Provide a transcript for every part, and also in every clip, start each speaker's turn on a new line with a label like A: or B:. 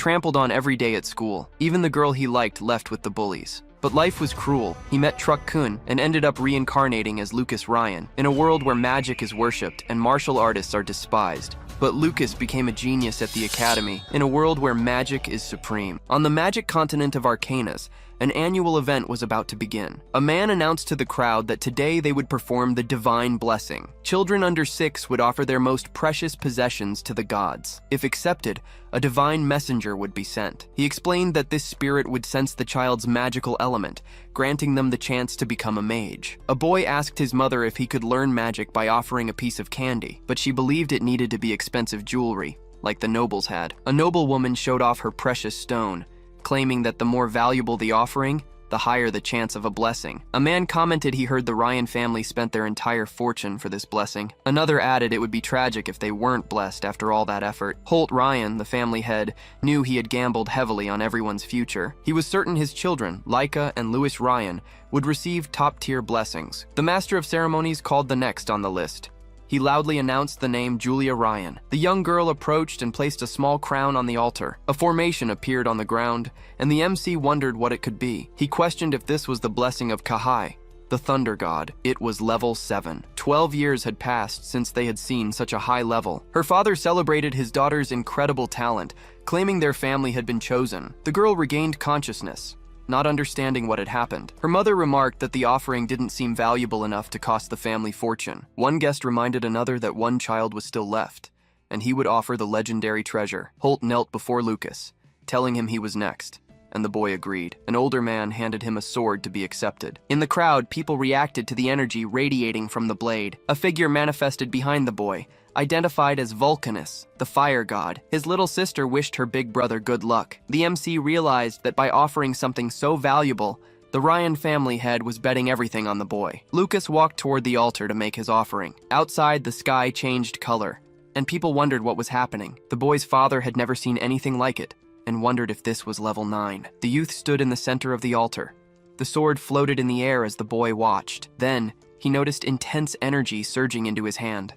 A: trampled on every day at school. Even the girl he liked left with the bullies. But life was cruel. He met Truck Kun and ended up reincarnating as Lucas Ryan, in a world where magic is worshipped and martial artists are despised. But Lucas became a genius at the academy, in a world where magic is supreme. On the magic continent of Arcanus, an annual event was about to begin. A man announced to the crowd that today they would perform the divine blessing. Children under 6 would offer their most precious possessions to the gods. If accepted, a divine messenger would be sent. He explained that this spirit would sense the child's magical element, granting them the chance to become a mage. A boy asked his mother if he could learn magic by offering a piece of candy, but she believed it needed to be expensive jewelry, like the nobles had. A noblewoman showed off her precious stone, claiming that the more valuable the offering, the higher the chance of a blessing. A man commented he heard the Ryan family spent their entire fortune for this blessing. Another added it would be tragic if they weren't blessed after all that effort. Holt Ryan, the family head, knew he had gambled heavily on everyone's future. He was certain his children, Laika and Louis Ryan, would receive top-tier blessings. The master of ceremonies called the next on the list. He loudly announced the name Julia Ryan. The young girl approached and placed a small crown on the altar. A formation appeared on the ground, and the MC wondered what it could be. He questioned if this was the blessing of Kahai, the thunder god. It was level 7. 12 years had passed since they had seen such a high level. Her father celebrated his daughter's incredible talent, claiming their family had been chosen. The girl regained consciousness, not understanding what had happened. Her mother remarked that the offering didn't seem valuable enough to cost the family fortune. One guest reminded another that one child was still left, and he would offer the legendary treasure. Holt knelt before Lucas, telling him he was next, and the boy agreed. An older man handed him a sword to be accepted. In the crowd, people reacted to the energy radiating from the blade. A figure manifested behind the boy, identified as Vulcanus, the fire god. His little sister wished her big brother good luck. The MC realized that by offering something so valuable, the Ryan family head was betting everything on the boy. Lucas walked toward the altar to make his offering. Outside, the sky changed color, and people wondered what was happening. The boy's father had never seen anything like it, and wondered if this was level 9. The youth stood in the center of the altar. The sword floated in the air as the boy watched. Then, he noticed intense energy surging into his hand.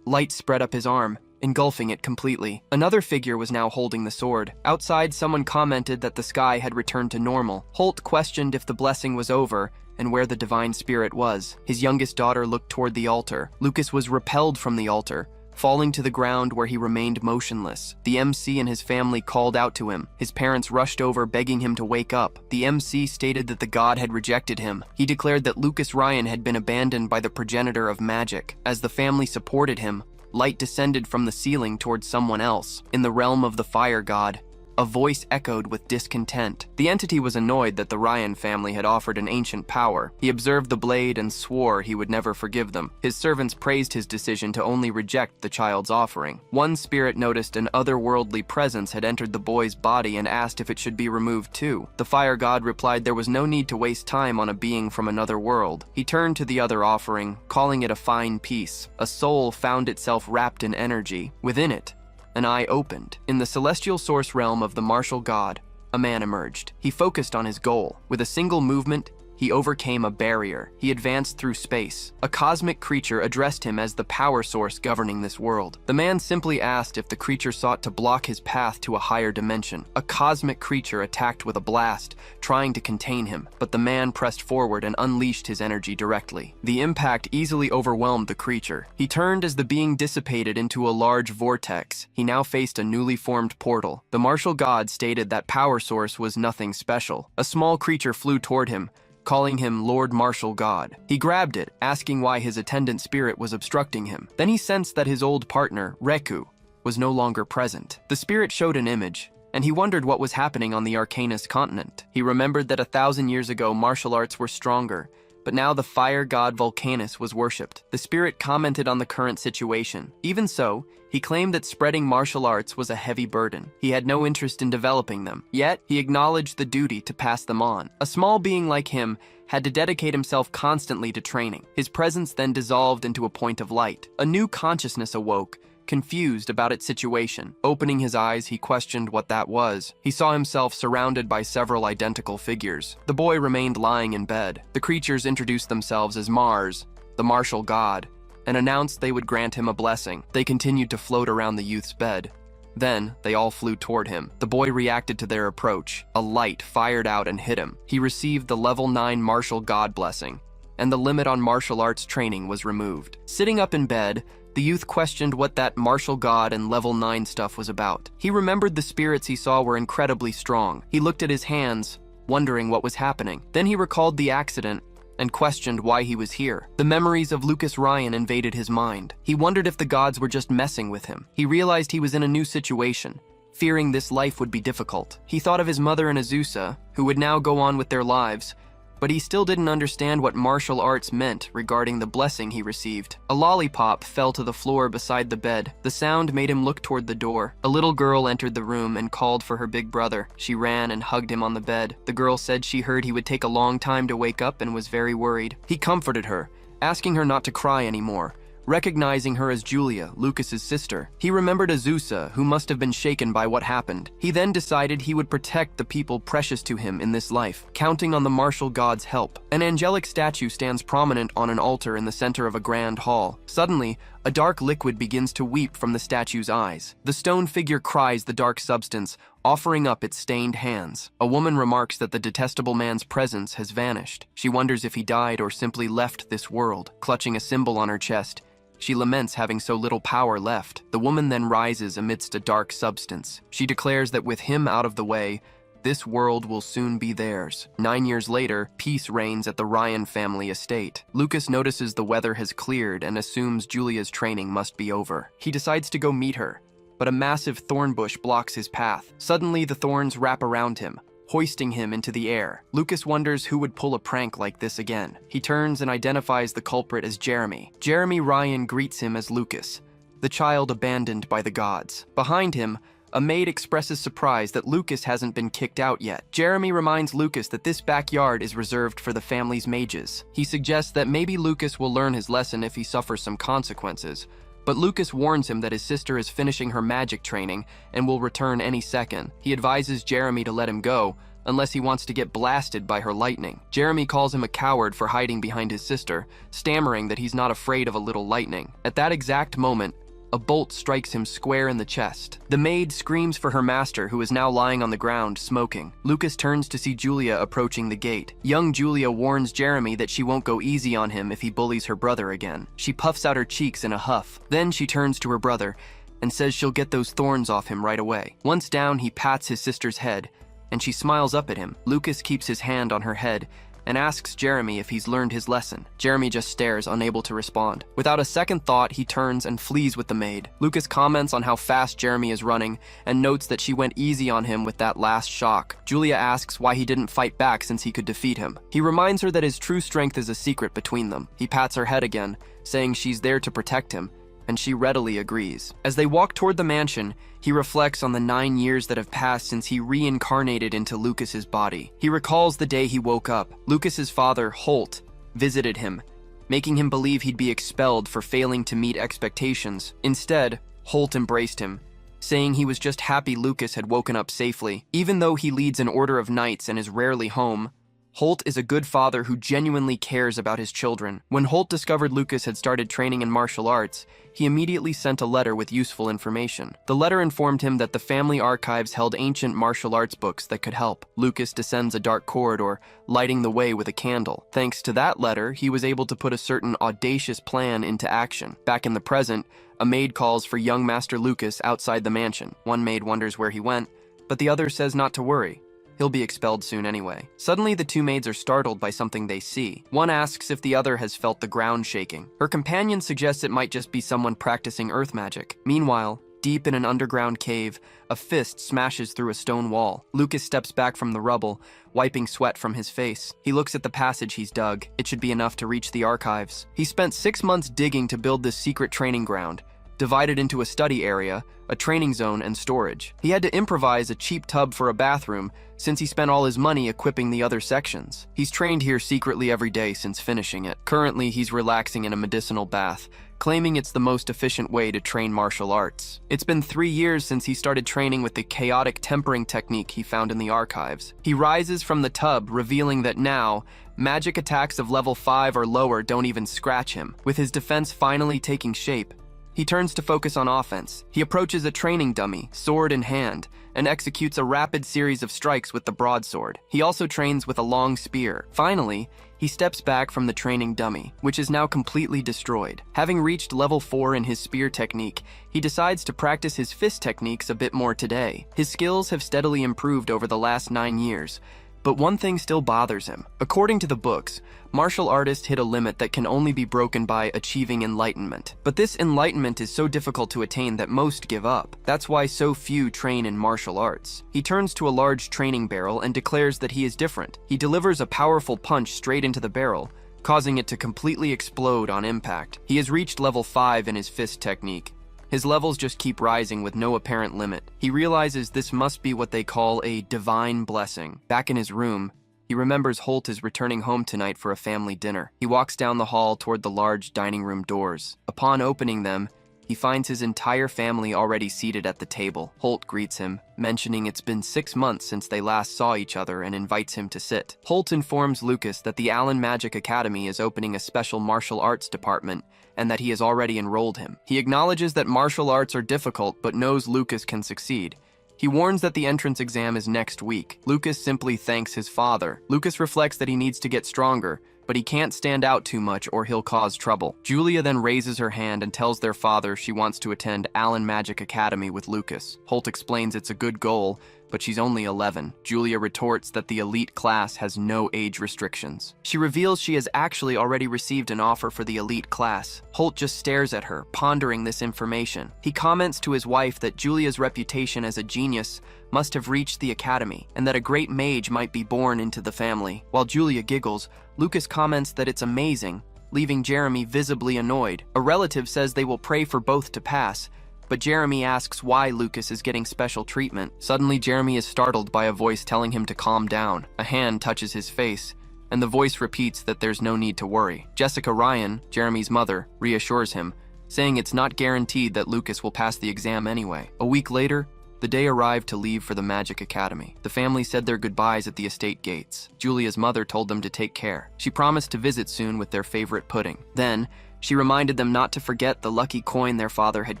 A: Light spread up his arm, engulfing it completely. Another figure was now holding the sword. Outside, someone commented that the sky had returned to normal. Holt questioned if the blessing was over and where the divine spirit was. His youngest daughter looked toward the altar. Lucas was repelled from the altar, falling to the ground where he remained motionless. The MC and his family called out to him. His parents rushed over, begging him to wake up. The MC stated that the god had rejected him. He declared that Lucas Ryan had been abandoned by the progenitor of magic. As the family supported him, light descended from the ceiling towards someone else. In the realm of the fire god, a voice echoed with discontent. The entity was annoyed that the Ryan family had offered an ancient power. He observed the blade and swore he would never forgive them. His servants praised his decision to only reject the child's offering. One spirit noticed an otherworldly presence had entered the boy's body and asked if it should be removed too. The fire god replied there was no need to waste time on a being from another world. He turned to the other offering, calling it a fine piece. A soul found itself wrapped in energy. Within it, an eye opened. In the celestial source realm of the martial god, a man emerged. He focused on his goal. With a single movement, he overcame a barrier. He advanced through space. A cosmic creature addressed him as the power source governing this world. The man simply asked if the creature sought to block his path to a higher dimension. A cosmic creature attacked with a blast, trying to contain him, but the man pressed forward and unleashed his energy directly. The impact easily overwhelmed the creature. He turned as the being dissipated into a large vortex. He now faced a newly formed portal. The martial god stated that power source was nothing special. A small creature flew toward him, calling him Lord Martial God. He grabbed it, asking why his attendant spirit was obstructing him. Then he sensed that his old partner, Reku, was no longer present. The spirit showed an image, and he wondered what was happening on the Arcanus continent. He remembered that 1,000 years ago martial arts were stronger, but now the fire god Vulcanus was worshipped. The spirit commented on the current situation. Even so, he claimed that spreading martial arts was a heavy burden. He had no interest in developing them, yet he acknowledged the duty to pass them on. A small being like him had to dedicate himself constantly to training. His presence then dissolved into a point of light. A new consciousness awoke, confused about its situation. Opening his eyes, he questioned what that was. He saw himself surrounded by several identical figures. The boy remained lying in bed. The creatures introduced themselves as Mars, the martial god, and announced they would grant him a blessing. They continued to float around the youth's bed, Then, they all flew toward him. The boy reacted to their approach. A light fired out and hit him. He received the level 9 martial god blessing, and the limit on martial arts training was removed. Sitting up in bed, the youth questioned what that martial god and level 9 stuff was about. He remembered the spirits he saw were incredibly strong. He looked at his hands, wondering what was happening. Then he recalled the accident and questioned why he was here. The memories of Lucas Ryan invaded his mind. He wondered if the gods were just messing with him. He realized he was in a new situation, fearing this life would be difficult. He thought of his mother and Azusa, who would now go on with their lives, but he still didn't understand what martial arts meant regarding the blessing he received. A lollipop fell to the floor beside the bed. The sound made him look toward the door. A little girl entered the room and called for her big brother. She ran and hugged him on the bed. The girl said she heard he would take a long time to wake up and was very worried. He comforted her, asking her not to cry anymore. Recognizing her as Julia, Lucas's sister, he remembered Azusa, who must have been shaken by what happened. He then decided he would protect the people precious to him in this life, counting on the martial god's help. An angelic statue stands prominent on an altar in the center of a grand hall. Suddenly, a dark liquid begins to weep from the statue's eyes. The stone figure cries the dark substance, offering up its stained hands. A woman remarks that the detestable man's presence has vanished. She wonders if he died or simply left this world. Clutching a symbol on her chest, she laments having so little power left. The woman then rises amidst a dark substance. She declares that with him out of the way, this world will soon be theirs. 9 years later, peace reigns at the Ryan family estate. Lucas notices the weather has cleared and assumes Julia's training must be over. He decides to go meet her, but a massive thorn bush blocks his path. Suddenly, the thorns wrap around him, hoisting him into the air. Lucas wonders who would pull a prank like this again. He turns and identifies the culprit as Jeremy. Jeremy Ryan greets him as Lucas, the child abandoned by the gods. Behind him, a maid expresses surprise that Lucas hasn't been kicked out yet. Jeremy reminds Lucas that this backyard is reserved for the family's mages. He suggests that maybe Lucas will learn his lesson if he suffers some consequences, but Lucas warns him that his sister is finishing her magic training and will return any second. He advises Jeremy to let him go, unless he wants to get blasted by her lightning. Jeremy calls him a coward for hiding behind his sister, stammering that he's not afraid of a little lightning. At that exact moment, a bolt strikes him square in the chest. The maid screams for her master, who is now lying on the ground, smoking. Lucas turns to see Julia approaching the gate. Young Julia warns Jeremy that she won't go easy on him if he bullies her brother again. She puffs out her cheeks in a huff. Then she turns to her brother and says she'll get those thorns off him right away. Once down, he pats his sister's head, and she smiles up at him. Lucas keeps his hand on her head and asks Jeremy if he's learned his lesson. Jeremy just stares, unable to respond. Without a second thought, he turns and flees with the maid. Lucas comments on how fast Jeremy is running and notes that she went easy on him with that last shock. Julia asks why he didn't fight back since he could defeat him. He reminds her that his true strength is a secret between them. He pats her head again, saying she's there to protect him, and she readily agrees. As they walk toward the mansion, he reflects on the 9 years that have passed since he reincarnated into Lucas's body. He recalls the day he woke up. Lucas's father, Holt, visited him, making him believe he'd be expelled for failing to meet expectations. Instead, Holt embraced him, saying he was just happy Lucas had woken up safely. Even though he leads an order of knights and is rarely home, Holt is a good father who genuinely cares about his children. When Holt discovered Lucas had started training in martial arts, he immediately sent a letter with useful information. The letter informed him that the family archives held ancient martial arts books that could help. Lucas descends a dark corridor, lighting the way with a candle. Thanks to that letter, he was able to put a certain audacious plan into action. Back in the present, a maid calls for young Master Lucas outside the mansion. One maid wonders where he went, but the other says not to worry. He'll be expelled soon anyway. Suddenly, the two maids are startled by something they see. One asks if the other has felt the ground shaking. Her companion suggests it might just be someone practicing earth magic. Meanwhile, deep in an underground cave, a fist smashes through a stone wall. Lucas steps back from the rubble, wiping sweat from his face. He looks at the passage he's dug. It should be enough to reach the archives. He spent 6 months digging to build this secret training ground, divided into a study area, a training zone, and storage. He had to improvise a cheap tub for a bathroom since he spent all his money equipping the other sections. He's trained here secretly every day since finishing it. Currently, he's relaxing in a medicinal bath, claiming it's the most efficient way to train martial arts. It's been 3 years since he started training with the chaotic tempering technique he found in the archives. He rises from the tub, revealing that now, magic attacks of level 5 or lower don't even scratch him. With his defense finally taking shape, He turns to focus on offense. He approaches a training dummy, sword in hand, and executes a rapid series of strikes with the broadsword. He also trains with a long spear. Finally, he steps back from the training dummy, which is now completely destroyed. Having reached level 4 in his spear technique, he decides to practice his fist techniques a bit more today. His skills have steadily improved over the last 9 years, but one thing still bothers him. According to the books, martial artists hit a limit that can only be broken by achieving enlightenment. But this enlightenment is so difficult to attain that most give up. That's why so few train in martial arts. He turns to a large training barrel and declares that he is different. He delivers a powerful punch straight into the barrel, causing it to completely explode on impact. He has reached level 5 in his fist technique. His levels just keep rising with no apparent limit. He realizes this must be what they call a divine blessing. Back in his room, he remembers Holt is returning home tonight for a family dinner. He walks down the hall toward the large dining room doors. Upon opening them, he finds his entire family already seated at the table. Holt greets him, mentioning it's been 6 months since they last saw each other, and invites him to sit. Holt informs Lucas that the Allen Magic Academy is opening a special martial arts department and that he has already enrolled him. He acknowledges that martial arts are difficult but knows Lucas can succeed. He warns that the entrance exam is next week. Lucas simply thanks his father. Lucas reflects that he needs to get stronger, but he can't stand out too much or he'll cause trouble. Julia then raises her hand and tells their father she wants to attend Allen Magic Academy with Lucas. Holt explains it's a good goal, but she's only 11. Julia retorts that the elite class has no age restrictions. She reveals she has actually already received an offer for the elite class. Holt just stares at her, pondering this information. He comments to his wife that Julia's reputation as a genius must have reached the academy, and that a great mage might be born into the family. While Julia giggles, Lucas comments that it's amazing, leaving Jeremy visibly annoyed. A relative says they will pray for both to pass, but Jeremy asks why Lucas is getting special treatment. Suddenly, Jeremy is startled by a voice telling him to calm down. A hand touches his face, and the voice repeats that there's no need to worry. Jessica Ryan, Jeremy's mother, reassures him, saying it's not guaranteed that Lucas will pass the exam anyway. A week later, the day arrived to leave for the Magic Academy. The family said their goodbyes at the estate gates. Julia's mother told them to take care. She promised to visit soon with their favorite pudding. Then, she reminded them not to forget the lucky coin their father had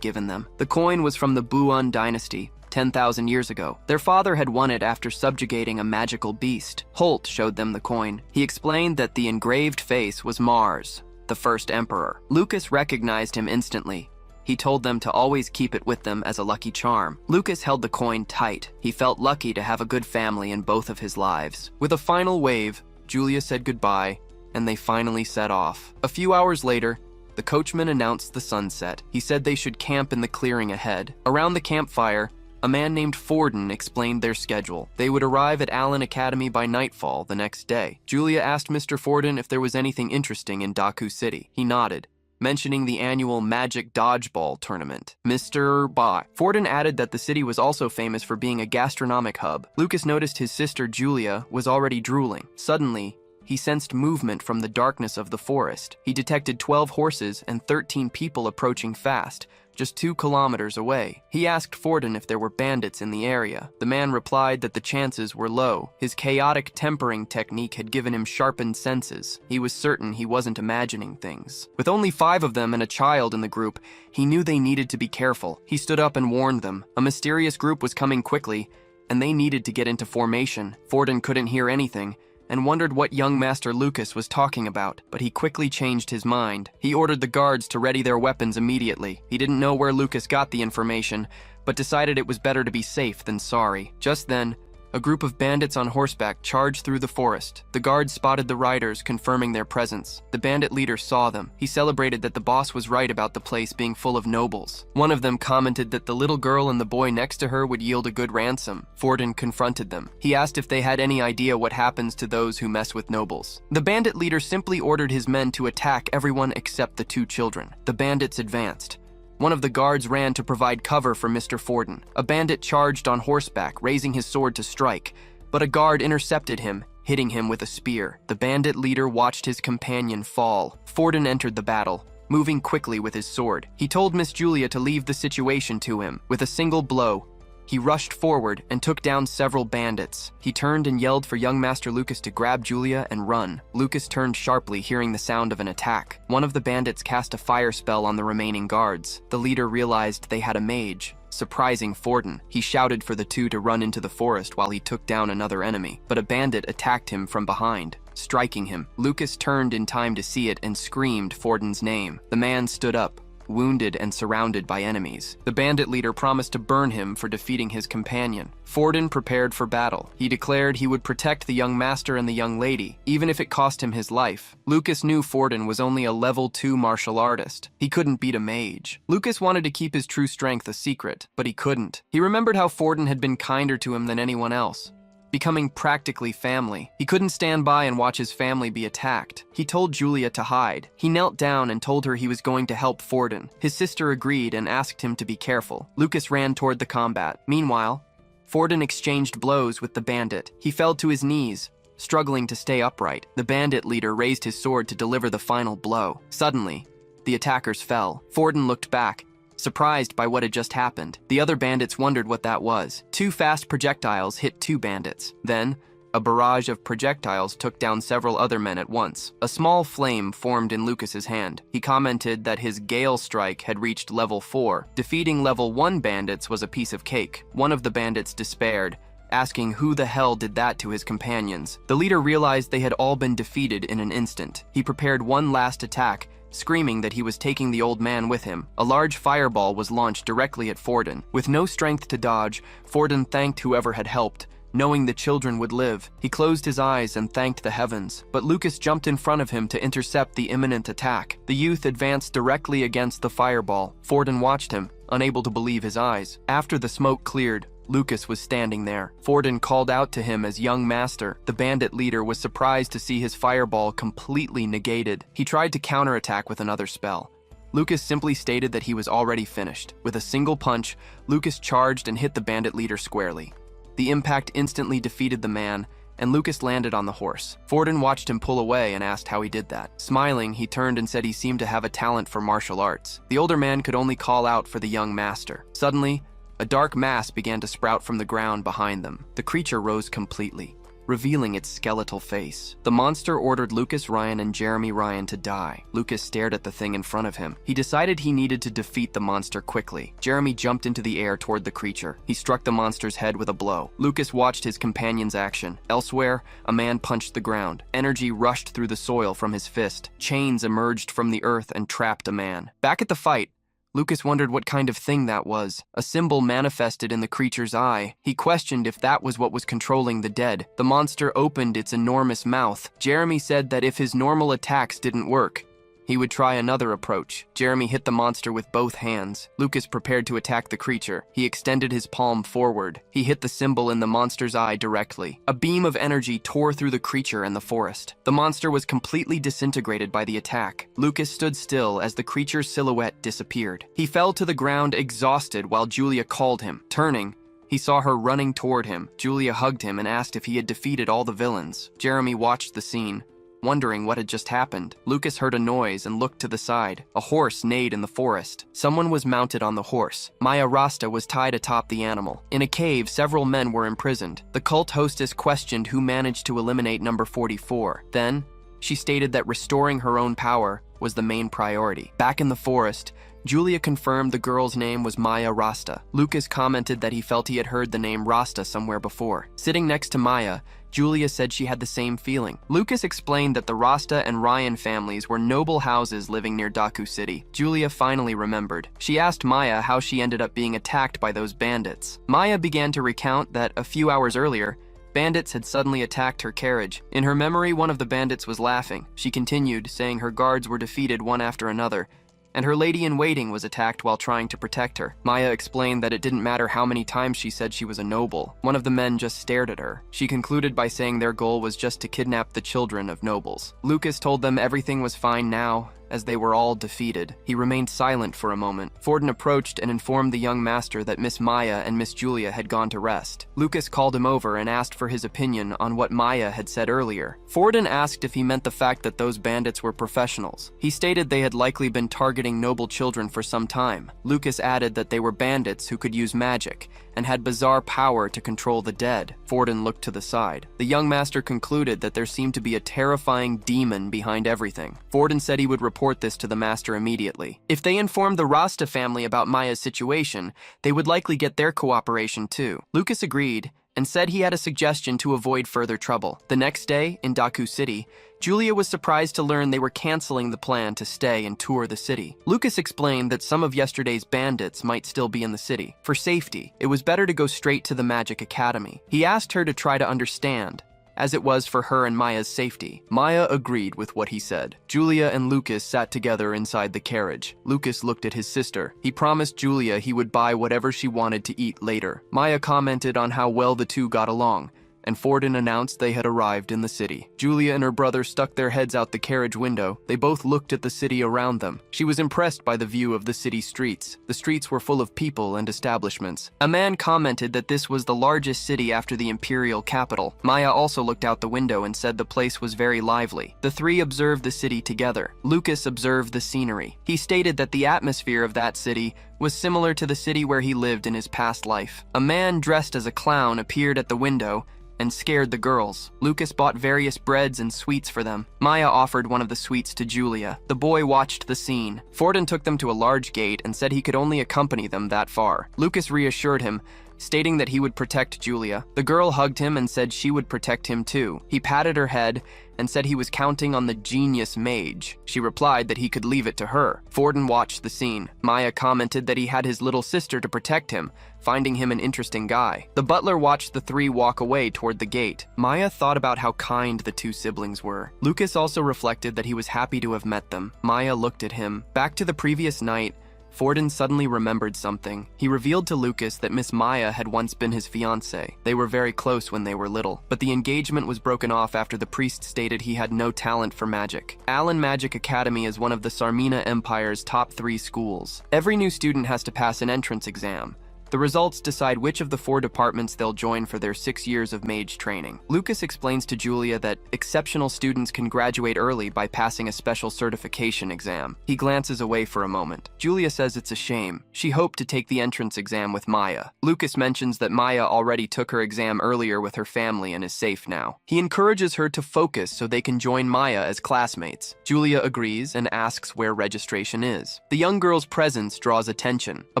A: given them. The coin was from the Buon dynasty, 10,000 years ago. Their father had won it after subjugating a magical beast. Holt showed them the coin. He explained that the engraved face was Mars, the first emperor. Lucas recognized him instantly. He told them to always keep it with them as a lucky charm. Lucas held the coin tight. He felt lucky to have a good family in both of his lives. With a final wave, Julia said goodbye, and they finally set off. A few hours later, the coachman announced the sunset. He said they should camp in the clearing ahead. Around the campfire, a man named Forden explained their schedule. They would arrive at Allen Academy by nightfall the next day. Julia asked Mr. Forden if there was anything interesting in Daku City. He nodded, mentioning the annual Magic Dodgeball tournament. Mr. Forden added that the city was also famous for being a gastronomic hub. Lucas noticed his sister Julia was already drooling. Suddenly, he sensed movement from the darkness of the forest. He detected 12 horses and 13 people approaching fast, just 2 kilometers away. He asked Forden if there were bandits in the area. The man replied that the chances were low. His chaotic tempering technique had given him sharpened senses. He was certain he wasn't imagining things. With only 5 of them and a child in the group, he knew they needed to be careful. He stood up and warned them. A mysterious group was coming quickly, and they needed to get into formation. Forden couldn't hear anything, and wondered what young Master Lucas was talking about, but he quickly changed his mind. He ordered the guards to ready their weapons immediately. He didn't know where Lucas got the information, but decided it was better to be safe than sorry. Just then, a group of bandits on horseback charged through the forest. The guards spotted the riders, confirming their presence. The bandit leader saw them. He celebrated that the boss was right about the place being full of nobles. One of them commented that the little girl and the boy next to her would yield a good ransom. Forden confronted them. He asked if they had any idea what happens to those who mess with nobles. The bandit leader simply ordered his men to attack everyone except the 2 children. The bandits advanced. One of the guards ran to provide cover for Mr. Forden. A bandit charged on horseback, raising his sword to strike, but a guard intercepted him, hitting him with a spear. The bandit leader watched his companion fall. Forden entered the battle, moving quickly with his sword. He told Miss Julia to leave the situation to him. With a single blow, He rushed forward and took down several bandits. He turned and yelled for young Master Lucas to grab Julia and run. Lucas turned sharply, hearing the sound of an attack. One of the bandits cast a fire spell on the remaining guards. The leader realized they had a mage. Surprising Forden, he shouted for the two to run into the forest while he took down another enemy, but a bandit attacked him from behind, striking him. Lucas turned in time to see it and screamed Forden's name. The man stood up, wounded and surrounded by enemies. The bandit leader promised to burn him for defeating his companion. Forden prepared for battle. He declared he would protect the young master and the young lady, even if it cost him his life. Lucas knew Forden was only a level 2 martial artist. He couldn't beat a mage. Lucas wanted to keep his true strength a secret, but he couldn't. He remembered how Forden had been kinder to him than anyone else, becoming practically family. He couldn't stand by and watch his family be attacked. He told Julia to hide. He knelt down and told her he was going to help Forden. His sister agreed and asked him to be careful. Lucas ran toward the combat. Meanwhile, Forden exchanged blows with the bandit. He fell to his knees, struggling to stay upright. The bandit leader raised his sword to deliver the final blow. Suddenly, the attackers fell. Forden looked back, surprised by what had just happened. The other bandits wondered what that was. 2 fast projectiles hit 2 bandits. Then, a barrage of projectiles took down several other men at once. A small flame formed in Lucas's hand. He commented that his Gale Strike had reached level 4. Defeating level 1 bandits was a piece of cake. One of the bandits despaired, asking who the hell did that to his companions. The leader realized they had all been defeated in an instant. He prepared one last attack, screaming that he was taking the old man with him. A large fireball was launched directly at Forden. With no strength to dodge, Forden thanked whoever had helped, knowing the children would live. He closed his eyes and thanked the heavens, but Lucas jumped in front of him to intercept the imminent attack. The youth advanced directly against the fireball. Forden watched him, unable to believe his eyes. After the smoke cleared, Lucas was standing there. Forden called out to him as young master. The bandit leader was surprised to see his fireball completely negated. He tried to counterattack with another spell. Lucas simply stated that he was already finished. With a single punch, Lucas charged and hit the bandit leader squarely. The impact instantly defeated the man, and Lucas landed on the horse. Forden watched him pull away and asked how he did that. Smiling, he turned and said he seemed to have a talent for martial arts. The older man could only call out for the young master. Suddenly, a dark mass began to sprout from the ground behind them. The creature rose completely, revealing its skeletal face. The monster ordered Lucas Ryan and Jeremy Ryan to die. Lucas stared at the thing in front of him. He decided he needed to defeat the monster quickly. Jeremy jumped into the air toward the creature. He struck the monster's head with a blow. Lucas watched his companion's action. Elsewhere, a man punched the ground. Energy rushed through the soil from his fist. Chains emerged from the earth and trapped a man. Back at the fight, Lucas wondered what kind of thing that was. A symbol manifested in the creature's eye. He questioned if that was what was controlling the dead. The monster opened its enormous mouth. Jeremy said that if his normal attacks didn't work, he would try another approach. Jeremy hit the monster with both hands. Lucas prepared to attack the creature. He extended his palm forward. He hit the symbol in the monster's eye directly. A beam of energy tore through the creature and the forest. The monster was completely disintegrated by the attack. Lucas stood still as the creature's silhouette disappeared. He fell to the ground exhausted while Julia called him. Turning, he saw her running toward him. Julia hugged him and asked if he had defeated all the villains. Jeremy watched the scene, wondering what had just happened. Lucas heard a noise and looked to the side. A horse neighed in the forest. Someone was mounted on the horse. Maya Rasta was tied atop the animal. In a cave, several men were imprisoned. The cult hostess questioned who managed to eliminate number 44. Then, she stated that restoring her own power was the main priority. Back in the forest, Julia confirmed the girl's name was Maya Rasta. Lucas commented that he felt he had heard the name Rasta somewhere before. Sitting next to Maya, Julia said she had the same feeling. Lucas explained that the Rasta and Ryan families were noble houses living near Daku City. Julia finally remembered. She asked Maya how she ended up being attacked by those bandits. Maya began to recount that a few hours earlier, bandits had suddenly attacked her carriage. In her memory, one of the bandits was laughing. She continued, saying her guards were defeated one after another, and her lady-in-waiting was attacked while trying to protect her. Maya explained that it didn't matter how many times she said she was a noble. One of the men just stared at her. She concluded by saying their goal was just to kidnap the children of nobles. Lucas told them everything was fine now, as they were all defeated. He remained silent for a moment. Forden approached and informed the young master that Miss Maya and Miss Julia had gone to rest. Lucas called him over and asked for his opinion on what Maya had said earlier. Forden asked if he meant the fact that those bandits were professionals. He stated they had likely been targeting noble children for some time. Lucas added that they were bandits who could use magic and had bizarre power to control the dead. Forden looked to the side. The young master concluded that there seemed to be a terrifying demon behind everything. Forden said he would report this to the master immediately. If they informed the Rasta family about Maya's situation, they would likely get their cooperation too. Lucas agreed and said he had a suggestion to avoid further trouble. The next day, in Daku City, Julia was surprised to learn they were canceling the plan to stay and tour the city. Lucas explained that some of yesterday's bandits might still be in the city. For safety, it was better to go straight to the Magic Academy. He asked her to try to understand, as it was for her and Maya's safety. Maya agreed with what he said. Julia and Lucas sat together inside the carriage. Lucas looked at his sister. He promised Julia he would buy whatever she wanted to eat later. Maya commented on how well the two got along, and Forden announced they had arrived in the city. Julia and her brother stuck their heads out the carriage window. They both looked at the city around them. She was impressed by the view of the city streets. The streets were full of people and establishments. A man commented that this was the largest city after the imperial capital. Maya also looked out the window and said the place was very lively. The three observed the city together. Lucas observed the scenery. He stated that the atmosphere of that city was similar to the city where he lived in his past life. A man dressed as a clown appeared at the window and scared the girls. Lucas bought various breads and sweets for them. Maya offered one of the sweets to Julia. The boy watched the scene. Forden took them to a large gate and said he could only accompany them that far. Lucas reassured him, stating that he would protect Julia. The girl hugged him and said she would protect him too. He patted her head and said he was counting on the genius mage. She replied that he could leave it to her. Forden watched the scene. Maya commented that he had his little sister to protect him, finding him an interesting guy. The butler watched the three walk away toward the gate. Maya thought about how kind the two siblings were. Lucas also reflected that he was happy to have met them. Maya looked at him. Back to the previous night, Forden suddenly remembered something. He revealed to Lucas that Miss Maya had once been his fiancée. They were very close when they were little, but the engagement was broken off after the priest stated he had no talent for magic. Allen Magic Academy is one of the Sarmina Empire's top 3 schools. Every new student has to pass an entrance exam. The results decide which of the 4 departments they'll join for their 6 years of mage training. Lucas explains to Julia that exceptional students can graduate early by passing a special certification exam. He glances away for a moment. Julia says it's a shame. She hoped to take the entrance exam with Maya. Lucas mentions that Maya already took her exam earlier with her family and is safe now. He encourages her to focus so they can join Maya as classmates. Julia agrees and asks where registration is. The young girl's presence draws attention. A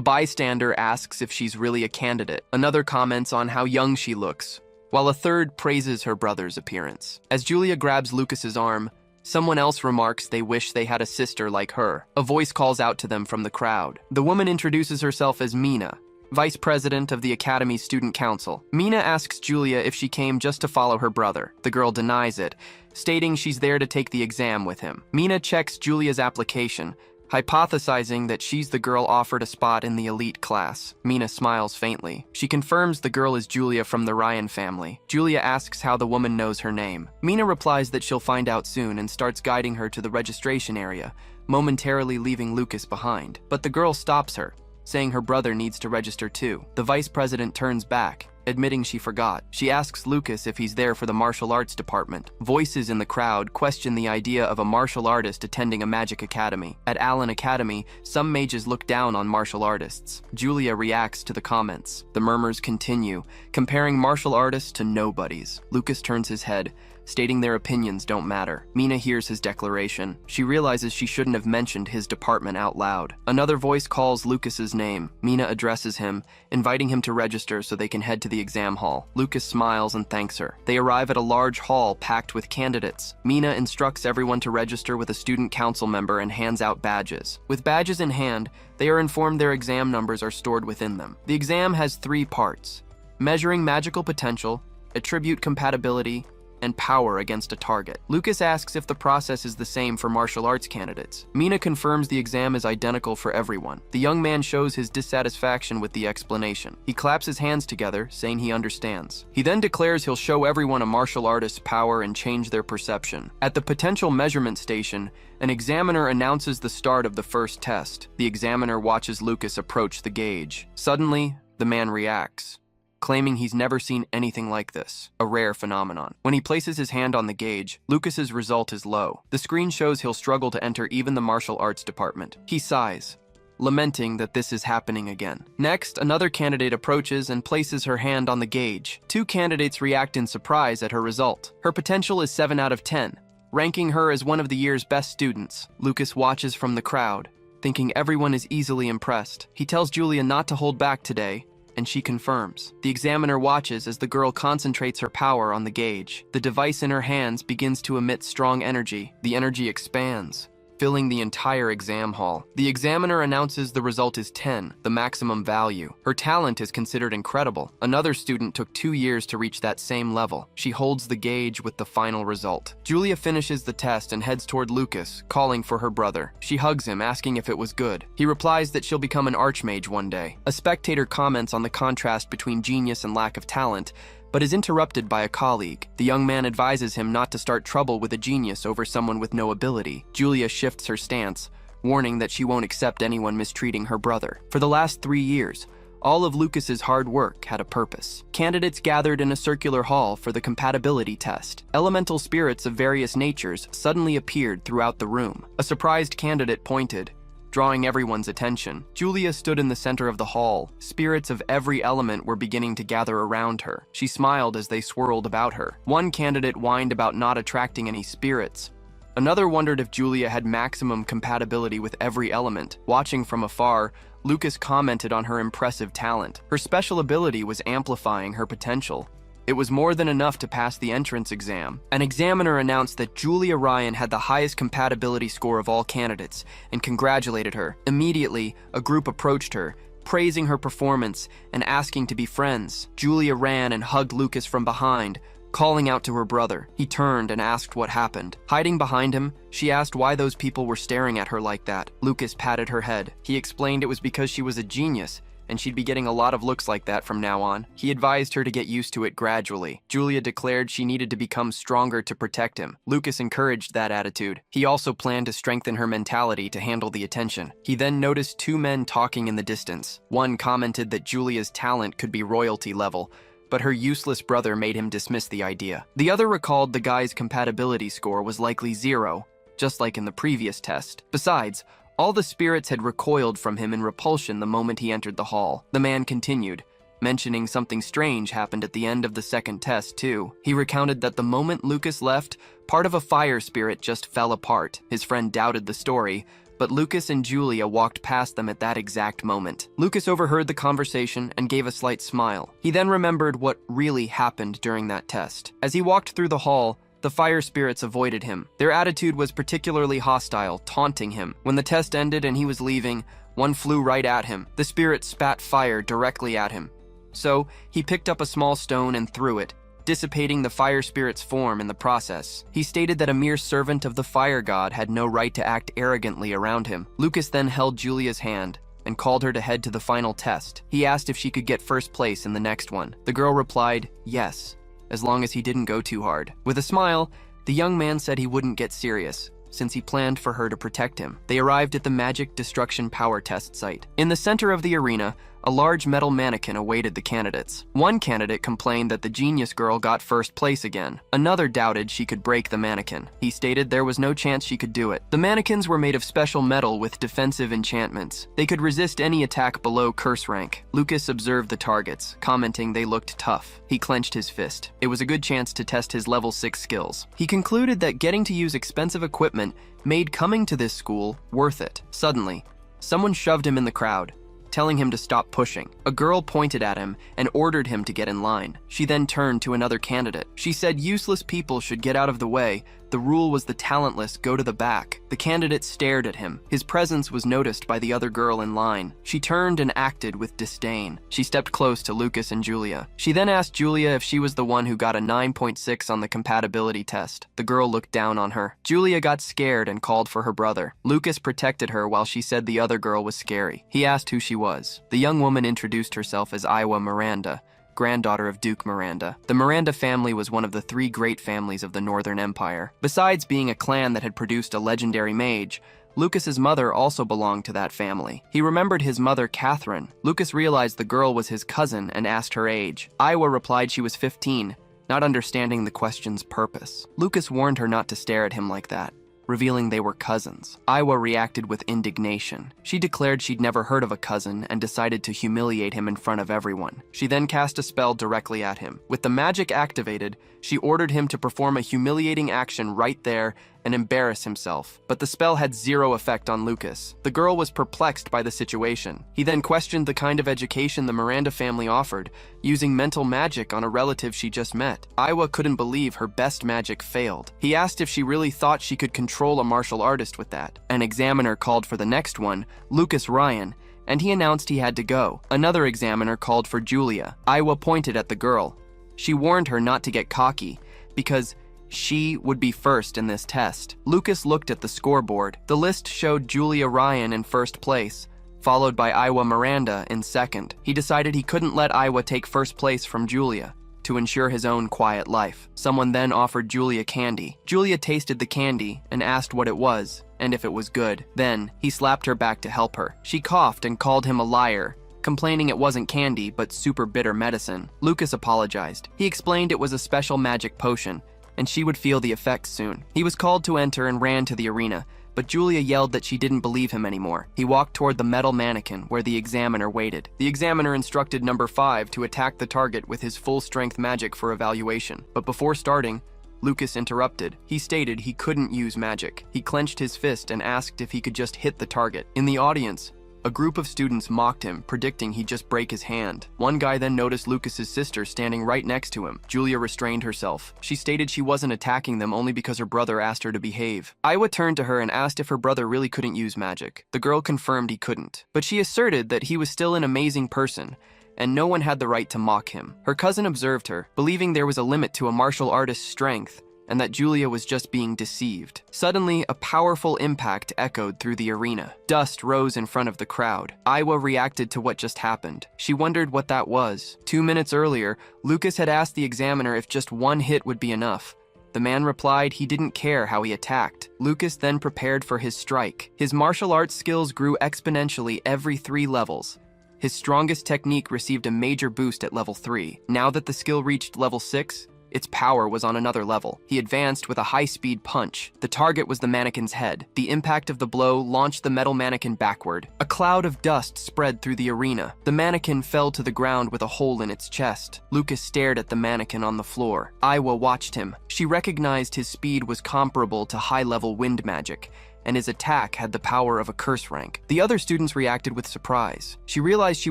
A: bystander asks if she's really a candidate. Another comments on how young she looks, while a third praises her brother's appearance. As Julia grabs Lucas's arm, someone else remarks they wish they had a sister like her. A voice calls out to them from the crowd. The woman introduces herself as Mina, vice president of the Academy's student council. Mina asks Julia if she came just to follow her brother. The girl denies it, stating she's there to take the exam with him. Mina checks Julia's application, hypothesizing that she's the girl offered a spot in the elite class. Mina smiles faintly. She confirms the girl is Julia from the Ryan family. Julia asks how the woman knows her name. Mina replies that she'll find out soon and starts guiding her to the registration area, momentarily leaving Lucas behind. But the girl stops her, saying her brother needs to register too. The vice president turns back, admitting she forgot. She asks Lucas if he's there for the martial arts department. Voices in the crowd question the idea of a martial artist attending a magic academy. At Allen Academy, some mages look down on martial artists. Julia reacts to the comments. The murmurs continue, comparing martial artists to nobodies. Lucas turns his head, stating their opinions don't matter. Mina hears his declaration. She realizes she shouldn't have mentioned his department out loud. Another voice calls Lucas's name. Mina addresses him, inviting him to register so they can head to the exam hall. Lucas smiles and thanks her. They arrive at a large hall packed with candidates. Mina instructs everyone to register with a student council member and hands out badges. With badges in hand, they are informed their exam numbers are stored within them. The exam has 3 parts: measuring magical potential, attribute compatibility, and power against a target. Lucas asks if the process is the same for martial arts candidates. Mina confirms the exam is identical for everyone. The young man shows his dissatisfaction with the explanation. He claps his hands together, saying he understands. He then declares he'll show everyone a martial artist's power and change their perception. At the potential measurement station, an examiner announces the start of the first test. The examiner watches Lucas approach the gauge. Suddenly, the man reacts, claiming he's never seen anything like this, a rare phenomenon. When he places his hand on the gauge, Lucas's result is low. The screen shows he'll struggle to enter even the martial arts department. He sighs, lamenting that this is happening again. Next, another candidate approaches and places her hand on the gauge. Two candidates react in surprise at her result. Her potential is 7 out of 10, ranking her as one of the year's best students. Lucas watches from the crowd, thinking everyone is easily impressed. He tells Julia not to hold back today, and she confirms. The examiner watches as the girl concentrates her power on the gauge. The device in her hands begins to emit strong energy. The energy expands, filling the entire exam hall. The examiner announces the result is 10, the maximum value. Her talent is considered incredible. Another student took 2 years to reach that same level. She holds the gauge with the final result. Julia finishes the test and heads toward Lucas, calling for her brother. She hugs him, asking if it was good. He replies that she'll become an archmage one day. A spectator comments on the contrast between genius and lack of talent, but is interrupted by a colleague. The young man advises him not to start trouble with a genius over someone with no ability. Julia shifts her stance, warning that she won't accept anyone mistreating her brother. For the last 3 years, all of Lucas's hard work had a purpose. Candidates gathered in a circular hall for the compatibility test. Elemental spirits of various natures suddenly appeared throughout the room. A surprised candidate pointed, drawing everyone's attention. Julia stood in the center of the hall. Spirits of every element were beginning to gather around her. She smiled as they swirled about her. One candidate whined about not attracting any spirits. Another wondered if Julia had maximum compatibility with every element. Watching from afar, Lucas commented on her impressive talent. Her special ability was amplifying her potential. It was more than enough to pass the entrance exam. An examiner announced that Julia Ryan had the highest compatibility score of all candidates and congratulated her. Immediately, a group approached her, praising her performance and asking to be friends. Julia ran and hugged Lucas from behind, calling out to her brother. He turned and asked what happened. Hiding behind him, she asked why those people were staring at her like that. Lucas patted her head. He explained it was because she was a genius, and she'd be getting a lot of looks like that from now on. He advised her to get used to it gradually. Julia declared she needed to become stronger to protect him. Lucas encouraged that attitude. He also planned to strengthen her mentality to handle the attention. He then noticed 2 men talking in the distance. One commented that Julia's talent could be royalty level, but her useless brother made him dismiss the idea. The other recalled the guy's compatibility score was likely 0, just like in the previous test. Besides, all the spirits had recoiled from him in repulsion the moment he entered the hall. The man continued, mentioning something strange happened at the end of the second test, too. He recounted that the moment Lucas left, part of a fire spirit just fell apart. His friend doubted the story, but Lucas and Julia walked past them at that exact moment. Lucas overheard the conversation and gave a slight smile. He then remembered what really happened during that test. As he walked through the hall, the fire spirits avoided him. Their attitude was particularly hostile, taunting him. When the test ended and he was leaving, one flew right at him. The spirit spat fire directly at him. So, he picked up a small stone and threw it, dissipating the fire spirit's form in the process. He stated that a mere servant of the fire god had no right to act arrogantly around him. Lucas then held Julia's hand and called her to head to the final test. He asked if she could get first place in the next one. The girl replied, yes, as long as he didn't go too hard. With a smile, the young man said he wouldn't get serious, since he planned for her to protect him. They arrived at the Magic Destruction Power Test site. In the center of the arena, a large metal mannequin awaited the candidates. One candidate complained that the genius girl got first place again. Another doubted she could break the mannequin. He stated there was no chance she could do it. The mannequins were made of special metal with defensive enchantments. They could resist any attack below curse rank. Lucas observed the targets, commenting they looked tough. He clenched his fist. It was a good chance to test his level 6 skills. He concluded that getting to use expensive equipment made coming to this school worth it. Suddenly, someone shoved him in the crowd, telling him to stop pushing. A girl pointed at him and ordered him to get in line. She then turned to another candidate. She said useless people should get out of the way The rule was the talentless go to the back. The candidate stared at him. His presence was noticed by the other girl in line. She turned and acted with disdain. She stepped close to Lucas and Julia. She then asked Julia if she was the one who got a 9.6 on the compatibility test. The girl looked down on her. Julia got scared and called for her brother. Lucas protected her while she said the other girl was scary. He asked who she was. The young woman introduced herself as Iwa Miranda, granddaughter of Duke Miranda. The Miranda family was one of the 3 great families of the Northern Empire. Besides being a clan that had produced a legendary mage, Lucas's mother also belonged to that family. He remembered his mother, Catherine. Lucas realized the girl was his cousin and asked her age. Iwa replied she was 15, not understanding the question's purpose. Lucas warned her not to stare at him like that, revealing they were cousins. Iwa reacted with indignation. She declared she'd never heard of a cousin and decided to humiliate him in front of everyone. She then cast a spell directly at him. With the magic activated, she ordered him to perform a humiliating action right there and embarrass himself. But the spell had 0 effect on Lucas. The girl was perplexed by the situation. He then questioned the kind of education the Miranda family offered, using mental magic on a relative she just met. Iwa couldn't believe her best magic failed. He asked if she really thought she could control a martial artist with that. An examiner called for the next one, Lucas Ryan, and he announced he had to go. Another examiner called for Julia. Iwa pointed at the girl. She warned her not to get cocky, because she would be first in this test. Lucas looked at the scoreboard. The list showed Julia Ryan in first place, followed by Iwa Miranda in second. He decided he couldn't let Iwa take first place from Julia to ensure his own quiet life. Someone then offered Julia candy. Julia tasted the candy and asked what it was and if it was good. Then he slapped her back to help her. She coughed and called him a liar, complaining it wasn't candy but super bitter medicine. Lucas apologized. He explained it was a special magic potion and she would feel the effects soon. He was called to enter and ran to the arena, but Julia yelled that she didn't believe him anymore. He walked toward the metal mannequin where the examiner waited. The examiner instructed number 5 to attack the target with his full-strength magic for evaluation. But before starting, Lucas interrupted. He stated he couldn't use magic. He clenched his fist and asked if he could just hit the target. In the audience, a group of students mocked him, predicting he'd just break his hand. One guy then noticed Lucas's sister standing right next to him. Julia restrained herself. She stated she wasn't attacking them only because her brother asked her to behave. Iwa turned to her and asked if her brother really couldn't use magic. The girl confirmed he couldn't, but she asserted that he was still an amazing person, and no one had the right to mock him. Her cousin observed her, believing there was a limit to a martial artist's strength, and that Julia was just being deceived. Suddenly, a powerful impact echoed through the arena. Dust rose in front of the crowd. Iwa reacted to what just happened. She wondered what that was. 2 minutes earlier, Lucas had asked the examiner if just one hit would be enough. The man replied he didn't care how he attacked. Lucas then prepared for his strike. His martial arts skills grew exponentially every 3 levels. His strongest technique received a major boost at level 3. Now that the skill reached level 6, its power was on another level. He advanced with a high-speed punch. The target was the mannequin's head. The impact of the blow launched the metal mannequin backward. A cloud of dust spread through the arena. The mannequin fell to the ground with a hole in its chest. Lucas stared at the mannequin on the floor. Iwa watched him. She recognized his speed was comparable to high-level wind magic, and his attack had the power of a curse rank. The other students reacted with surprise. She realized she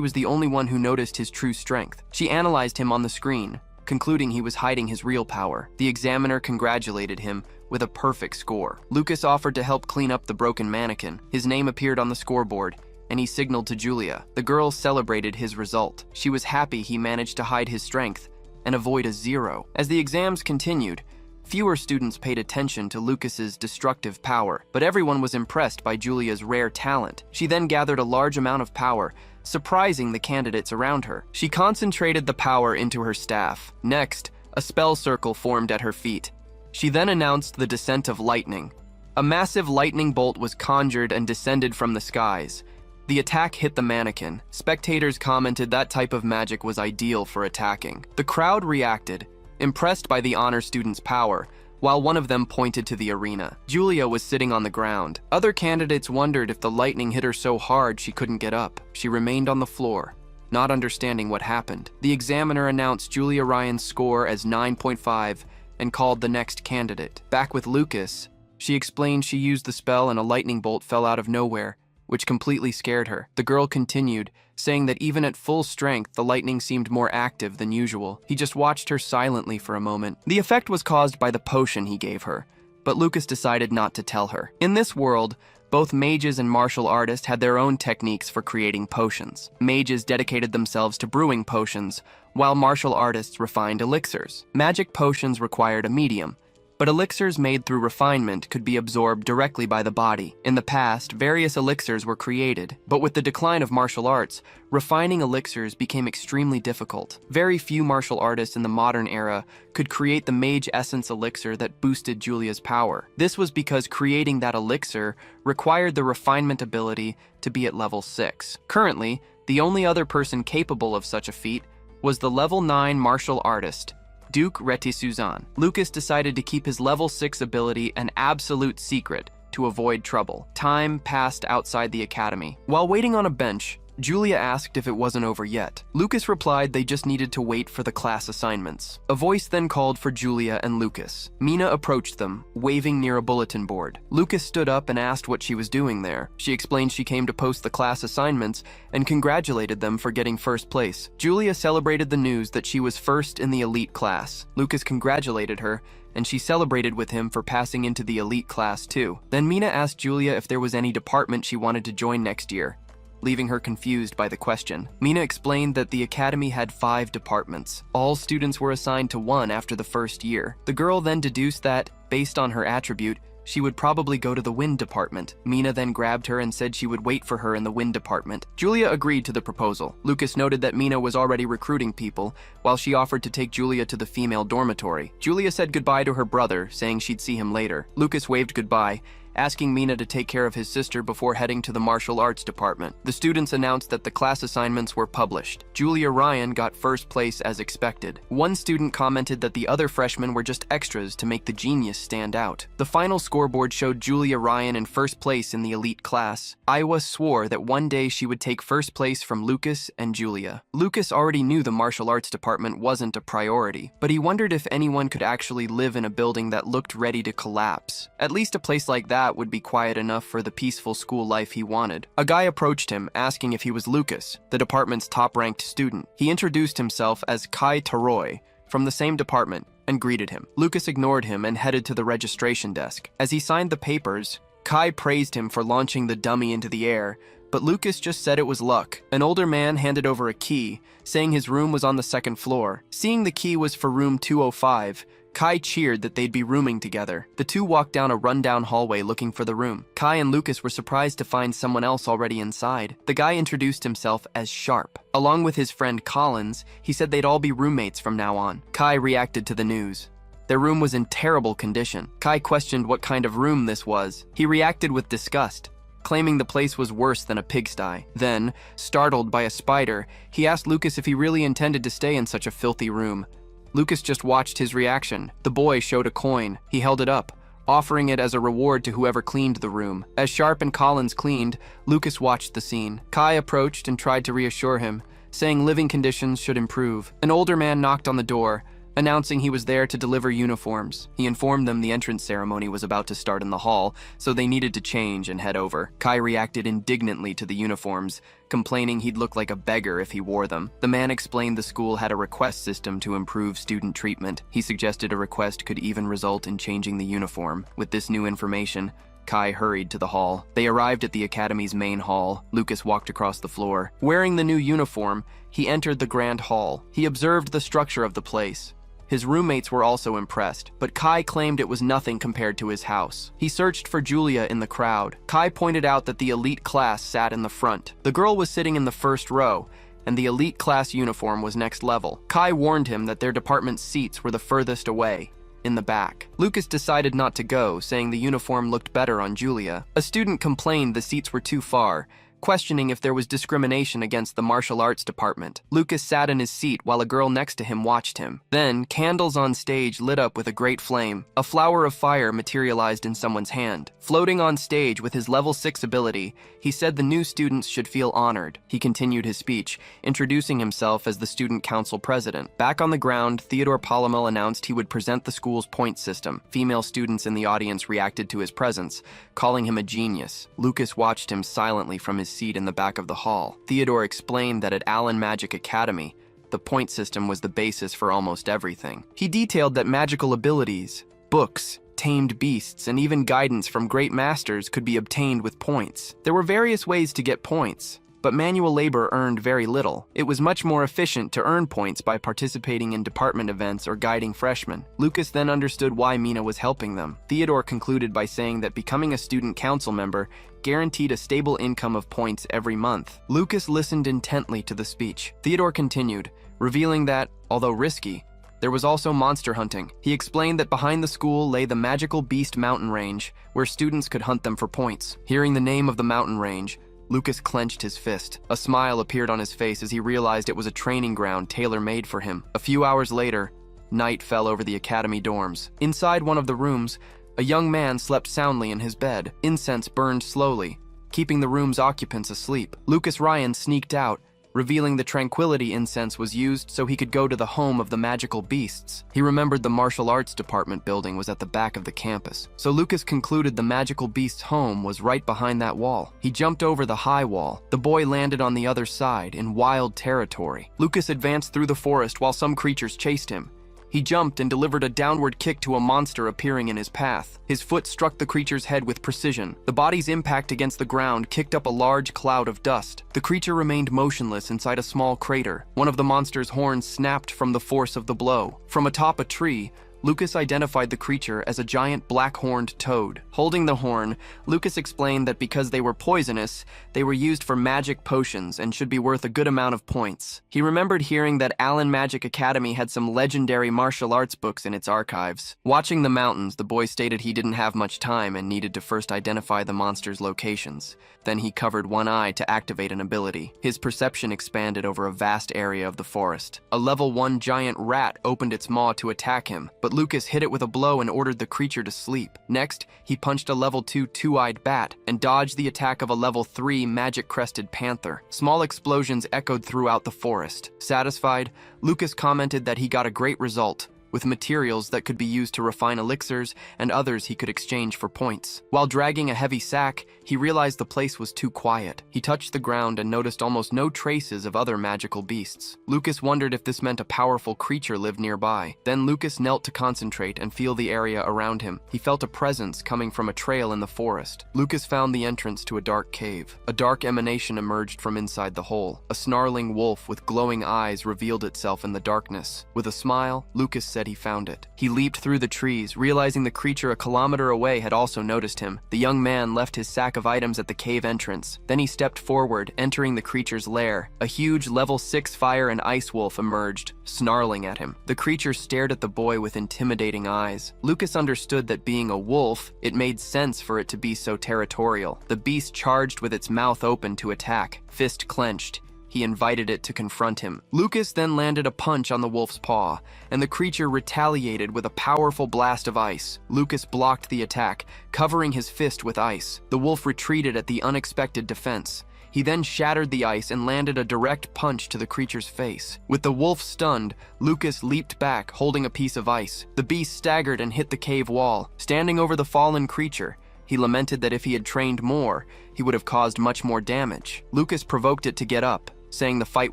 A: was the only one who noticed his true strength. She analyzed him on the screen, concluding he was hiding his real power. The examiner congratulated him with a perfect score. Lucas offered to help clean up the broken mannequin. His name appeared on the scoreboard, and he signaled to Julia. The girl celebrated his result. She was happy he managed to hide his strength and avoid a 0. As the exams continued, fewer students paid attention to Lucas's destructive power, but everyone was impressed by Julia's rare talent. She then gathered a large amount of power, surprising the candidates around her. She concentrated the power into her staff. Next, a spell circle formed at her feet. She then announced the descent of lightning. A massive lightning bolt was conjured and descended from the skies. The attack hit the mannequin. Spectators commented that type of magic was ideal for attacking. The crowd reacted, impressed by the honor student's power, while one of them pointed to the arena. Julia was sitting on the ground. Other candidates wondered if the lightning hit her so hard she couldn't get up. She remained on the floor, not understanding what happened. The examiner announced Julia Ryan's score as 9.5 and called the next candidate. Back with Lucas, she explained she used the spell and a lightning bolt fell out of nowhere, which completely scared her. The girl continued, saying that even at full strength, the lightning seemed more active than usual. He just watched her silently for a moment. The effect was caused by the potion he gave her. but Lucas decided not to tell her. In this world, both mages and martial artists had their own techniques for creating potions. Mages dedicated themselves to brewing potions, while martial artists refined elixirs. Magic potions required a medium, but elixirs made through refinement could be absorbed directly by the body. In the past, various elixirs were created, but with the decline of martial arts, refining elixirs became extremely difficult. Very few martial artists in the modern era could create the mage essence elixir that boosted Julia's power. This was because creating that elixir required the refinement ability to be at level 6. Currently, the only other person capable of such a feat was the level 9 martial artist, Duke Retisuzan. Lucas decided to keep his level 6 ability an absolute secret to avoid trouble. Time passed outside the academy. While waiting on a bench, Julia asked if it wasn't over yet. Lucas replied they just needed to wait for the class assignments. A voice then called for Julia and Lucas. Mina approached them, waving near a bulletin board. Lucas stood up and asked what she was doing there. She explained she came to post the class assignments and congratulated them for getting first place. Julia celebrated the news that she was first in the elite class. Lucas congratulated her, and she celebrated with him for passing into the elite class too. Then Mina asked Julia if there was any department she wanted to join next year, leaving her confused by the question. Mina explained that the academy had 5 departments. All students were assigned to one after the first year. The girl then deduced that, based on her attribute, she would probably go to the wind department. Mina then grabbed her and said she would wait for her in the wind department. Julia agreed to the proposal. Lucas noted that Mina was already recruiting people, while she offered to take Julia to the female dormitory. Julia said goodbye to her brother, saying she'd see him later. Lucas waved goodbye, asking Mina to take care of his sister before heading to the martial arts department. The students announced that the class assignments were published. Julia Ryan got first place as expected. One student commented that the other freshmen were just extras to make the genius stand out. The final scoreboard showed Julia Ryan in first place in the elite class. Iowa swore that one day she would take first place from Lucas and Julia. Lucas already knew the martial arts department wasn't a priority, but he wondered if anyone could actually live in a building that looked ready to collapse. At least a place like that would be quiet enough for the peaceful school life he wanted. A guy approached him, asking if he was Lucas, the department's top-ranked student. He introduced himself as Kai Taroy, from the same department, and greeted him. Lucas ignored him and headed to the registration desk. As he signed the papers, Kai praised him for launching the dummy into the air, but Lucas just said it was luck. An older man handed over a key, saying his room was on the 2nd floor. Seeing the key was for room 205, Kai cheered that they'd be rooming together. The two walked down a rundown hallway looking for the room. Kai and Lucas were surprised to find someone else already inside. The guy introduced himself as Sharp. Along with his friend Collins, he said they'd all be roommates from now on. Kai reacted to the news. Their room was in terrible condition. Kai questioned what kind of room this was. He reacted with disgust, claiming the place was worse than a pigsty. Then, startled by a spider, he asked Lucas if he really intended to stay in such a filthy room. Lucas just watched his reaction. The boy showed a coin. He held it up, offering it as a reward to whoever cleaned the room. As Sharp and Collins cleaned, Lucas watched the scene. Kai approached and tried to reassure him, saying living conditions should improve. An older man knocked on the door, announcing he was there to deliver uniforms. He informed them the entrance ceremony was about to start in the hall, so they needed to change and head over. Kai reacted indignantly to the uniforms, complaining he'd look like a beggar if he wore them. The man explained the school had a request system to improve student treatment. He suggested a request could even result in changing the uniform. With this new information, Kai hurried to the hall. They arrived at the academy's main hall. Lucas walked across the floor. Wearing the new uniform, he entered the grand hall. He observed the structure of the place. His roommates were also impressed, but Kai claimed it was nothing compared to his house. He searched for Julia in the crowd. Kai pointed out that the elite class sat in the front. The girl was sitting in the first row, and the elite class uniform was next level. Kai warned him that their department's seats were the furthest away, in the back. Lucas decided not to go, saying the uniform looked better on Julia. A student complained the seats were too far, questioning if there was discrimination against the martial arts department. Lucas sat in his seat while a girl next to him watched him. Then, candles on stage lit up with a great flame. A flower of fire materialized in someone's hand. Floating on stage with his level 6 ability, he said the new students should feel honored. He continued his speech, introducing himself as the student council president. Back on the ground, Theodore Palomel announced he would present the school's point system. Female students in the audience reacted to his presence, calling him a genius. Lucas watched him silently from his seat in the back of the hall. Theodore explained that at Allen Magic Academy, the point system was the basis for almost everything. He detailed that magical abilities, books, tamed beasts, and even guidance from great masters could be obtained with points. There were various ways to get points, but manual labor earned very little. It was much more efficient to earn points by participating in department events or guiding freshmen. Lucas then understood why Mina was helping them. Theodore concluded by saying that becoming a student council member guaranteed a stable income of points every month. Lucas listened intently to the speech. Theodore continued, revealing that, although risky, there was also monster hunting. He explained that behind the school lay the magical beast mountain range, where students could hunt them for points. Hearing the name of the mountain range, Lucas clenched his fist. A smile appeared on his face as he realized it was a training ground tailor-made for him. A few hours later, night fell over the academy dorms. Inside one of the rooms, a young man slept soundly in his bed. Incense burned slowly, keeping the room's occupants asleep. Lucas Ryan sneaked out, revealing the tranquility incense was used so he could go to the home of the magical beasts. He remembered the martial arts department building was at the back of the campus, so Lucas concluded the magical beast's home was right behind that wall. He jumped over the high wall. The boy landed on the other side in wild territory. Lucas advanced through the forest while some creatures chased him. He jumped and delivered a downward kick to a monster appearing in his path. His foot struck the creature's head with precision. The body's impact against the ground kicked up a large cloud of dust. The creature remained motionless inside a small crater. One of the monster's horns snapped from the force of the blow. From atop a tree, Lucas identified the creature as a giant black-horned toad. Holding the horn, Lucas explained that because they were poisonous, they were used for magic potions and should be worth a good amount of points. He remembered hearing that Allen Magic Academy had some legendary martial arts books in its archives. Watching the mountains, the boy stated he didn't have much time and needed to first identify the monster's locations. Then he covered one eye to activate an ability. His perception expanded over a vast area of the forest. A level 1 giant rat opened its maw to attack him, but Lucas hit it with a blow and ordered the creature to sleep. Next, he punched a level 2 two-eyed bat and dodged the attack of a level 3 magic-crested panther. Small explosions echoed throughout the forest. Satisfied, Lucas commented that he got a great result, with materials that could be used to refine elixirs and others he could exchange for points. While dragging a heavy sack, he realized the place was too quiet. He touched the ground and noticed almost no traces of other magical beasts. Lucas wondered if this meant a powerful creature lived nearby. Then Lucas knelt to concentrate and feel the area around him. He felt a presence coming from a trail in the forest. Lucas found the entrance to a dark cave. A dark emanation emerged from inside the hole. A snarling wolf with glowing eyes revealed itself in the darkness. With a smile, Lucas said he found it. He leaped through the trees, realizing the creature a kilometer away had also noticed him. The young man left his sack of items at the cave entrance. Then he stepped forward, entering the creature's lair. A huge level 6 fire and ice wolf emerged, snarling at him. The creature stared at the boy with intimidating eyes. Lucas understood that being a wolf, it made sense for it to be so territorial. The beast charged with its mouth open to attack, fist clenched. He invited it to confront him. Lucas then landed a punch on the wolf's paw, and the creature retaliated with a powerful blast of ice. Lucas blocked the attack, covering his fist with ice. The wolf retreated at the unexpected defense. He then shattered the ice and landed a direct punch to the creature's face. With the wolf stunned, Lucas leaped back, holding a piece of ice. The beast staggered and hit the cave wall. Standing over the fallen creature, he lamented that if he had trained more, he would have caused much more damage. Lucas provoked it to get up, saying the fight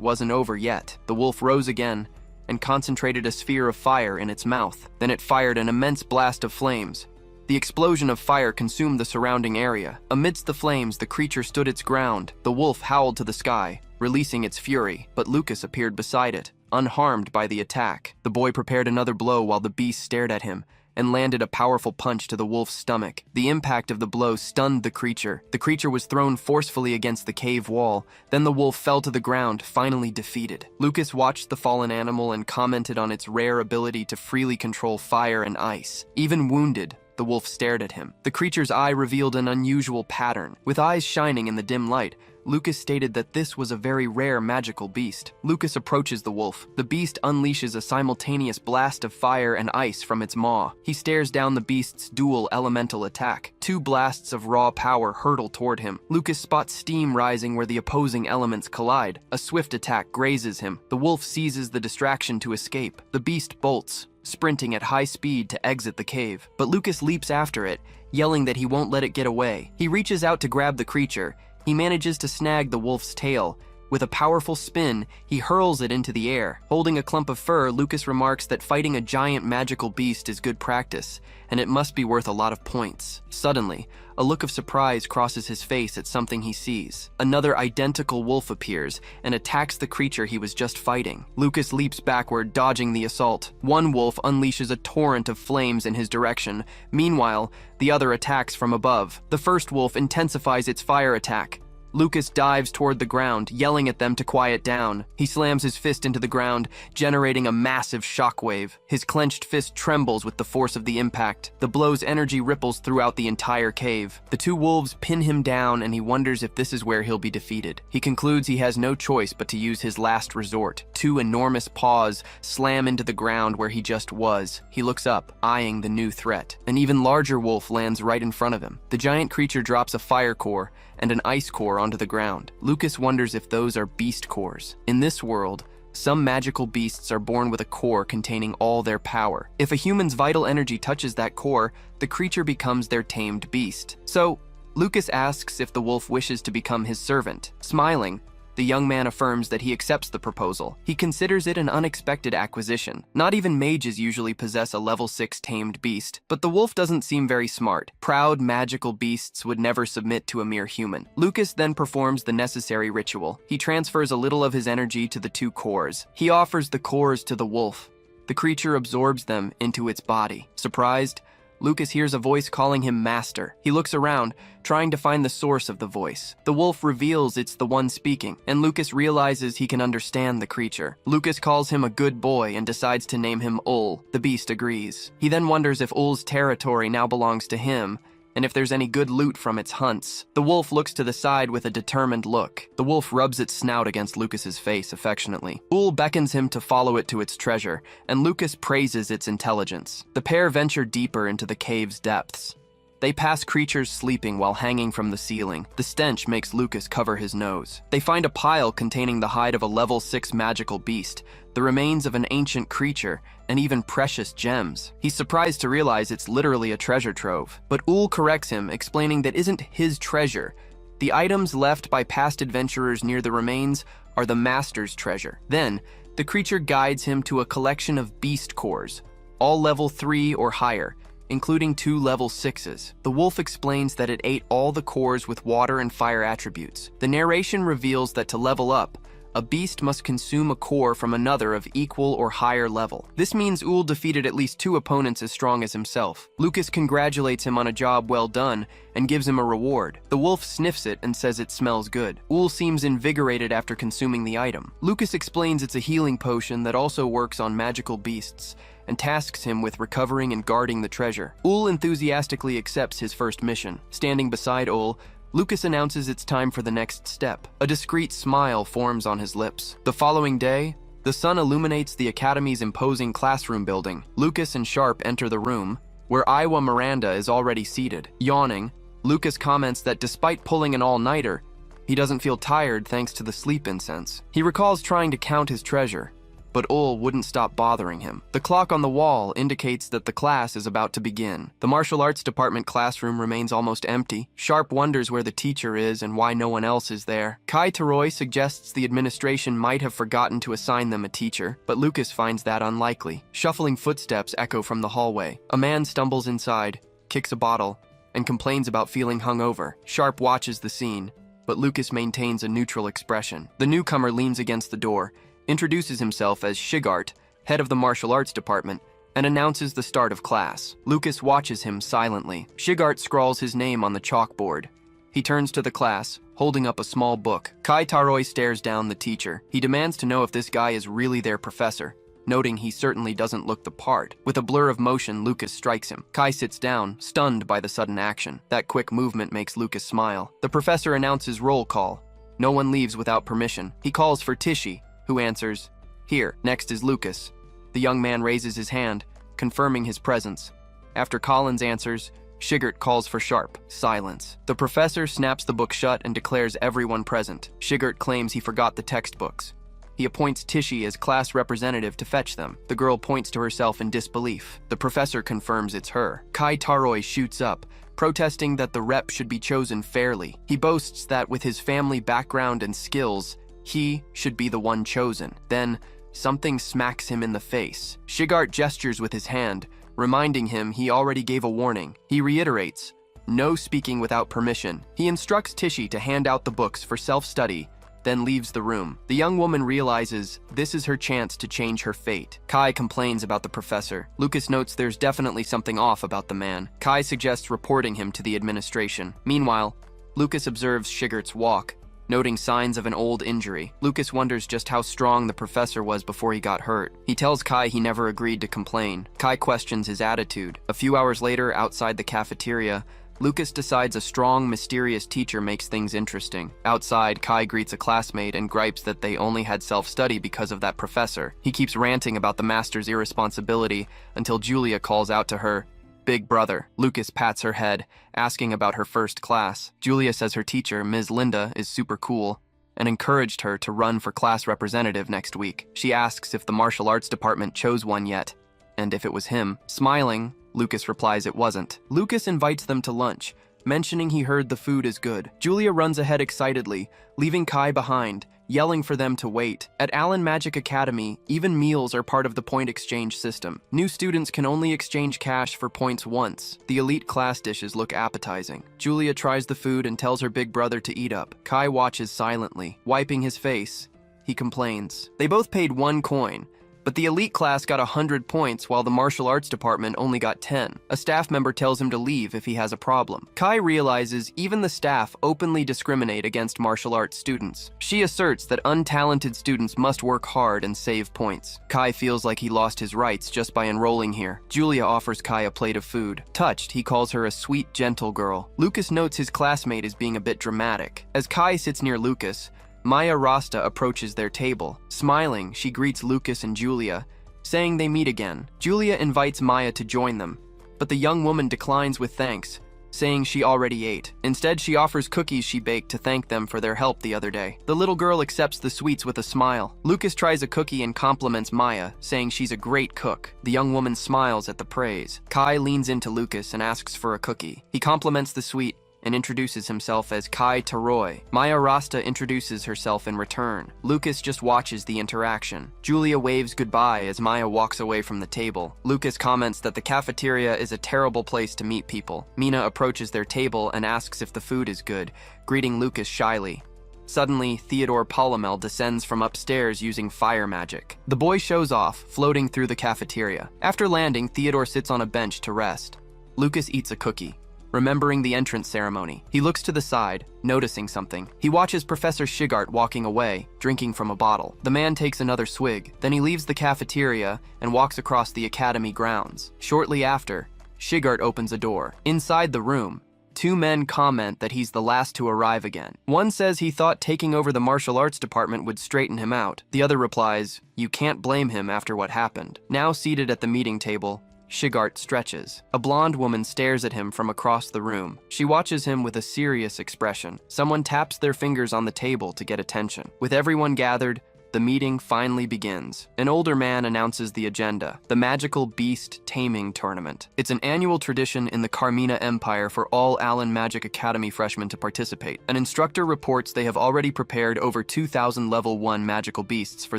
A: wasn't over yet. The wolf rose again and concentrated a sphere of fire in its mouth. Then it fired an immense blast of flames. The explosion of fire consumed the surrounding area. Amidst the flames, the creature stood its ground. The wolf howled to the sky, releasing its fury, but Lucas appeared beside it, unharmed by the attack. The boy prepared another blow while the beast stared at him, and landed a powerful punch to the wolf's stomach. The impact of the blow stunned the creature. The creature was thrown forcefully against the cave wall. Then the wolf fell to the ground, finally defeated. Lucas watched the fallen animal and commented on its rare ability to freely control fire and ice. Even wounded, the wolf stared at him. The creature's eye revealed an unusual pattern. With eyes shining in the dim light, Lucas stated that this was a very rare magical beast. Lucas approaches the wolf. The beast unleashes a simultaneous blast of fire and ice from its maw. He stares down the beast's dual elemental attack. Two blasts of raw power hurtle toward him. Lucas spots steam rising where the opposing elements collide. A swift attack grazes him. The wolf seizes the distraction to escape. The beast bolts, sprinting at high speed to exit the cave. But Lucas leaps after it, yelling that he won't let it get away. He reaches out to grab the creature. He manages to snag the wolf's tail, With a powerful spin, he hurls it into the air. Holding a clump of fur, Lucas remarks that fighting a giant magical beast is good practice, and it must be worth a lot of points. Suddenly, a look of surprise crosses his face at something he sees. Another identical wolf appears and attacks the creature he was just fighting. Lucas leaps backward, dodging the assault. One wolf unleashes a torrent of flames in his direction. Meanwhile, the other attacks from above. The first wolf intensifies its fire attack. Lucas dives toward the ground, yelling at them to quiet down. He slams his fist into the ground, generating a massive shockwave. His clenched fist trembles with the force of the impact. The blow's energy ripples throughout the entire cave. The two wolves pin him down, and he wonders if this is where he'll be defeated. He concludes he has no choice but to use his last resort. Two enormous paws slam into the ground where he just was. He looks up, eyeing the new threat. An even larger wolf lands right in front of him. The giant creature drops a fire core and an ice core onto the ground. Lucas wonders if those are beast cores. In this world, some magical beasts are born with a core containing all their power. If a human's vital energy touches that core, the creature becomes their tamed beast. So, Lucas asks if the wolf wishes to become his servant. Smiling, the young man affirms that he accepts the proposal. He considers it an unexpected acquisition. Not even mages usually possess a level 6 tamed beast, but the wolf doesn't seem very smart. Proud, magical beasts would never submit to a mere human. Lucas then performs the necessary ritual. He transfers a little of his energy to the two cores. He offers the cores to the wolf. The creature absorbs them into its body. Surprised, Lucas hears a voice calling him master. He looks around, trying to find the source of the voice. The wolf reveals it's the one speaking, and Lucas realizes he can understand the creature. Lucas calls him a good boy and decides to name him Ul. The beast agrees. He then wonders if Ul's territory now belongs to him, and if there's any good loot from its hunts. The wolf looks to the side with a determined look. The wolf rubs its snout against Lucas's face affectionately. Ul beckons him to follow it to its treasure, and Lucas praises its intelligence. The pair venture deeper into the cave's depths. They pass creatures sleeping while hanging from the ceiling. The stench makes Lucas cover his nose. They find a pile containing the hide of a level 6 magical beast, the remains of an ancient creature, and even precious gems. He's surprised to realize it's literally a treasure trove. But Ul corrects him, explaining that isn't his treasure. The items left by past adventurers near the remains are the master's treasure. Then, the creature guides him to a collection of beast cores, all level 3 or higher, including 2 level 6s. The wolf explains that it ate all the cores with water and fire attributes. The narration reveals that to level up, a beast must consume a core from another of equal or higher level. This means Ul defeated at least 2 opponents as strong as himself. Lucas congratulates him on a job well done and gives him a reward. The wolf sniffs it and says it smells good. Ul seems invigorated after consuming the item. Lucas explains it's a healing potion that also works on magical beasts, and tasks him with recovering and guarding the treasure. Ul enthusiastically accepts his first mission. Standing beside Ul, Lucas announces it's time for the next step. A discreet smile forms on his lips. The following day, the sun illuminates the Academy's imposing classroom building. Lucas and Sharp enter the room, where Iowa Miranda is already seated. Yawning, Lucas comments that despite pulling an all-nighter, he doesn't feel tired thanks to the sleep incense. He recalls trying to count his treasure, but Ul wouldn't stop bothering him. The clock on the wall indicates that the class is about to begin. The martial arts department classroom remains almost empty. Sharp wonders where the teacher is and why no one else is there. Kai Taroi suggests the administration might have forgotten to assign them a teacher, but Lucas finds that unlikely. Shuffling footsteps echo from the hallway. A man stumbles inside, kicks a bottle, and complains about feeling hungover. Sharp watches the scene, but Lucas maintains a neutral expression. The newcomer leans against the door, introduces himself as Shigart, head of the martial arts department, and announces the start of class. Lucas watches him silently. Shigart scrawls his name on the chalkboard. He turns to the class, holding up a small book. Kai Taroi stares down the teacher. He demands to know if this guy is really their professor, noting he certainly doesn't look the part. With a blur of motion, Lucas strikes him. Kai sits down, stunned by the sudden action. That quick movement makes Lucas smile. The professor announces roll call. No one leaves without permission. He calls for Tishy, who answers, "Here." Next is Lucas. The young man raises his hand, confirming his presence. After Collins answers, Shigart calls for Sharp. Silence. The professor snaps the book shut and declares everyone present. Shigart claims he forgot the textbooks. He appoints Tishy as class representative to fetch them. The girl points to herself in disbelief. The professor confirms it's her. Kai Taroi shoots up, protesting that the rep should be chosen fairly. He boasts that with his family background and skills, He should be the one chosen. Then, something smacks him in the face. Shigart gestures with his hand, reminding him he already gave a warning. He reiterates, no speaking without permission. He instructs Tishi to hand out the books for self-study, then leaves the room. The young woman realizes this is her chance to change her fate. Kai complains about the professor. Lucas notes there's definitely something off about the man. Kai suggests reporting him to the administration. Meanwhile, Lucas observes Shigart's walk, noting signs of an old injury. Lucas wonders just how strong the professor was before he got hurt. He tells Kai he never agreed to complain. Kai questions his attitude. A few hours later, outside the cafeteria, Lucas decides a strong, mysterious teacher makes things interesting. Outside, Kai greets a classmate and gripes that they only had self-study because of that professor. He keeps ranting about the master's irresponsibility until Julia calls out to her, "Big brother." Lucas pats her head, asking about her first class. Julia says her teacher, Ms. Linda, is super cool and encouraged her to run for class representative next week. She asks if the martial arts department chose one yet, and if it was him. Smiling, Lucas replies it wasn't. Lucas invites them to lunch, mentioning he heard the food is good. Julia runs ahead excitedly, leaving Kai behind, yelling for them to wait. At Allen Magic Academy, even meals are part of the point exchange system. New students can only exchange cash for points once. The elite class dishes look appetizing. Julia tries the food and tells her big brother to eat up. Kai watches silently. Wiping his face, he complains. They both paid 1 coin, but the elite class got 100 points while the martial arts department only got 10. A staff member tells him to leave if he has a problem. Kai realizes even the staff openly discriminate against martial arts students. She asserts that untalented students must work hard and save points. Kai feels like he lost his rights just by enrolling here. Julia offers Kai a plate of food. Touched, he calls her a sweet, gentle girl. Lucas notes his classmate is being a bit dramatic. As Kai sits near Lucas, Maya Rasta approaches their table. Smiling, she greets Lucas and Julia, saying they meet again. Julia invites Maya to join them, but the young woman declines with thanks, saying she already ate. Instead, she offers cookies she baked to thank them for their help the other day. The little girl accepts the sweets with a smile. Lucas tries a cookie and compliments Maya, saying she's a great cook. The young woman smiles at the praise. Kai leans into Lucas and asks for a cookie. He compliments the sweet and introduces himself as Kai Taroy. Maya Rasta introduces herself in return. Lucas just watches the interaction. Julia waves goodbye as Maya walks away from the table. Lucas comments that the cafeteria is a terrible place to meet people. Mina approaches their table and asks if the food is good, greeting Lucas shyly. Suddenly, Theodore Polymel descends from upstairs using fire magic. The boy shows off, floating through the cafeteria. After landing, Theodore sits on a bench to rest. Lucas eats a cookie, remembering the entrance ceremony. He looks to the side, noticing something. He watches Professor Shigart walking away, drinking from a bottle. The man takes another swig. Then he leaves the cafeteria and walks across the academy grounds. Shortly after, Shigart opens a door. Inside the room, 2 men comment that he's the last to arrive again. One says he thought taking over the martial arts department would straighten him out. The other replies, "You can't blame him after what happened." Now seated at the meeting table, Shigart stretches. A blonde woman stares at him from across the room. She watches him with a serious expression. Someone taps their fingers on the table to get attention. With everyone gathered, the meeting finally begins. An older man announces the agenda: the Magical Beast Taming Tournament. It's an annual tradition in the Carmina Empire for all Allen Magic Academy freshmen to participate. An instructor reports they have already prepared over 2,000 level 1 magical beasts for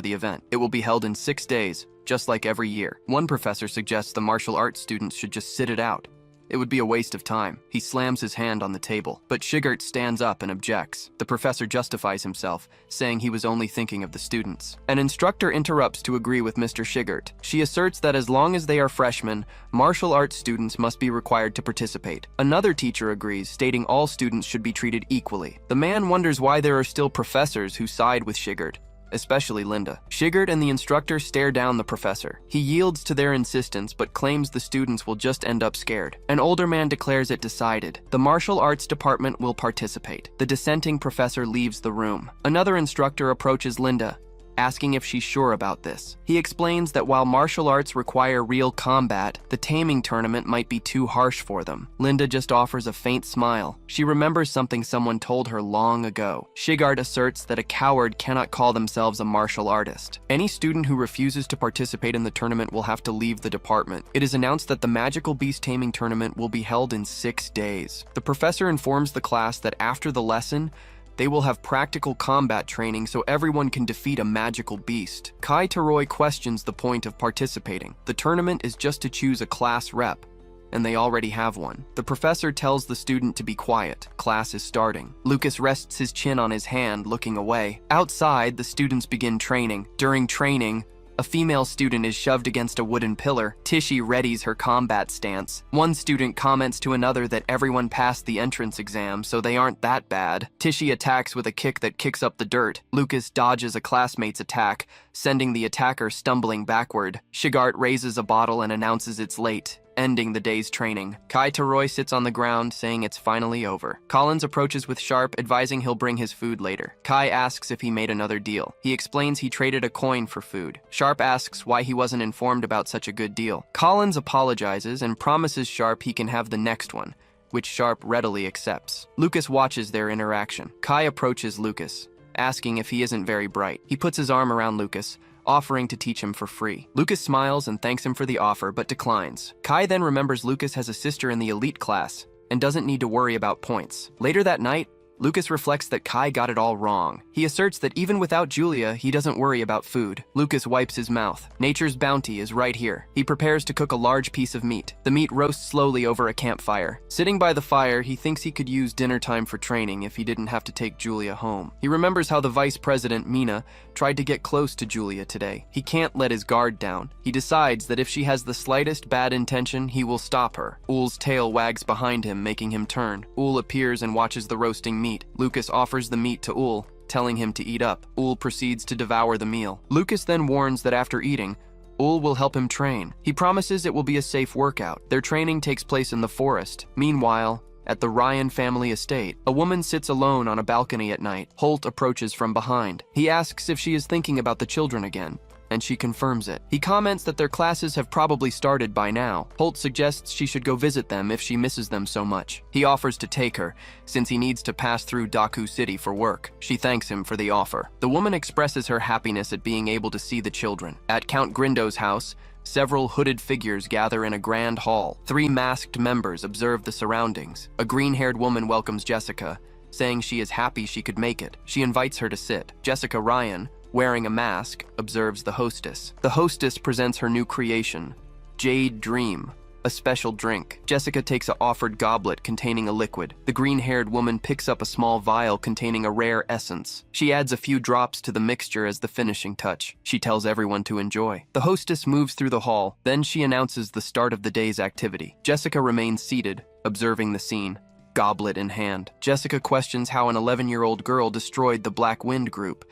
A: the event. It will be held in 6 days, just like every year. One professor suggests the martial arts students should just sit it out. It would be a waste of time. He slams his hand on the table, but Shigart stands up and objects. The professor justifies himself, saying he was only thinking of the students. An instructor interrupts to agree with Mr. Shigart. She asserts that as long as they are freshmen, martial arts students must be required to participate. Another teacher agrees, stating all students should be treated equally. The man wonders why there are still professors who side with Shigart, especially Linda. Shigart and the instructor stare down the professor. He yields to their insistence but claims the students will just end up scared. An older man declares it decided. The martial arts department will participate. The dissenting professor leaves the room. Another instructor approaches Linda, asking if she's sure about this. He explains that while martial arts require real combat, the taming tournament might be too harsh for them. Linda just offers a faint smile. She remembers something someone told her long ago. Shigart asserts that a coward cannot call themselves a martial artist. Any student who refuses to participate in the tournament will have to leave the department. It is announced that the Magical Beast Taming Tournament will be held in 6 days. The professor informs the class that after the lesson, They will have practical combat training so everyone can defeat a magical beast. Kai Taroi questions the point of participating. The tournament is just to choose a class rep, and they already have one. The professor tells the student to be quiet. Class is starting. Lucas rests his chin on his hand, looking away. Outside, the students begin training. During training, a female student is shoved against a wooden pillar. Tishy readies her combat stance. One student comments to another that everyone passed the entrance exam, so they aren't that bad. Tishy attacks with a kick that kicks up the dirt. Lucas dodges a classmate's attack, sending the attacker stumbling backward. Shigart raises a bottle and announces it's late, ending the day's training. Kai Taroi sits on the ground, saying it's finally over. Collins approaches with Sharp, advising he'll bring his food later. Kai asks if he made another deal. He explains he traded a coin for food. Sharp asks why he wasn't informed about such a good deal. Collins apologizes and promises Sharp he can have the next one, which Sharp readily accepts. Lucas watches their interaction. Kai approaches Lucas, asking if he isn't very bright. He puts his arm around Lucas, offering to teach him for free. Lucas smiles and thanks him for the offer, but declines. Kai then remembers Lucas has a sister in the elite class and doesn't need to worry about points. Later that night, Lucas reflects that Kai got it all wrong. He asserts that even without Julia, he doesn't worry about food. Lucas wipes his mouth. Nature's bounty is right here. He prepares to cook a large piece of meat. The meat roasts slowly over a campfire. Sitting by the fire, he thinks he could use dinner time for training if he didn't have to take Julia home. He remembers how the vice president, Mina, tried to get close to Julia today. He can't let his guard down. He decides that if she has the slightest bad intention, he will stop her. Ul's tail wags behind him, making him turn. Ul appears and watches the roasting meat. Lucas offers the meat to Ul, telling him to eat up. Ul proceeds to devour the meal. Lucas then warns that after eating, Ul will help him train. He promises it will be a safe workout. Their training takes place in the forest. Meanwhile, at the Ryan family estate, a woman sits alone on a balcony at night. Holt approaches from behind. He asks if she is thinking about the children again, and she confirms it. He comments that their classes have probably started by now. Holt suggests she should go visit them if she misses them so much. He offers to take her, since he needs to pass through Daku City for work. She thanks him for the offer. The woman expresses her happiness at being able to see the children. At Count Grindo's house, several hooded figures gather in a grand hall. 3 masked members observe the surroundings. A green-haired woman welcomes Jessica, saying she is happy she could make it. She invites her to sit. Jessica Ryan, wearing a mask, observes the hostess. The hostess presents her new creation, Jade Dream, a special drink. Jessica takes an offered goblet containing a liquid. The green-haired woman picks up a small vial containing a rare essence. She adds a few drops to the mixture as the finishing touch. She tells everyone to enjoy. The hostess moves through the hall. Then she announces the start of the day's activity. Jessica remains seated, observing the scene, goblet in hand. Jessica questions how an 11-year-old girl destroyed the Black Wind group.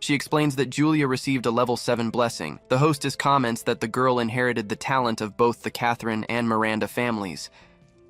A: She explains that Julia received a level 7 blessing. The hostess comments that the girl inherited the talent of both the Catherine and Miranda families,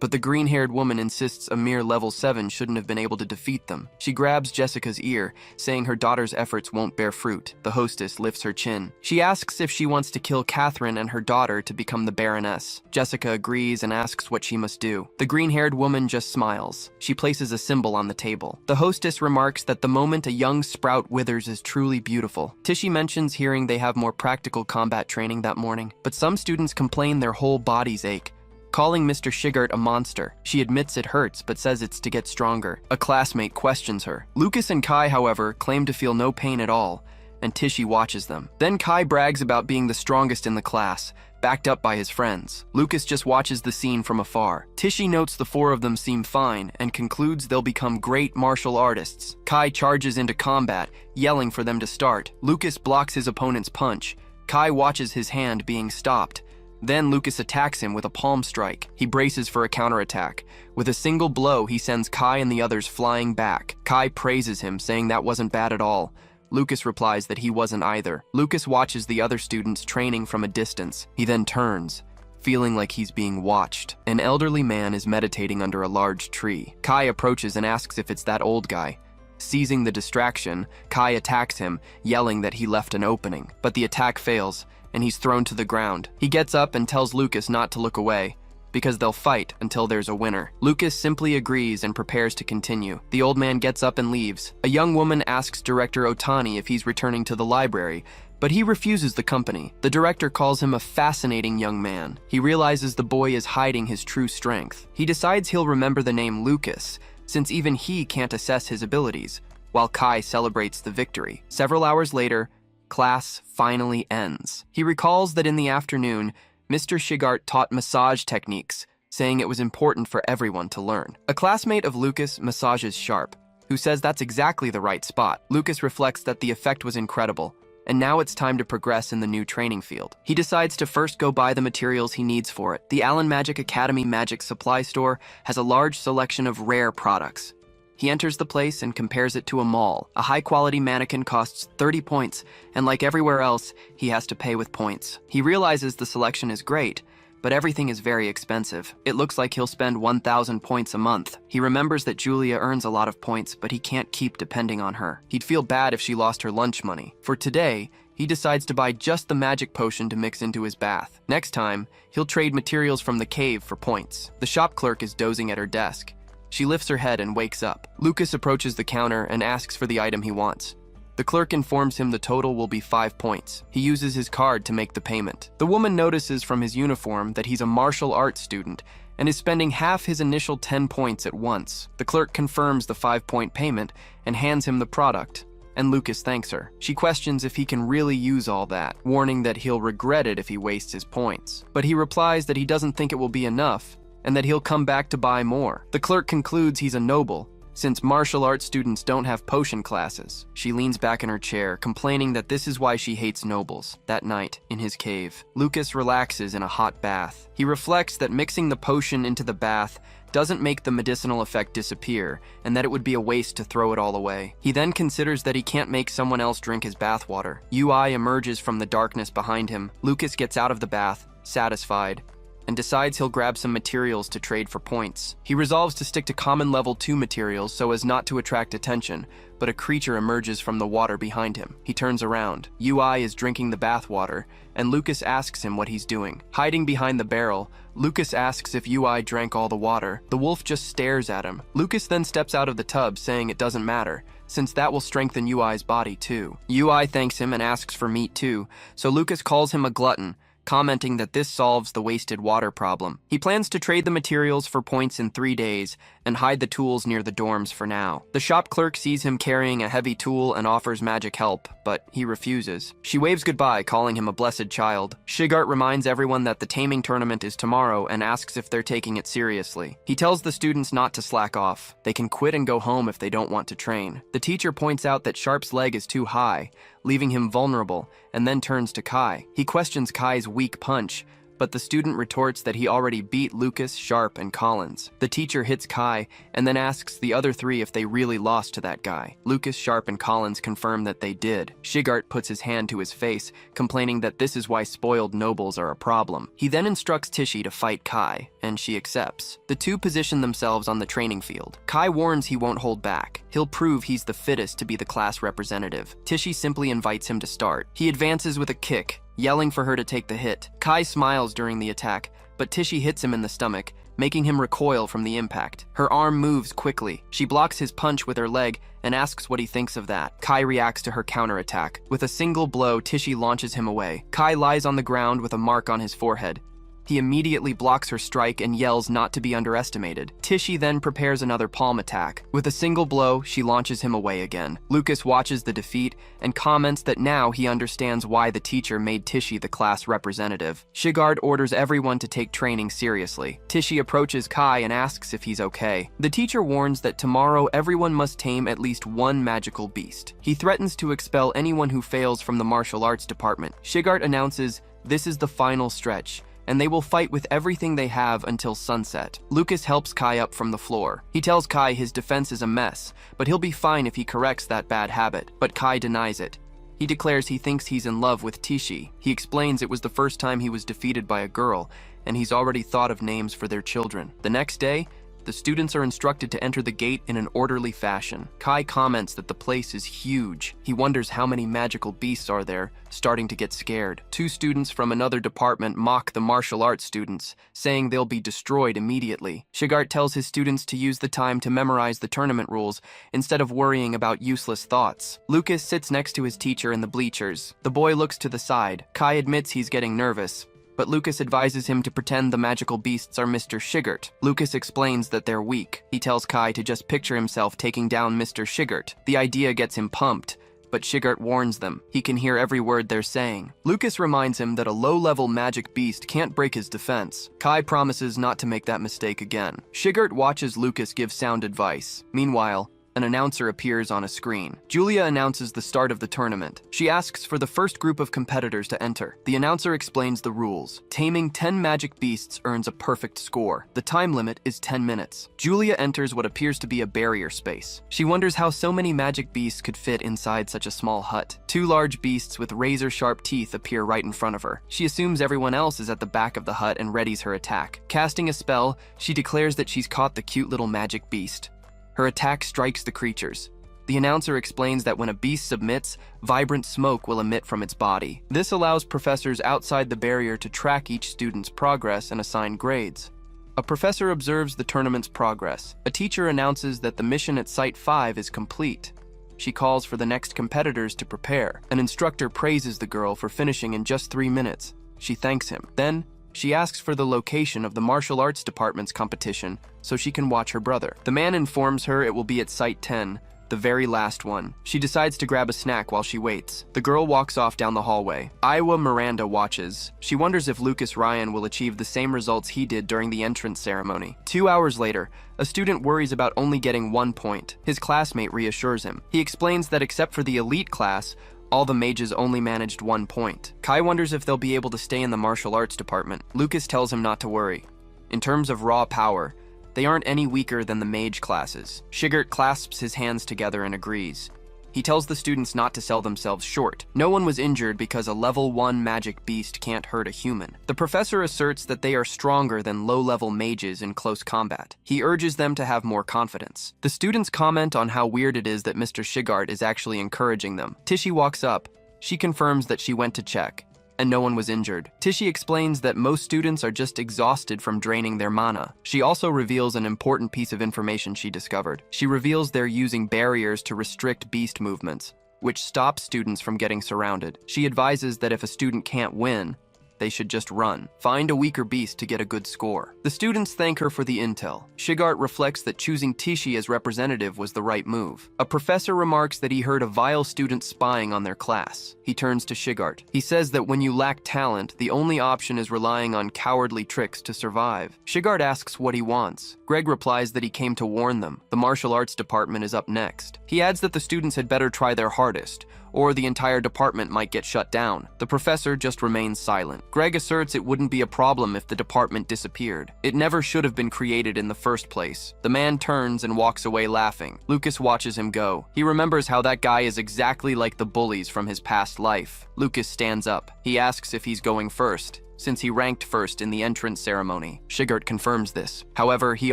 A: but the green-haired woman insists a mere level 7 shouldn't have been able to defeat them. She grabs Jessica's ear, saying her daughter's efforts won't bear fruit. The hostess lifts her chin. She asks if she wants to kill Catherine and her daughter to become the Baroness. Jessica agrees and asks what she must do. The green-haired woman just smiles. She places a symbol on the table. The hostess remarks that the moment a young sprout withers is truly beautiful. Tishy mentions hearing they have more practical combat training that morning, but some students complain their whole bodies ache, calling Mr. Shigart a monster. She admits it hurts, but says it's to get stronger. A classmate questions her. Lucas and Kai, however, claim to feel no pain at all, and Tishy watches them. Then Kai brags about being the strongest in the class, backed up by his friends. Lucas just watches the scene from afar. Tishy notes the 4 of them seem fine, and concludes they'll become great martial artists. Kai charges into combat, yelling for them to start. Lucas blocks his opponent's punch. Kai watches his hand being stopped. Then Lucas attacks him with a palm strike. He braces for a counterattack. With a single blow, he sends Kai and the others flying back. Kai praises him, saying that wasn't bad at all. Lucas replies that he wasn't either. Lucas watches the other students training from a distance. He then turns, feeling like he's being watched. An elderly man is meditating under a large tree. Kai approaches and asks if it's that old guy. Seizing the distraction, Kai attacks him, yelling that he left an opening. But the attack fails, and he's thrown to the ground. He gets up and tells Lucas not to look away, because they'll fight until there's a winner. Lucas simply agrees and prepares to continue. The old man gets up and leaves. A young woman asks Director Otani if he's returning to the library, but he refuses the company. The director calls him a fascinating young man. He realizes the boy is hiding his true strength. He decides he'll remember the name Lucas, since even he can't assess his abilities. while Kai celebrates the victory. Several hours later, class finally ends. He recalls that in the afternoon, Mr. Shigart taught massage techniques, saying it was important for everyone to learn. A classmate of Lucas massages Sharp, who says that's exactly the right spot. Lucas reflects that the effect was incredible, and now it's time to progress in the new training field. He decides to first go buy the materials he needs for it. The Allen Magic Academy Magic Supply Store has a large selection of rare products. He enters the place and compares it to a mall. A high-quality mannequin costs 30 points, and like everywhere else, he has to pay with points. He realizes the selection is great, but everything is very expensive. It looks like he'll spend 1,000 points a month. He remembers that Julia earns a lot of points, but he can't keep depending on her. He'd feel bad if she lost her lunch money. For today, he decides to buy just the magic potion to mix into his bath. Next time, he'll trade materials from the cave for points. The shop clerk is dozing at her desk. She lifts her head and wakes up. Lucas approaches the counter and asks for the item he wants. The clerk informs him the total will be 5 points. He uses his card to make the payment. The woman notices from his uniform that he's a martial arts student and is spending half his initial 10 points at once. The clerk confirms the 5-point payment and hands him the product, and Lucas thanks her. She questions if he can really use all that, warning that he'll regret it if he wastes his points. But he replies that he doesn't think it will be enough and that he'll come back to buy more. The clerk concludes he's a noble, since martial arts students don't have potion classes. She leans back in her chair, complaining that this is why she hates nobles. That night, in his cave, Lucas relaxes in a hot bath. He reflects that mixing the potion into the bath doesn't make the medicinal effect disappear, and that it would be a waste to throw it all away. He then considers that he can't make someone else drink his bathwater. UI emerges from the darkness behind him. Lucas gets out of the bath, satisfied, and decides he'll grab some materials to trade for points. He resolves to stick to common level 2 materials so as not to attract attention, but a creature emerges from the water behind him. He turns around. UI is drinking the bath water, and Lucas asks him what he's doing. Hiding behind the barrel, Lucas asks if UI drank all the water. The wolf just stares at him. Lucas then steps out of the tub, saying it doesn't matter, since that will strengthen UI's body too. UI thanks him and asks for meat too, so Lucas calls him a glutton, commenting that this solves the wasted water problem. He plans to trade the materials for points in 3 days and hide the tools near the dorms for now. The shop clerk sees him carrying a heavy tool and offers magic help, but he refuses. She waves goodbye, calling him a blessed child. Shigart reminds everyone that the taming tournament is tomorrow and asks if they're taking it seriously. He tells the students not to slack off. They can quit and go home if they don't want to train. The teacher points out that Sharp's leg is too high, leaving him vulnerable, and then turns to Kai. He questions Kai's weak punch, but the student retorts that he already beat Lucas, Sharp, and Collins. The teacher hits Kai and then asks the other 3 if they really lost to that guy. Lucas, Sharp, and Collins confirm that they did. Shigart puts his hand to his face, complaining that this is why spoiled nobles are a problem. He then instructs Tishy to fight Kai, and she accepts. The two position themselves on the training field. Kai warns he won't hold back. He'll prove he's the fittest to be the class representative. Tishy simply invites him to start. He advances with a kick, yelling for her to take the hit. Kai smiles during the attack, but Tishy hits him in the stomach, making him recoil from the impact. Her arm moves quickly. She blocks his punch with her leg and asks what he thinks of that. Kai reacts to her counterattack. With a single blow, Tishy launches him away. Kai lies on the ground with a mark on his forehead. He immediately blocks her strike and yells not to be underestimated. Tishy then prepares another palm attack. With a single blow, she launches him away again. Lucas watches the defeat and comments that now he understands why the teacher made Tishy the class representative. Shigart orders everyone to take training seriously. Tishy approaches Kai and asks if he's okay. The teacher warns that tomorrow everyone must tame at least one magical beast. He threatens to expel anyone who fails from the martial arts department. Shigart announces this is the final stretch, and they will fight with everything they have until sunset. Lucas helps Kai up from the floor. He tells Kai his defense is a mess, but he'll be fine if he corrects that bad habit. But Kai denies it. He declares he thinks he's in love with Tishy. He explains it was the first time he was defeated by a girl, and he's already thought of names for their children. The next day, the students are instructed to enter the gate in an orderly fashion. Kai comments that the place is huge. He wonders how many magical beasts are there, starting to get scared. 2 students from another department mock the martial arts students, saying they'll be destroyed immediately. Shigart tells his students to use the time to memorize the tournament rules instead of worrying about useless thoughts. Lucas sits next to his teacher in the bleachers. The boy looks to the side. Kai admits he's getting nervous, but Lucas advises him to pretend the magical beasts are Mr. Shigert. Lucas explains that they're weak. He tells Kai to just picture himself taking down Mr. Shigert. The idea gets him pumped, but Shigert warns them. He can hear every word they're saying. Lucas reminds him that a low-level magic beast can't break his defense. Kai promises not to make that mistake again. Shigert watches Lucas give sound advice. Meanwhile, an announcer appears on a screen. Julia announces the start of the tournament. She asks for the first group of competitors to enter. The announcer explains the rules. Taming 10 magic beasts earns a perfect score. The time limit is 10 minutes. Julia enters what appears to be a barrier space. She wonders how so many magic beasts could fit inside such a small hut. 2 large beasts with razor-sharp teeth appear right in front of her. She assumes everyone else is at the back of the hut and readies her attack. Casting a spell, she declares that she's caught the cute little magic beast. Her attack strikes the creatures. The announcer explains that when a beast submits, vibrant smoke will emit from its body. This allows professors outside the barrier to track each student's progress and assign grades. A professor observes the tournament's progress. A teacher announces that the mission at Site 5 is complete. She calls for the next competitors to prepare. An instructor praises the girl for finishing in just 3 minutes. She thanks him. Then, she asks for the location of the martial arts department's competition so she can watch her brother. The man informs her it will be at Site 10, the very last one. She decides to grab a snack while she waits. The girl walks off down the hallway. Iowa Miranda watches. She wonders if Lucas Ryan will achieve the same results he did during the entrance ceremony. 2 hours later, a student worries about only getting 1 point. His classmate reassures him. He explains that except for the elite class, all the mages only managed 1 point. Kai wonders if they'll be able to stay in the martial arts department. Lucas tells him not to worry. In terms of raw power, they aren't any weaker than the mage classes. Shigert clasps his hands together and agrees. He tells the students not to sell themselves short. No one was injured because a level 1 magic beast can't hurt a human. The professor asserts that they are stronger than low-level mages in close combat. He urges them to have more confidence. The students comment on how weird it is that Mr. Shigart is actually encouraging them. Tishy walks up. She confirms that she went to check, and no one was injured. Tishy explains that most students are just exhausted from draining their mana. She also reveals an important piece of information she discovered. She reveals they're using barriers to restrict beast movements, which stops students from getting surrounded. She advises that if a student can't win, they should just run. Find a weaker beast to get a good score. The students thank her for the intel. Shigart reflects that choosing Tishy as representative was the right move. A professor remarks that he heard a vile student spying on their class. He turns to Shigart. He says that when you lack talent, the only option is relying on cowardly tricks to survive. Shigart asks what he wants. Greg replies that he came to warn them. The martial arts department is up next. He adds that the students had better try their hardest, or the entire department might get shut down. The professor just remains silent. Greg asserts it wouldn't be a problem if the department disappeared. It never should have been created in the first place. The man turns and walks away laughing. Lucas watches him go. He remembers how that guy is exactly like the bullies from his past life. Lucas stands up. He asks if he's going first, since he ranked first in the entrance ceremony. Shigart confirms this. However, he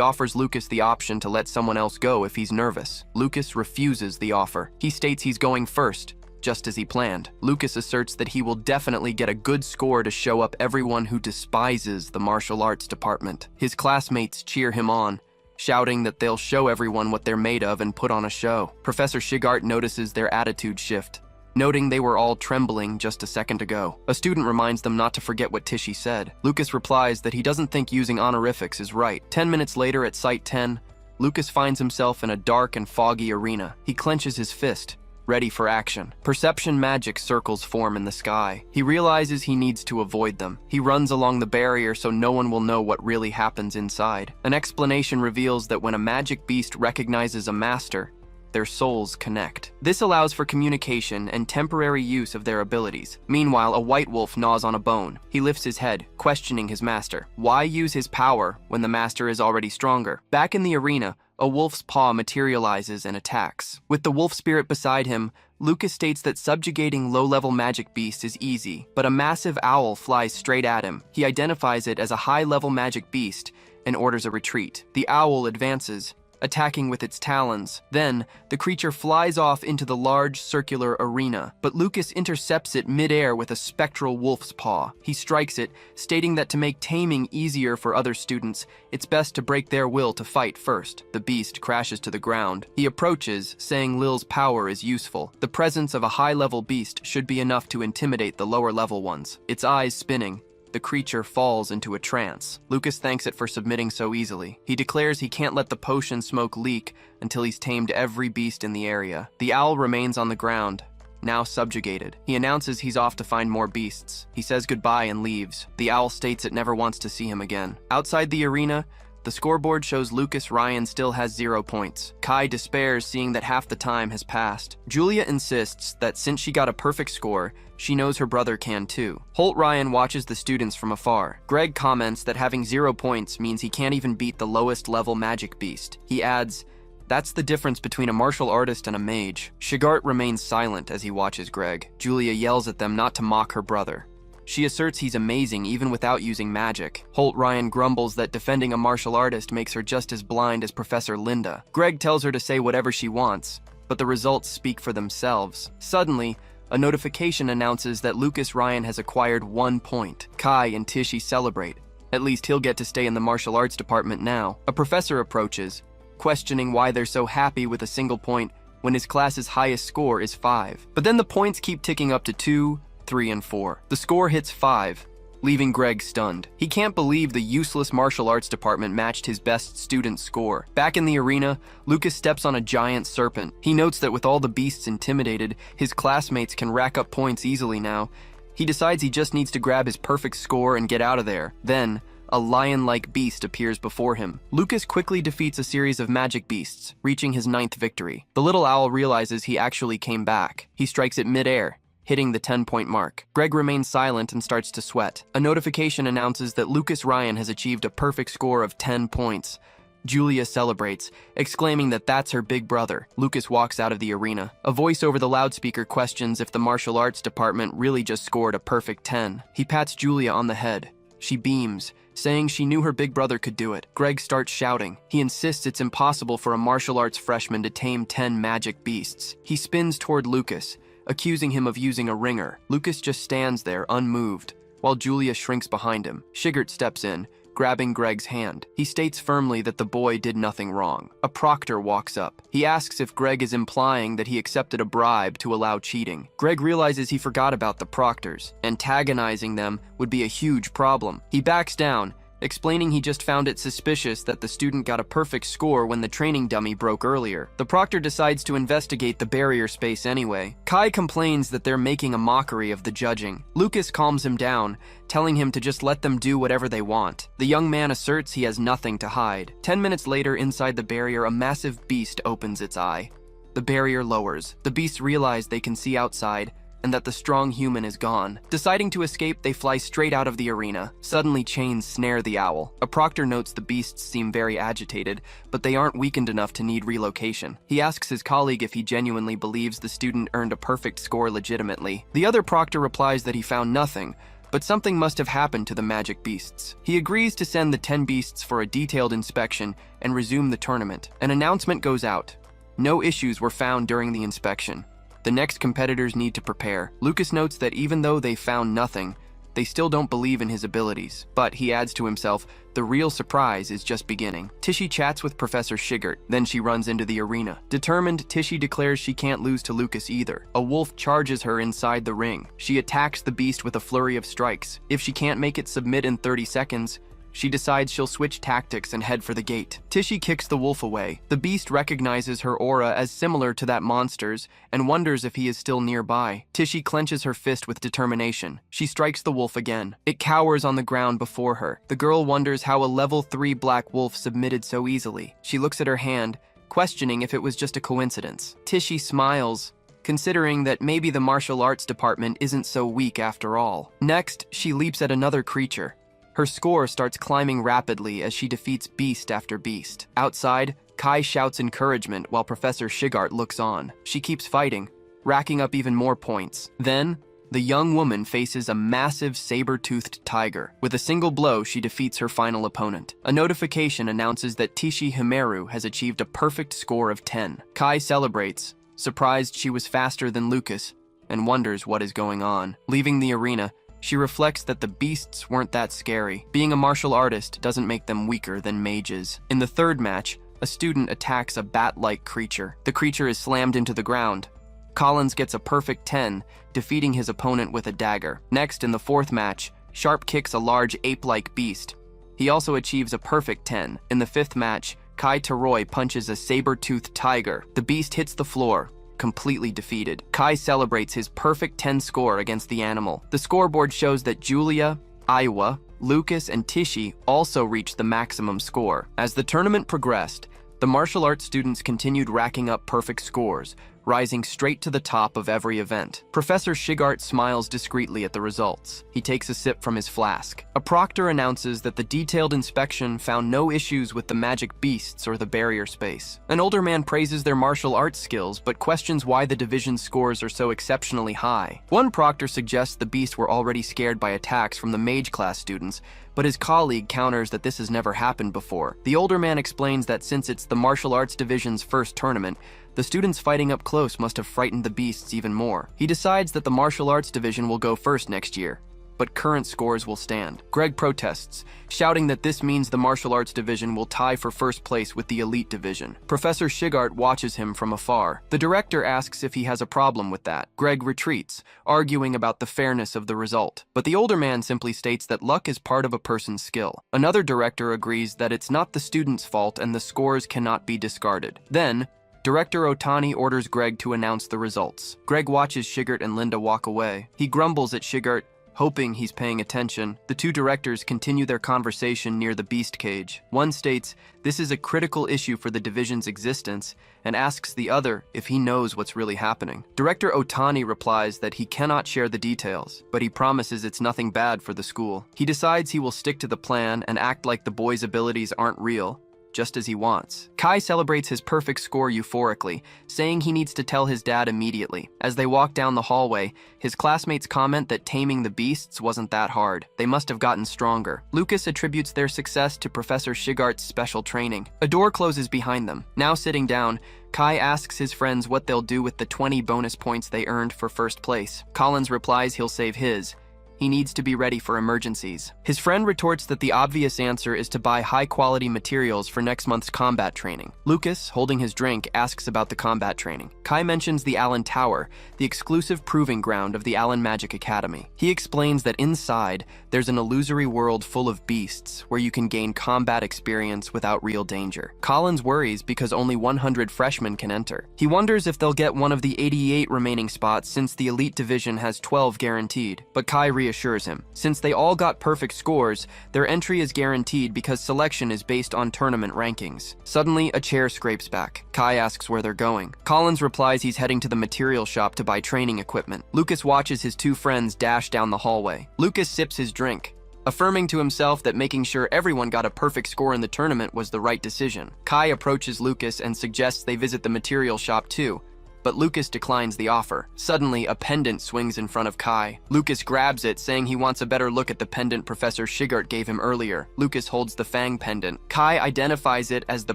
A: offers Lucas the option to let someone else go if he's nervous. Lucas refuses the offer. He states he's going first, just as he planned. Lucas asserts that he will definitely get a good score to show up everyone who despises the martial arts department. His classmates cheer him on, shouting that they'll show everyone what they're made of and put on a show. Professor Shigart notices their attitude shift, noting they were all trembling just a second ago. A student reminds them not to forget what Tishy said. Lucas replies that he doesn't think using honorifics is right. 10 minutes later at Site 10, Lucas finds himself in a dark and foggy arena. He clenches his fist, ready for action. Perception magic circles form in the sky. He realizes he needs to avoid them. He runs along the barrier so no one will know what really happens inside. An explanation reveals that when a magic beast recognizes a master, their souls connect. This allows for communication and temporary use of their abilities. Meanwhile, a white wolf gnaws on a bone. He lifts his head, questioning his master. Why use his power when the master is already stronger? Back in the arena, a wolf's paw materializes and attacks. With the wolf spirit beside him, Lucas states that subjugating low-level magic beasts is easy, but a massive owl flies straight at him. He identifies it as a high-level magic beast and orders a retreat. The owl advances, attacking with its talons. Then, the creature flies off into the large circular arena, but Lucas intercepts it mid-air with a spectral wolf's paw. He strikes it, stating that to make taming easier for other students, it's best to break their will to fight first. The beast crashes to the ground. He approaches, saying Lil's power is useful. The presence of a high-level beast should be enough to intimidate the lower-level ones. Its eyes spinning, the creature falls into a trance. Lucas thanks it for submitting so easily. He declares he can't let the potion smoke leak until he's tamed every beast in the area. The owl remains on the ground, now subjugated. He announces he's off to find more beasts. He says goodbye and leaves. The owl states it never wants to see him again. Outside the arena, the scoreboard shows Lucas Ryan still has 0 points. Kai despairs, seeing that half the time has passed. Julia insists that since she got a perfect score, she knows her brother can too. Holt Ryan watches the students from afar. Greg comments that having 0 points means he can't even beat the lowest level magic beast. He adds, "That's the difference between a martial artist and a mage." Shigart remains silent as he watches Greg. Julia yells at them not to mock her brother. She asserts he's amazing even without using magic. Holt Ryan grumbles that defending a martial artist makes her just as blind as Professor Linda. Greg tells her to say whatever she wants, but the results speak for themselves. Suddenly, a notification announces that Lucas Ryan has acquired 1 point. Kai and Tishy celebrate. At least he'll get to stay in the martial arts department now. A professor approaches, questioning why they're so happy with a single point when his class's highest score is 5. But then the points keep ticking up to 2, 3, and 4. The score hits 5, leaving Greg stunned. He can't believe the useless martial arts department matched his best student's score. Back in the arena, Lucas steps on a giant serpent. He notes that with all the beasts intimidated, his classmates can rack up points easily now. He decides he just needs to grab his perfect score and get out of there. Then, a lion-like beast appears before him. Lucas quickly defeats a series of magic beasts, reaching his 9th victory. The little owl realizes he actually came back. He strikes it mid-air, hitting the 10-point mark. Greg remains silent and starts to sweat. A notification announces that Lucas Ryan has achieved a perfect score of 10 points. Julia celebrates, exclaiming that that's her big brother. Lucas walks out of the arena. A voice over the loudspeaker questions if the martial arts department really just scored a perfect 10. He pats Julia on the head. She beams, saying she knew her big brother could do it. Greg starts shouting. He insists it's impossible for a martial arts freshman to tame 10 magic beasts. He spins toward Lucas, accusing him of using a ringer. Lucas just stands there, unmoved, while Julia shrinks behind him. Shigart steps in, grabbing Greg's hand. He states firmly that the boy did nothing wrong. A proctor walks up. He asks if Greg is implying that he accepted a bribe to allow cheating. Greg realizes he forgot about the proctors. Antagonizing them would be a huge problem. He backs down, explaining he just found it suspicious that the student got a perfect score when the training dummy broke earlier. The proctor decides to investigate the barrier space anyway. Kai complains that they're making a mockery of the judging. Lucas calms him down, telling him to just let them do whatever they want. The young man asserts he has nothing to hide. 10 minutes later, inside the barrier, a massive beast opens its eye. The barrier lowers. The beasts realize they can see outside, and that the strong human is gone. Deciding to escape, they fly straight out of the arena. Suddenly, chains snare the owl. A proctor notes the beasts seem very agitated, but they aren't weakened enough to need relocation. He asks his colleague if he genuinely believes the student earned a perfect score legitimately. The other proctor replies that he found nothing, but something must have happened to the magic beasts. He agrees to send the 10 beasts for a detailed inspection and resume the tournament. An announcement goes out. No issues were found during the inspection. The next competitors need to prepare. Lucas notes that even though they found nothing, they still don't believe in his abilities. But he adds to himself, the real surprise is just beginning. Tishy chats with Professor Shigart, then she runs into the arena. Determined, Tishy declares she can't lose to Lucas either. A wolf charges her inside the ring. She attacks the beast with a flurry of strikes. If she can't make it submit in 30 seconds, she decides she'll switch tactics and head for the gate. Tishy kicks the wolf away. The beast recognizes her aura as similar to that monster's and wonders if he is still nearby. Tishy clenches her fist with determination. She strikes the wolf again. It cowers on the ground before her. The girl wonders how a level 3 black wolf submitted so easily. She looks at her hand, questioning if it was just a coincidence. Tishy smiles, considering that maybe the martial arts department isn't so weak after all. Next, she leaps at another creature. Her score starts climbing rapidly as she defeats beast after beast. Outside, Kai shouts encouragement while Professor Shigart looks on. She keeps fighting, racking up even more points. Then, the young woman faces a massive saber-toothed tiger. With a single blow, she defeats her final opponent. A notification announces that Tishi Himeru has achieved a perfect score of 10. Kai celebrates, surprised she was faster than Lucas, and wonders what is going on. Leaving the arena, she reflects that the beasts weren't that scary. Being a martial artist doesn't make them weaker than mages. In the third match, a student attacks a bat-like creature. The creature is slammed into the ground. Collins gets a perfect 10, defeating his opponent with a dagger. Next, in the fourth match, Sharp kicks a large ape-like beast. He also achieves a perfect 10. In the 5th match, Kai Taroi punches a saber-toothed tiger. The beast hits the floor, completely defeated. Kai celebrates his perfect 10 score against the animal. The scoreboard shows that Julia, Aiwa, Lucas, and Tishi also reached the maximum score. As the tournament progressed, the martial arts students continued racking up perfect scores, rising straight to the top of every event. Professor Shigart smiles discreetly at the results. He takes a sip from his flask. A proctor announces that the detailed inspection found no issues with the magic beasts or the barrier space. An older man praises their martial arts skills, but questions why the division's scores are so exceptionally high. One proctor suggests the beasts were already scared by attacks from the mage class students, but his colleague counters that this has never happened before. The older man explains that since it's the martial arts division's first tournament, the students fighting up close must have frightened the beasts even more. He decides that the martial arts division will go first next year, but current scores will stand. Greg protests, shouting that this means the martial arts division will tie for first place with the elite division. Professor Shigart watches him from afar. The director asks if he has a problem with that. Greg retreats, arguing about the fairness of the result. But the older man simply states that luck is part of a person's skill. Another director agrees that it's not the student's fault and the scores cannot be discarded. Then, Director Otani orders Greg to announce the results. Greg watches Shigart and Linda walk away. He grumbles at Shigart, hoping he's paying attention. The two directors continue their conversation near the beast cage. One states this is a critical issue for the division's existence and asks the other if he knows what's really happening. Director Otani replies that he cannot share the details, but he promises it's nothing bad for the school. He decides he will stick to the plan and act like the boy's abilities aren't real, just as he wants. Kai celebrates his perfect score euphorically, saying he needs to tell his dad immediately. As they walk down the hallway, his classmates comment that taming the beasts wasn't that hard. They must have gotten stronger. Lucas attributes their success to Professor Shigart's special training. A door closes behind them. Now sitting down, Kai asks his friends what they'll do with the 20 bonus points they earned for first place. Collins replies he'll save his. He needs to be ready for emergencies. His friend retorts that the obvious answer is to buy high-quality materials for next month's combat training. Lucas, holding his drink, asks about the combat training. Kai mentions the Allen Tower, the exclusive proving ground of the Allen Magic Academy. He explains that inside, there's an illusory world full of beasts where you can gain combat experience without real danger. Collins worries because only 100 freshmen can enter. He wonders if they'll get one of the 88 remaining spots since the elite division has 12 guaranteed, but Kai reassures him. Since they all got perfect scores, their entry is guaranteed because selection is based on tournament rankings. Suddenly, a chair scrapes back. Kai asks where they're going. Collins replies he's heading to the material shop to buy training equipment. Lucas watches his two friends dash down the hallway. Lucas sips his drink, affirming to himself that making sure everyone got a perfect score in the tournament was the right decision. Kai approaches Lucas and suggests they visit the material shop too, but Lucas declines the offer. Suddenly, a pendant swings in front of Kai. Lucas grabs it, saying he wants a better look at the pendant Professor Shigart gave him earlier. Lucas holds the Fang pendant. Kai identifies it as the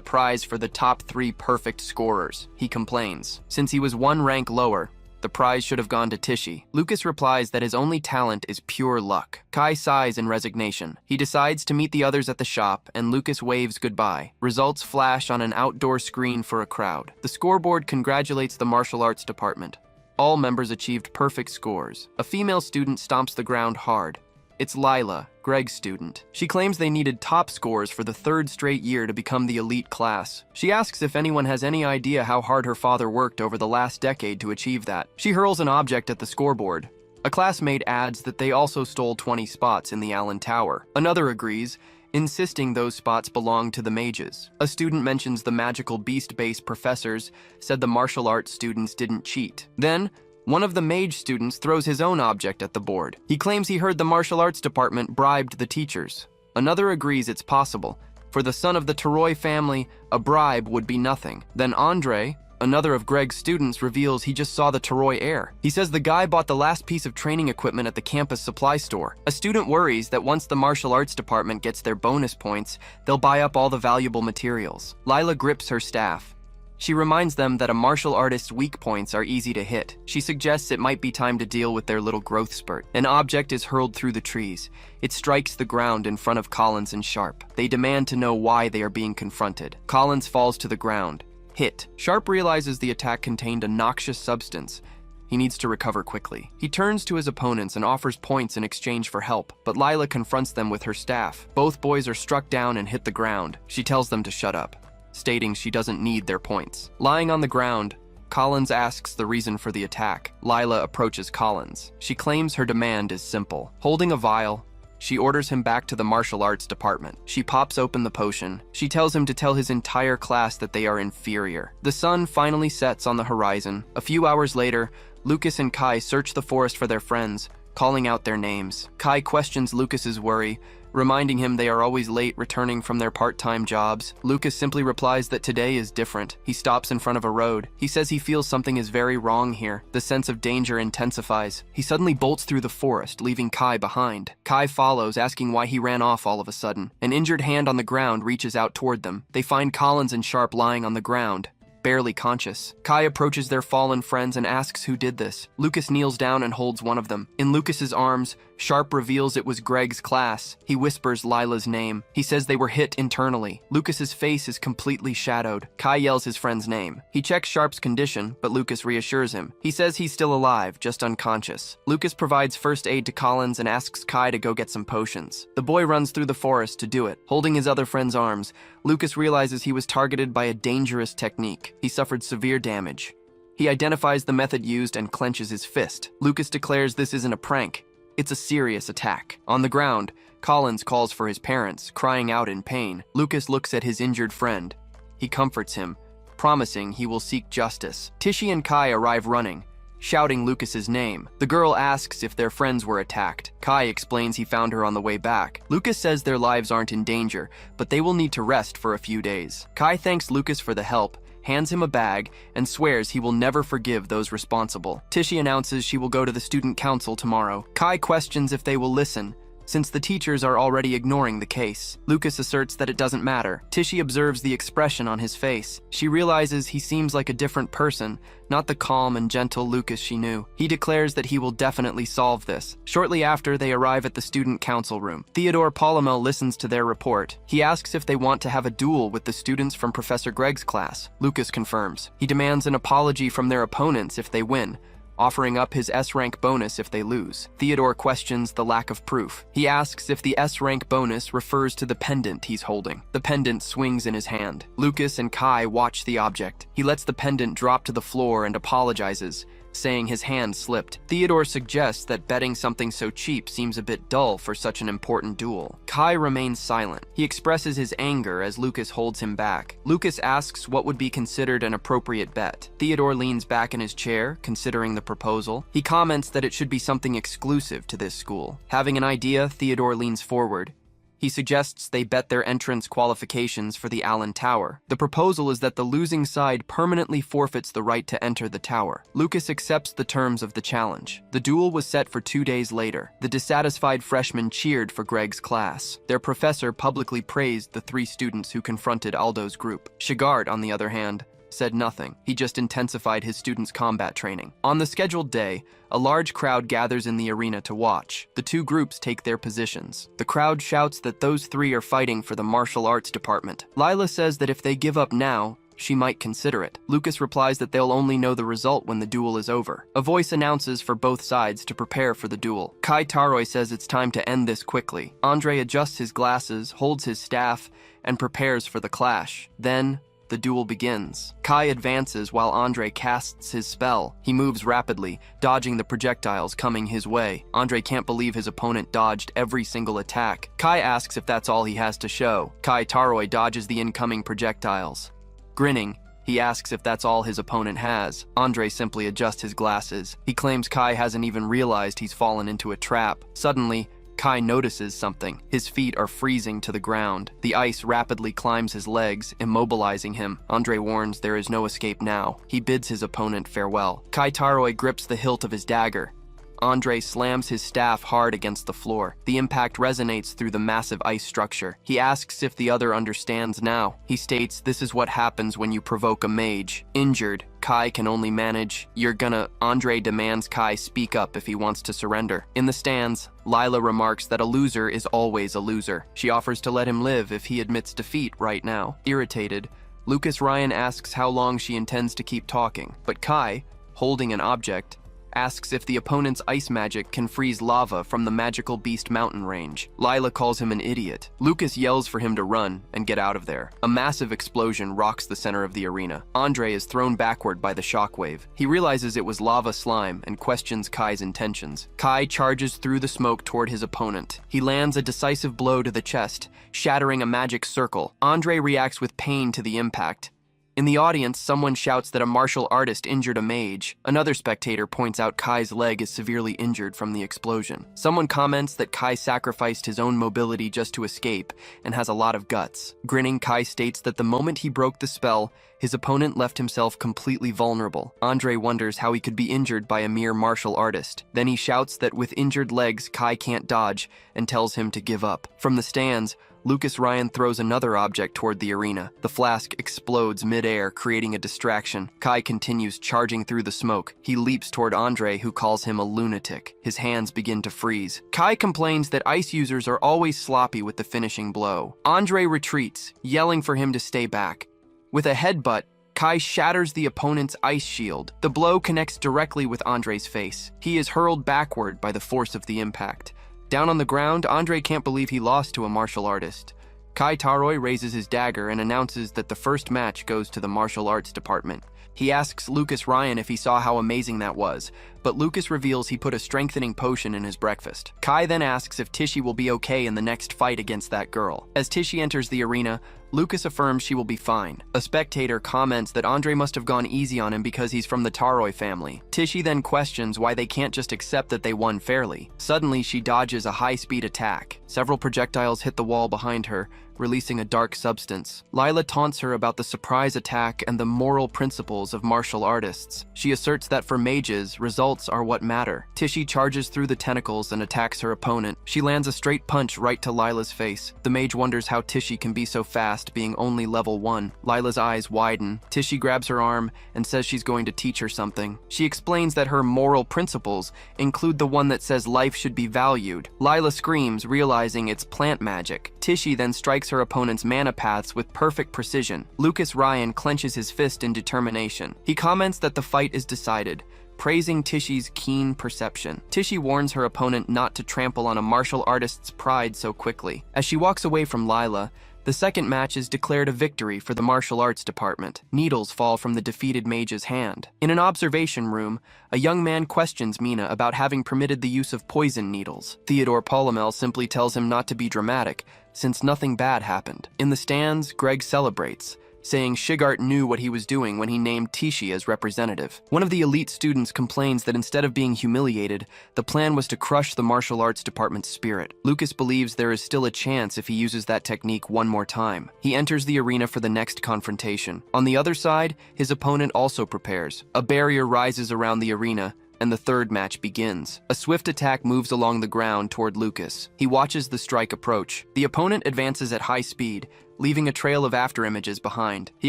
A: prize for the top 3 perfect scorers. He complains. Since he was 1 rank lower, the prize should have gone to Tishi. Lucas replies that his only talent is pure luck. Kai sighs in resignation. He decides to meet the others at the shop, and Lucas waves goodbye. Results flash on an outdoor screen for a crowd. The scoreboard congratulates the martial arts department. All members achieved perfect scores. A female student stomps the ground hard. It's Lila, Greg's student. She claims they needed top scores for the 3rd straight year to become the elite class. She asks if anyone has any idea how hard her father worked over the last decade to achieve that. She hurls an object at the scoreboard. A classmate adds that they also stole 20 spots in the Allen Tower. Another agrees, insisting those spots belong to the mages. A student mentions the magical beast-based professors said the martial arts students didn't cheat. Then, one of the mage students throws his own object at the board. He claims he heard the martial arts department bribed the teachers. Another agrees it's possible. For the son of the Taroi family, a bribe would be nothing. Then Andre, another of Greg's students, reveals he just saw the Taroi heir. He says the guy bought the last piece of training equipment at the campus supply store. A student worries that once the martial arts department gets their bonus points, they'll buy up all the valuable materials. Lila grips her staff. She reminds them that a martial artist's weak points are easy to hit. She suggests it might be time to deal with their little growth spurt. An object is hurled through the trees. It strikes the ground in front of Collins and Sharp. They demand to know why they are being confronted. Collins falls to the ground, hit. Sharp realizes the attack contained a noxious substance. He needs to recover quickly. He turns to his opponents and offers points in exchange for help, but Lila confronts them with her staff. Both boys are struck down and hit the ground. She tells them to shut up, stating she doesn't need their points. Lying on the ground, Collins asks the reason for the attack. Lila approaches Collins. She claims her demand is simple. Holding a vial, she orders him back to the martial arts department. She pops open the potion. She tells him to tell his entire class that they are inferior. The sun finally sets on the horizon. A few hours later, Lucas and Kai search the forest for their friends, calling out their names. Kai questions Lucas's worry, reminding him they are always late returning from their part-time jobs. Lucas simply replies that today is different. He stops in front of a road. He says he feels something is very wrong here. The sense of danger intensifies. He suddenly bolts through the forest, leaving Kai behind. Kai follows, asking why he ran off all of a sudden. An injured hand on the ground reaches out toward them. They find Collins and Sharp lying on the ground, barely conscious. Kai approaches their fallen friends and asks who did this. Lucas kneels down and holds one of them. In Lucas's arms, Sharp reveals it was Greg's class. He whispers Lila's name. He says they were hit internally. Lucas's face is completely shadowed. Kai yells his friend's name. He checks Sharp's condition, but Lucas reassures him. He says he's still alive, just unconscious. Lucas provides first aid to Collins and asks Kai to go get some potions. The boy runs through the forest to do it. Holding his other friend's arms, Lucas realizes he was targeted by a dangerous technique. He suffered severe damage. He identifies the method used and clenches his fist. Lucas declares this isn't a prank. It's a serious attack. On the ground, Collins calls for his parents, crying out in pain. Lucas looks at his injured friend. He comforts him, promising he will seek justice. Tishy and Kai arrive running, shouting Lucas's name. The girl asks if their friends were attacked. Kai explains he found her on the way back. Lucas says their lives aren't in danger, but they will need to rest for a few days. Kai thanks Lucas for the help, hands him a bag, and swears he will never forgive those responsible. Tishy announces she will go to the student council tomorrow. Kai questions if they will listen, since the teachers are already ignoring the case. Lucas asserts that it doesn't matter. Tishy observes the expression on his face. She realizes he seems like a different person, not the calm and gentle Lucas she knew. He declares that he will definitely solve this. Shortly after, they arrive at the student council room. Theodore Polymel listens to their report. He asks if they want to have a duel with the students from Professor Greg's class. Lucas confirms. He demands an apology from their opponents if they win, offering up his S-rank bonus if they lose. Theodore questions the lack of proof. He asks if the S-rank bonus refers to the pendant he's holding. The pendant swings in his hand. Lucas and Kai watch the object. He lets the pendant drop to the floor and apologizes, saying his hand slipped. Theodore suggests that betting something so cheap seems a bit dull for such an important duel. Kai remains silent. He expresses his anger as Lucas holds him back. Lucas asks what would be considered an appropriate bet. Theodore leans back in his chair, considering the proposal. He comments that it should be something exclusive to this school. Having an idea, Theodore leans forward. He suggests they bet their entrance qualifications for the Allen Tower. The proposal is that the losing side permanently forfeits the right to enter the tower. Lucas accepts the terms of the challenge. The duel was set for 2 days later. The dissatisfied freshmen cheered for Greg's class. Their professor publicly praised the 3 students who confronted Aldo's group. Shigart, on the other hand, said nothing. He just intensified his students' combat training. On the scheduled day, a large crowd gathers in the arena to watch. The 2 groups take their positions. The crowd shouts that those 3 are fighting for the martial arts department. Lila says that if they give up now, she might consider it. Lucas replies that they'll only know the result when the duel is over. A voice announces for both sides to prepare for the duel. Kai Taroy says it's time to end this quickly. Andre adjusts his glasses, holds his staff, and prepares for the clash. Then, the duel begins. Kai advances while Andre casts his spell. He moves rapidly, dodging the projectiles coming his way. Andre can't believe his opponent dodged every single attack. Kai asks if that's all he has to show. Kai Taroy dodges the incoming projectiles. Grinning, he asks if that's all his opponent has. Andre simply adjusts his glasses. He claims Kai hasn't even realized he's fallen into a trap. Suddenly, Kai notices something. His feet are freezing to the ground. The ice rapidly climbs his legs, immobilizing him. Andre warns there is no escape now. He bids his opponent farewell. Kai Taroy grips the hilt of his dagger. Andre slams his staff hard against the floor. The impact resonates through the massive ice structure. He asks if the other understands now. He states this is what happens when you provoke a mage. Injured, Kai can only manage, "You're gonna..." Andre demands Kai speak up if he wants to surrender. In the stands, Lila remarks that a loser is always a loser. She offers to let him live if he admits defeat right now. Irritated, Lucas Ryan asks how long she intends to keep talking, but Kai, holding an object, asks if the opponent's ice magic can freeze lava from the magical beast mountain range. Lila calls him an idiot. Lucas yells for him to run and get out of there. A massive explosion rocks the center of the arena. Andre is thrown backward by the shockwave. He realizes it was lava slime and questions Kai's intentions. Kai charges through the smoke toward his opponent. He lands a decisive blow to the chest, shattering a magic circle. Andre reacts with pain to the impact. In the audience, someone shouts that a martial artist injured a mage. Another spectator points out Kai's leg is severely injured from the explosion. Someone comments that Kai sacrificed his own mobility just to escape and has a lot of guts. Grinning, Kai states that the moment he broke the spell, his opponent left himself completely vulnerable. Andre wonders how he could be injured by a mere martial artist. Then he shouts that with injured legs, Kai can't dodge and tells him to give up. From the stands, Lucas Ryan throws another object toward the arena. The flask explodes mid-air, creating a distraction. Kai continues charging through the smoke. He leaps toward Andre, who calls him a lunatic. His hands begin to freeze. Kai complains that ice users are always sloppy with the finishing blow. Andre retreats, yelling for him to stay back. With a headbutt, Kai shatters the opponent's ice shield. The blow connects directly with Andre's face. He is hurled backward by the force of the impact. Down on the ground, Andre can't believe he lost to a martial artist. Kai Taroi raises his dagger and announces that the first match goes to the martial arts department. He asks Lucas Ryan if he saw how amazing that was, but Lucas reveals he put a strengthening potion in his breakfast. Kai then asks if Tishy will be okay in the next fight against that girl. As Tishy enters the arena, Lucas affirms she will be fine. A spectator comments that Andre must have gone easy on him because he's from the Taroi family. Tishy then questions why they can't just accept that they won fairly. Suddenly, she dodges a high-speed attack. Several projectiles hit the wall behind her, releasing a dark substance. Lila taunts her about the surprise attack and the moral principles of martial artists. She asserts that for mages, results are what matter. Tishy charges through the tentacles and attacks her opponent. She lands a straight punch right to Lila's face. The mage wonders how Tishy can be so fast, being only level 1. Lila's eyes widen. Tishy grabs her arm and says she's going to teach her something. She explains that her moral principles include the one that says life should be valued. Lila screams, realizing it's plant magic. Tishy then strikes her opponent's mana paths with perfect precision. Lucas Ryan clenches his fist in determination. He comments that the fight is decided, praising Tishy's keen perception. Tishy warns her opponent not to trample on a martial artist's pride so quickly. As she walks away from Lila, the second match is declared a victory for the martial arts department. Needles fall from the defeated mage's hand. In an observation room, a young man questions Mina about having permitted the use of poison needles. Theodore Polymel simply tells him not to be dramatic, since nothing bad happened. In the stands, Greg celebrates, saying Shigart knew what he was doing when he named Tishy as representative. One of the elite students complains that instead of being humiliated, the plan was to crush the martial arts department's spirit. Lucas believes there is still a chance if he uses that technique one more time. He enters the arena for the next confrontation. On the other side, his opponent also prepares. A barrier rises around the arena, and the third match begins. A swift attack moves along the ground toward Lucas. He watches the strike approach. The opponent advances at high speed, leaving a trail of afterimages behind. He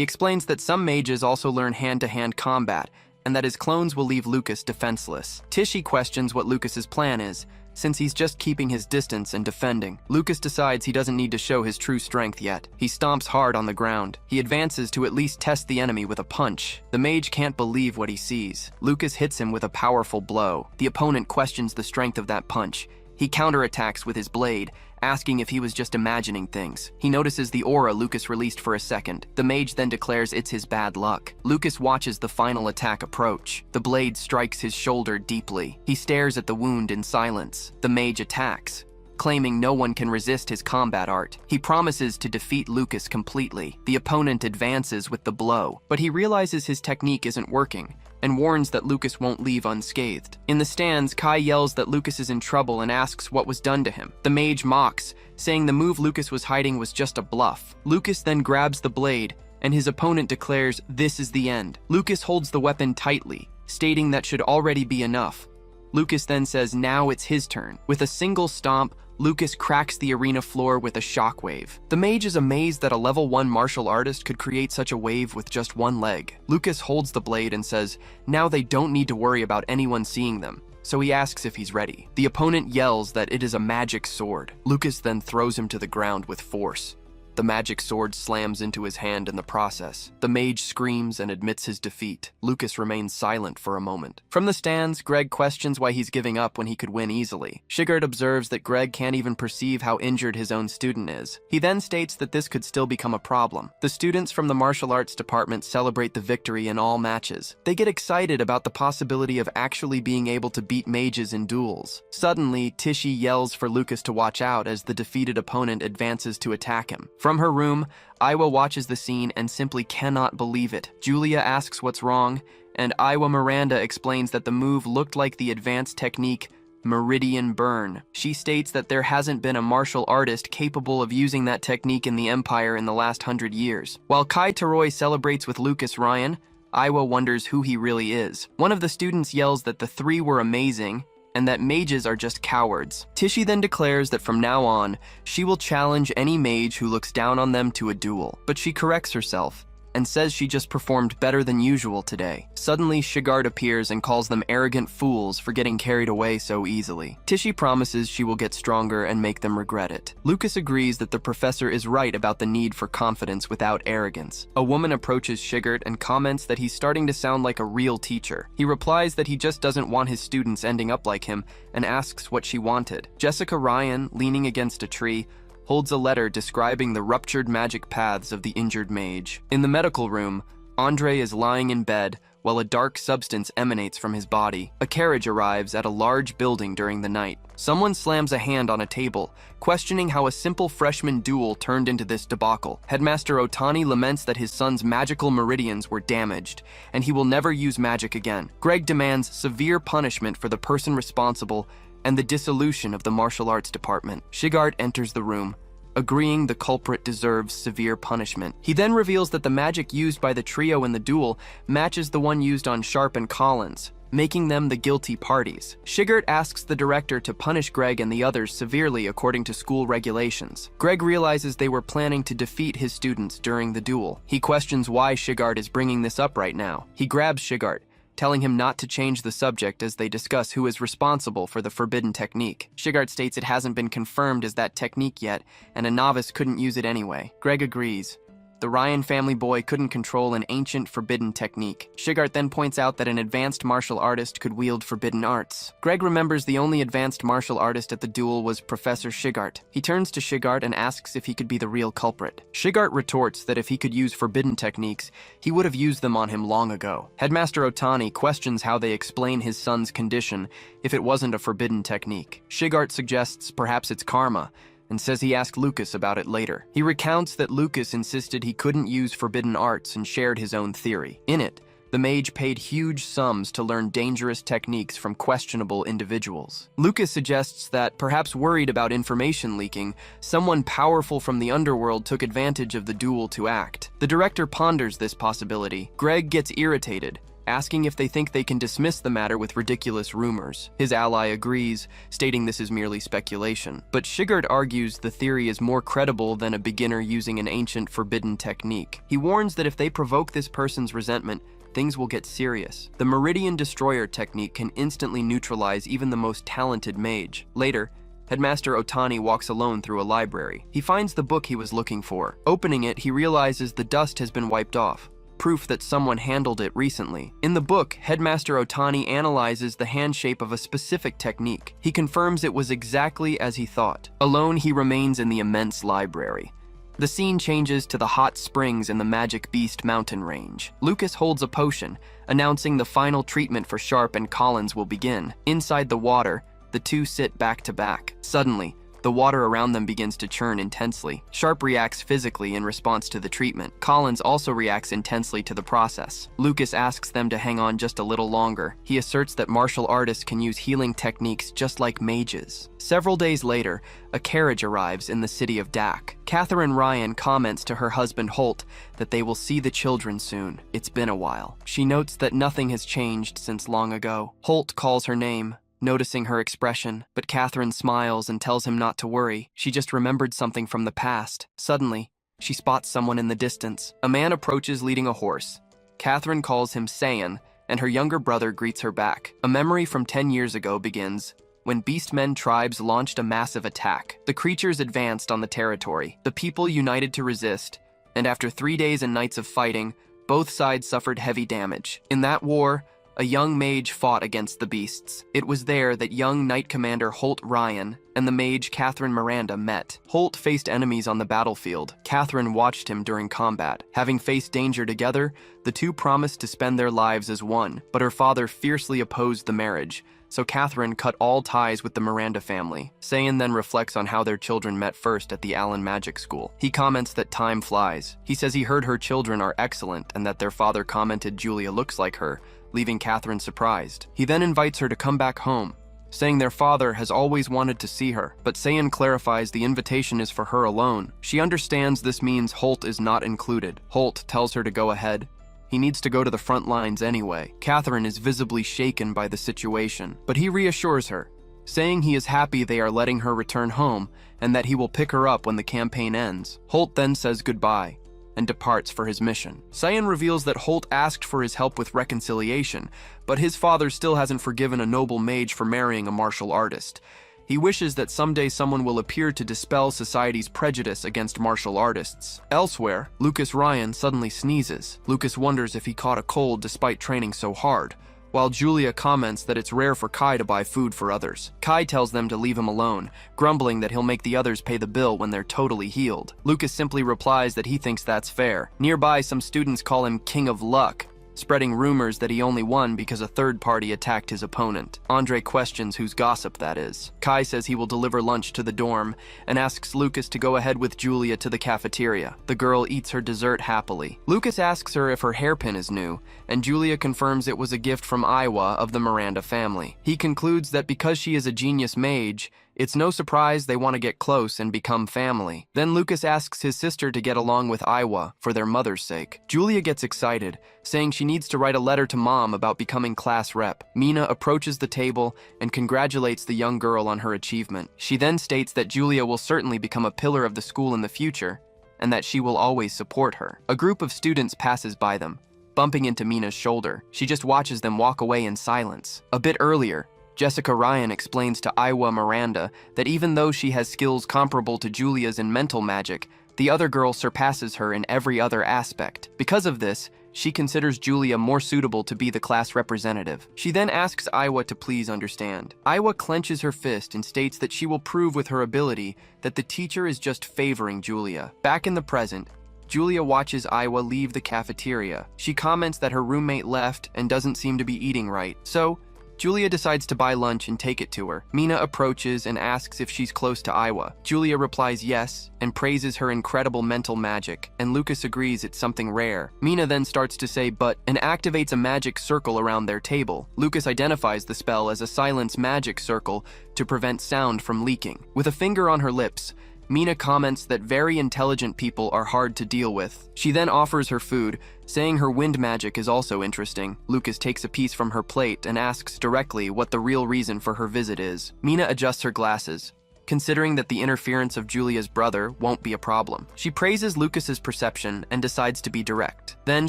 A: explains that some mages also learn hand-to-hand combat, and that his clones will leave Lucas defenseless. Tishy questions what Lucas's plan is, since he's just keeping his distance and defending. Lucas decides he doesn't need to show his true strength yet. He stomps hard on the ground. He advances to at least test the enemy with a punch. The mage can't believe what he sees. Lucas hits him with a powerful blow. The opponent questions the strength of that punch. He counterattacks with his blade, asking if he was just imagining things. He notices the aura Lucas released for a second. The mage then declares it's his bad luck. Lucas watches the final attack approach. The blade strikes his shoulder deeply. He stares at the wound in silence. The mage attacks, claiming no one can resist his combat art. He promises to defeat Lucas completely. The opponent advances with the blow, but he realizes his technique isn't working, and warns that Lucas won't leave unscathed. In the stands, Kai yells that Lucas is in trouble and asks what was done to him. The mage mocks, saying the move Lucas was hiding was just a bluff. Lucas then grabs the blade, and his opponent declares this is the end. Lucas holds the weapon tightly, stating that should already be enough. Lucas then says now it's his turn. With a single stomp, Lucas cracks the arena floor with a shockwave. The mage is amazed that a level 1 martial artist could create such a wave with just one leg. Lucas holds the blade and says, now they don't need to worry about anyone seeing them, so he asks if he's ready. The opponent yells that it is a magic sword. Lucas then throws him to the ground with force. The magic sword slams into his hand in the process. The mage screams and admits his defeat. Lucas remains silent for a moment. From the stands, Greg questions why he's giving up when he could win easily. Shigart observes that Greg can't even perceive how injured his own student is. He then states that this could still become a problem. The students from the martial arts department celebrate the victory in all matches. They get excited about the possibility of actually being able to beat mages in duels. Suddenly, Tishy yells for Lucas to watch out as the defeated opponent advances to attack him. From her room, Iwa watches the scene and simply cannot believe it. Julia asks what's wrong, and Iwa Miranda explains that the move looked like the advanced technique Meridian Burn. She states that there hasn't been a martial artist capable of using that technique in the Empire in the last 100 years. While Kai Taroi celebrates with Lucas Ryan, Iwa wonders who he really is. One of the students yells that the three were amazing, and that mages are just cowards. Tishy then declares that from now on, she will challenge any mage who looks down on them to a duel. But she corrects herself and says she just performed better than usual today. Suddenly, Shigart appears and calls them arrogant fools for getting carried away so easily. Tishy promises she will get stronger and make them regret it. Lucas agrees that the professor is right about the need for confidence without arrogance. A woman approaches Shigart and comments that he's starting to sound like a real teacher. He replies that he just doesn't want his students ending up like him and asks what she wanted. Jessica Ryan, leaning against a tree, holds a letter describing the ruptured magic paths of the injured mage. In the medical room, Andre is lying in bed while a dark substance emanates from his body. A carriage arrives at a large building during the night. Someone slams a hand on a table, questioning how a simple freshman duel turned into this debacle. Headmaster Otani laments that his son's magical meridians were damaged, and he will never use magic again. Greg demands severe punishment for the person responsible and the dissolution of the martial arts department. Shigart enters the room, agreeing the culprit deserves severe punishment. He then reveals that the magic used by the trio in the duel matches the one used on Sharp and Collins, making them the guilty parties. Shigart asks the director to punish Greg and the others severely according to school regulations. Greg realizes they were planning to defeat his students during the duel. He questions why Shigart is bringing this up right now. He grabs Shigart, telling him not to change the subject as they discuss who is responsible for the forbidden technique. Shigart states it hasn't been confirmed as that technique yet, and a novice couldn't use it anyway. Greg agrees. The Ryan family boy couldn't control an ancient forbidden technique. Shigart then points out that an advanced martial artist could wield forbidden arts. Greg remembers the only advanced martial artist at the duel was Professor Shigart. He turns to Shigart and asks if he could be the real culprit. Shigart retorts that if he could use forbidden techniques, he would have used them on him long ago. Headmaster Otani questions how they explain his son's condition if it wasn't a forbidden technique. Shigart suggests perhaps it's karma, and says he asked Lucas about it later. He recounts that Lucas insisted he couldn't use forbidden arts and shared his own theory. In it, the mage paid huge sums to learn dangerous techniques from questionable individuals. Lucas suggests that, perhaps worried about information leaking, someone powerful from the underworld took advantage of the duel to act. The director ponders this possibility. Greg gets irritated, asking if they think they can dismiss the matter with ridiculous rumors. His ally agrees, stating this is merely speculation. But Shigart argues the theory is more credible than a beginner using an ancient forbidden technique. He warns that if they provoke this person's resentment, things will get serious. The Meridian Destroyer technique can instantly neutralize even the most talented mage. Later, Headmaster Otani walks alone through a library. He finds the book he was looking for. Opening it, he realizes the dust has been wiped off, proof that someone handled it recently. In the book, Headmaster Otani analyzes the hand shape of a specific technique. He confirms it was exactly as he thought. Alone, he remains in the immense library. The scene changes to the hot springs in the Magic Beast mountain range. Lucas holds a potion, announcing the final treatment for Sharp and Collins will begin. Inside the water, the two sit back to back. Suddenly, the water around them begins to churn intensely. Sharp reacts physically in response to the treatment. Collins also reacts intensely to the process. Lucas asks them to hang on just a little longer. He asserts that martial artists can use healing techniques just like mages. Several days later, a carriage arrives in the city of Dak. Catherine Ryan comments to her husband Holt that they will see the children soon. It's been a while. She notes that nothing has changed since long ago. Holt calls her name, noticing her expression, but Catherine smiles and tells him not to worry. She just remembered something from the past. Suddenly, she spots someone in the distance. A man approaches leading a horse. Catherine calls him Saiyan, and her younger brother greets her back. A memory from 10 years ago begins when beastmen tribes launched a massive attack. The creatures advanced on the territory. The people united to resist, and after 3 days and nights of fighting, both sides suffered heavy damage. In that war, a young mage fought against the beasts. It was there that young Knight Commander Holt Ryan and the mage Catherine Miranda met. Holt faced enemies on the battlefield. Catherine watched him during combat. Having faced danger together, the two promised to spend their lives as one, but her father fiercely opposed the marriage, so Catherine cut all ties with the Miranda family. Saiyan then reflects on how their children met first at the Allen Magic School. He comments that time flies. He says he heard her children are excellent and that their father commented Julia looks like her, leaving Catherine surprised. He then invites her to come back home, saying their father has always wanted to see her, but Saiyan clarifies the invitation is for her alone. She understands this means Holt is not included. Holt tells her to go ahead. He needs to go to the front lines anyway. Catherine is visibly shaken by the situation, but he reassures her, saying he is happy they are letting her return home and that he will pick her up when the campaign ends. Holt then says goodbye and departs for his mission. Saiyan reveals that Holt asked for his help with reconciliation, but his father still hasn't forgiven a noble mage for marrying a martial artist. He wishes that someday someone will appear to dispel society's prejudice against martial artists. Elsewhere, Lucas Ryan suddenly sneezes. Lucas wonders if he caught a cold despite training so hard, while Julia comments that it's rare for Kai to buy food for others. Kai tells them to leave him alone, grumbling that he'll make the others pay the bill when they're totally healed. Lucas simply replies that he thinks that's fair. Nearby, some students call him King of Luck, spreading rumors that he only won because a third party attacked his opponent. Andre questions whose gossip that is. Kai says he will deliver lunch to the dorm and asks Lucas to go ahead with Julia to the cafeteria. The girl eats her dessert happily. Lucas asks her if her hairpin is new, and Julia confirms it was a gift from Iowa of the Miranda family. He concludes that because she is a genius mage, it's no surprise they want to get close and become family. Then Lucas asks his sister to get along with Iowa for their mother's sake. Julia gets excited, saying she needs to write a letter to mom about becoming class rep. Mina approaches the table and congratulates the young girl on her achievement. She then states that Julia will certainly become a pillar of the school in the future, and that she will always support her. A group of students passes by them, bumping into Mina's shoulder. She just watches them walk away in silence. A bit earlier, Jessica Ryan explains to Iowa Miranda that even though she has skills comparable to Julia's in mental magic, the other girl surpasses her in every other aspect. Because of this, she considers Julia more suitable to be the class representative. She then asks Iowa to please understand. Iowa clenches her fist and states that she will prove with her ability that the teacher is just favoring Julia. Back in the present, Julia watches Iowa leave the cafeteria. She comments that her roommate left and doesn't seem to be eating right, so Julia decides to buy lunch and take it to her. Mina approaches and asks if she's close to Iowa. Julia replies yes and praises her incredible mental magic, and Lucas agrees it's something rare. Mina then starts to say but and activates a magic circle around their table. Lucas identifies the spell as a silence magic circle to prevent sound from leaking. With a finger on her lips, Mina comments that very intelligent people are hard to deal with. She then offers her food, saying her wind magic is also interesting. Lucas takes a piece from her plate and asks directly what the real reason for her visit is. Mina adjusts her glasses, considering that the interference of Julia's brother won't be a problem. She praises Lucas's perception and decides to be direct. Then